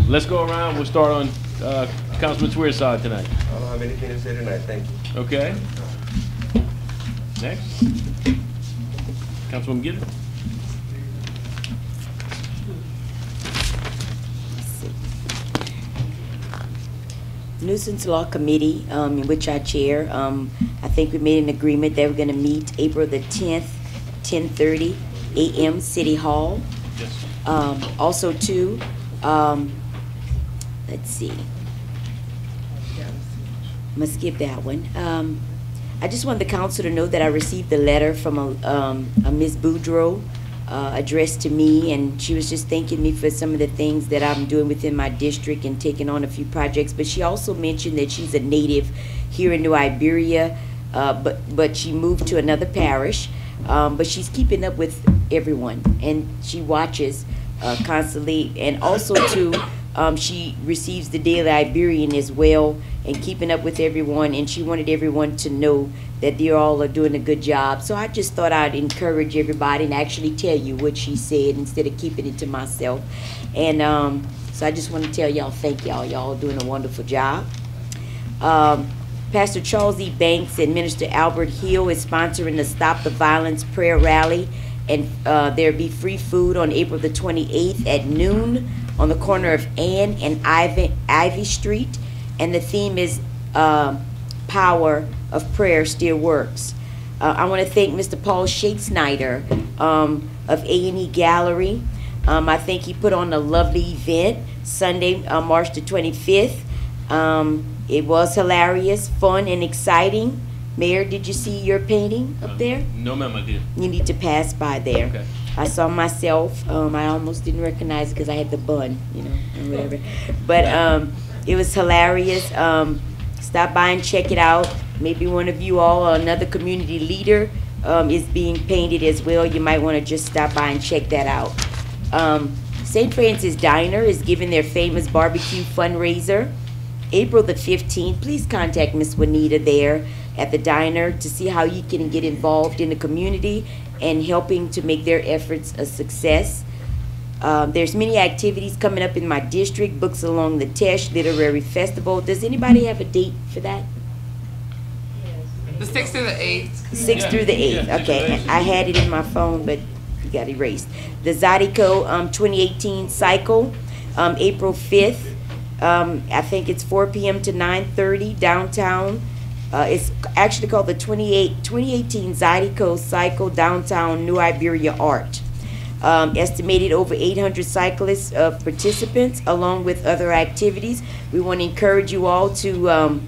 Let's go around. We'll start on Councilman Swear's side tonight. I don't have anything to say tonight, thank you. Okay. Next. Councilwoman Gibbons. Nuisance Law Committee, in which I chair, I think we made an agreement that we're going to meet April the 10th, 10:30 a.m. City Hall. Yes. Also, too, let's see. I'm going to skip that one. I just want the council to know that I received a letter from a Ms. Boudreaux addressed to me, and she was just thanking me for some of the things that I'm doing within my district and taking on a few projects. But she also mentioned that she's a native here in New Iberia, but she moved to another parish. But she's keeping up with everyone, and she watches constantly. And also, too, she receives the Daily Iberian as well, and keeping up with everyone, and she wanted everyone to know that they all are doing a good job. So I just thought I'd encourage everybody and actually tell you what she said instead of keeping it to myself. And so I just want to tell y'all, thank y'all. Y'all are doing a wonderful job. Pastor Charles E. Banks and Minister Albert Hill is sponsoring the Stop the Violence prayer rally, and there'll be free food on April the 28th at noon on the corner of Ann and Ivy Street. And the theme is Power of Prayer Still Works. I want to thank Mr. Paul Shakesnyder of A&E Gallery. I think he put on a lovely event Sunday, March the 25th. It was hilarious, fun, and exciting. Mayor, did you see your painting up there? No, ma'am, I did. You need to pass by there. Okay. I saw myself. I almost didn't recognize it because I had the bun, and whatever. But it was hilarious. Stop by and check it out. maybe one of you all or another community leader is being painted as well. You might want to just stop by and check that out. St. Francis Diner is giving their famous barbecue fundraiser April the 15th. Please contact Miss Juanita there at the diner to see how you can get involved in the community and helping to make their efforts a success. There's many activities coming up in my district, Books Along the Tesh Literary Festival. Does anybody have a date for that? The 6th through the 8th. 6th through the 8th, okay. I had it in my phone, but it got erased. The Zydeco 2018 cycle, April 5th. I think it's 4 p.m. to 9:30 downtown. It's actually called the 2018 Zydeco Cycle Downtown New Iberia Art. Estimated over 800 cyclists participants along with other activities. We want to encourage you all to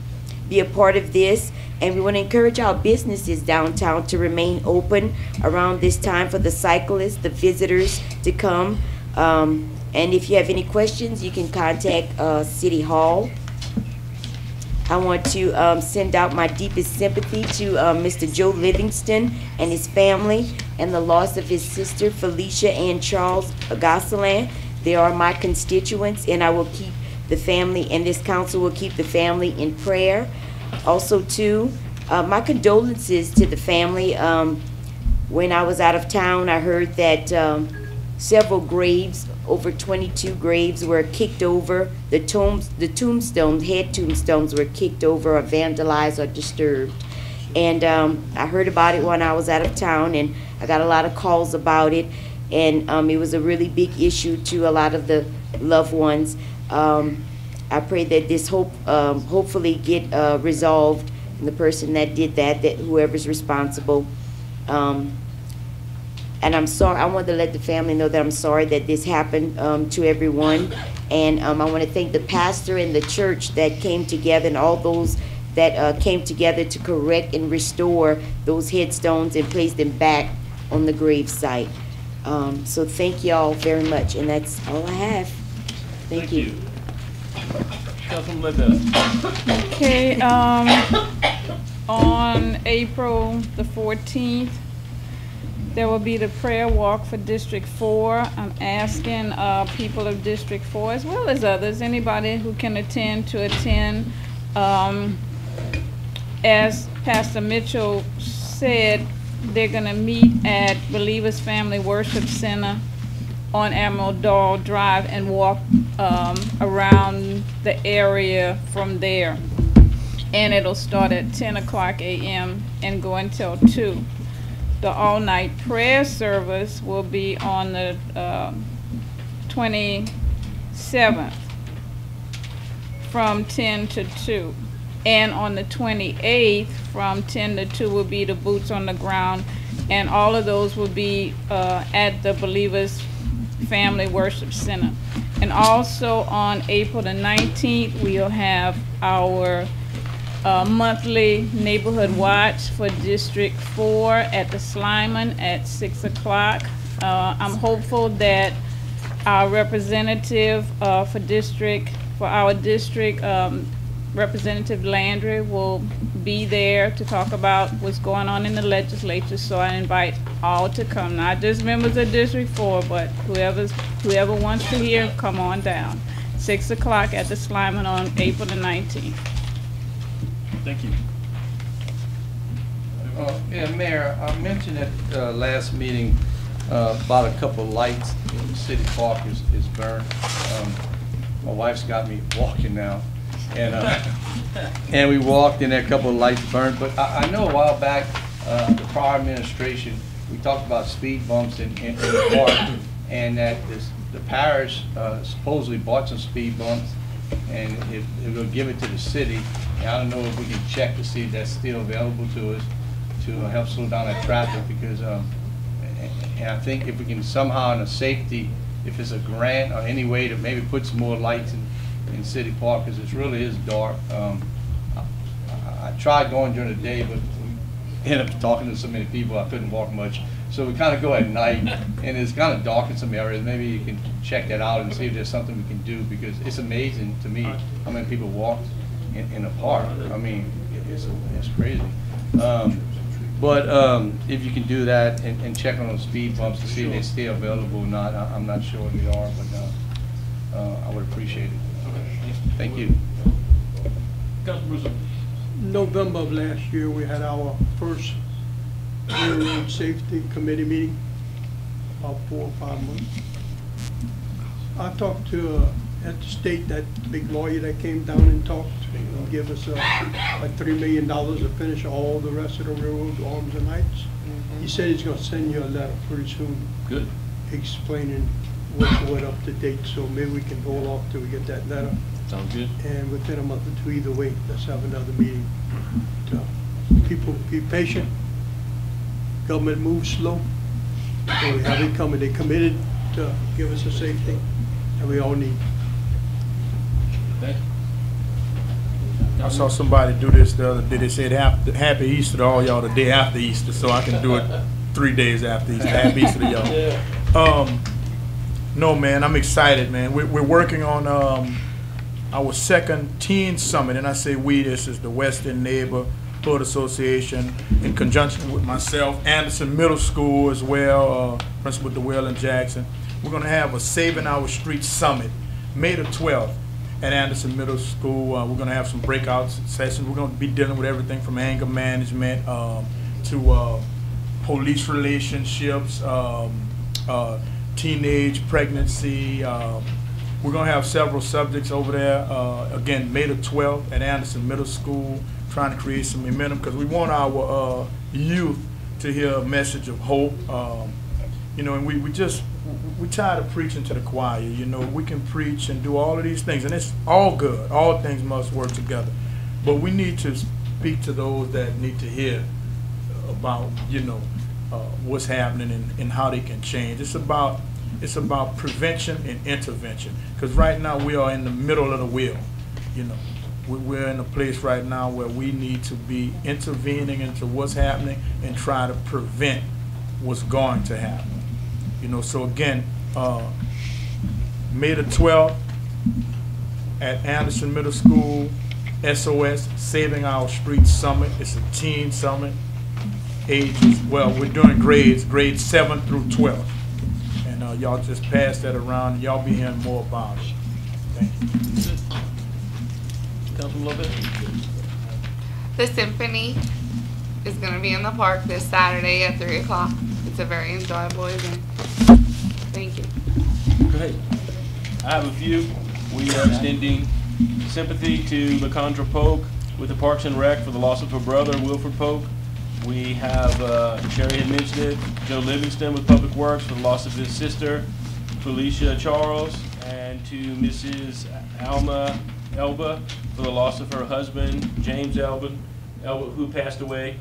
be a part of this, and we want to encourage our businesses downtown to remain open around this time for the cyclists, the visitors to come. And if you have any questions, you can contact City Hall. I want to send out my deepest sympathy to Mr. Joe Livingston and his family and the loss of his sister, Felicia and Charles Gosselin. They are my constituents, and I will keep the family, and this council will keep the family in prayer. Also, too, my condolences to the family. When I was out of town, I heard that several graves, over 22 graves, were kicked over. The tombstones, head tombstones, were kicked over or vandalized or disturbed. And I heard about it when I was out of town, and I got a lot of calls about it. And it was a really big issue to a lot of the loved ones. I pray that this hopefully get resolved, and the person that did that whoever's responsible. And I'm sorry, I wanted to let the family know that I'm sorry that this happened to everyone. And I want to thank the pastor and the church that came together, and all those that came together to correct and restore those headstones and place them back on the grave site. So thank you all very much, and that's all I have. Thank you. Councilman Linda. Okay, on April the 14th, there will be the prayer walk for District 4. I'm asking people of District 4, as well as others, anybody who can attend, to attend. As Pastor Mitchell said, they're going to meet at Believers Family Worship Center on Admiral Dahl Drive and walk around the area from there. And it'll start at 10 o'clock a.m. and go until 2. The all-night prayer service will be on the 27th from 10 to 2. And on the 28th from 10 to 2 will be the boots on the ground. And all of those will be at the Believers Family Worship Center. And also on April the 19th, we'll have our monthly neighborhood watch for District 4 at the Slyman at 6 o'clock. I'm hopeful that our representative for our district, Representative Landry, will be there to talk about what's going on in the legislature. So I invite all to come, not just members of District 4, but whoever wants to hear, come on down. 6 o'clock at the Slyman on April the 19th. Thank you. Yeah, Mayor, I mentioned at last meeting about a couple of lights in City Park is burned. My wife's got me walking now, and and we walked and there a couple of lights burned. But I know a while back, the prior administration, we talked about speed bumps in the park, and that the parish supposedly bought some speed bumps, and it will give it to the city. And I don't know if we can check to see if that's still available to us to help slow down that traffic, because and I think if we can somehow in a safety, if it's a grant or any way to maybe put some more lights in City Park, because it really is dark. I tried going during the day, but we ended up talking to so many people I couldn't walk much. So we kind of go at night, and it's kind of dark in some areas. Maybe you can check that out and see if there's something we can do, because it's amazing to me how many people walk in a park. I mean, It's crazy. But if you can do that and check on those speed bumps to see if they stay available or not, I'm not sure they are, but I would appreciate it. Thank you. November of last year, we had our first railroad safety committee meeting, about 4 or 5 months. I talked to, at the state, that big lawyer that came down and talked and give us like $3 million to finish all the rest of the railroad arms and lights. He said he's gonna send you a letter pretty soon. Good. Explaining what's up to date, so maybe we can hold off till we get that letter. Sounds good. And within a month or two, either way, let's have another meeting. People be patient. Government moves slow. So we have it coming. They committed to give us a safety that we all need. I saw somebody do this the other day. They said happy Easter to all y'all the day after Easter, so I can do it 3 days after Easter. Happy Easter to y'all. No, man, I'm excited, man. We're working on our second teen summit, and I say we, this is the Western Neighborhood Association in conjunction with myself, Anderson Middle School as well, Principal DeWell and Jackson. We're going to have a Saving Our Streets Summit, May the 12th at Anderson Middle School. We're going to have some breakout sessions. We're going to be dealing with everything from anger management to police relationships, teenage pregnancy. We're going to have several subjects over there. Again, May the 12th at Anderson Middle School, trying to create some momentum because we want our youth to hear a message of hope. You know, and we tired of preaching to the choir. You know, we can preach and do all of these things, and it's all good. All things must work together. But we need to speak to those that need to hear about, you know, what's happening and how they can change. It's about prevention and intervention. Because right now we are in the middle of the wheel. You know, we're in a place right now where we need to be intervening into what's happening and try to prevent what's going to happen. You know, so again, May the 12th at Anderson Middle School, SOS, Saving Our Streets Summit. It's a teen summit. Ages, well, we're doing grades 7 through 12. And y'all just pass that around and y'all be hearing more about it. Thank you. Tell them a little bit. The symphony is going to be in the park this Saturday at 3 o'clock. It's a very enjoyable event. Thank you. Go ahead. I have a few. We are extending sympathy to LaCondra Polk with the Parks and Rec for the loss of her brother, Wilford Polk. We have, Sherry had mentioned it, Joe Livingston with Public Works for the loss of his sister, Felicia Charles, and to Mrs. Alma Elba for the loss of her husband, James Elba, who passed away.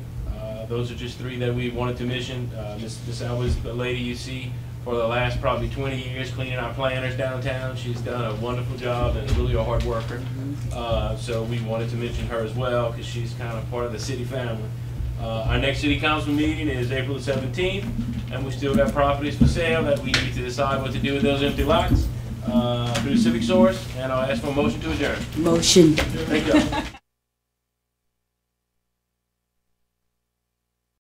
Those are just 3 that we wanted to mention. Miss Elba is the lady you see for the last probably 20 years cleaning our planters downtown. She's done a wonderful job and really a hard worker. So we wanted to mention her as well because she's kind of part of the city family. Our next city council meeting is April the 17th, and we still got properties for sale that we need to decide what to do with those empty lots through the Civic Source, and I'll ask for a motion to adjourn. Motion. Thank you.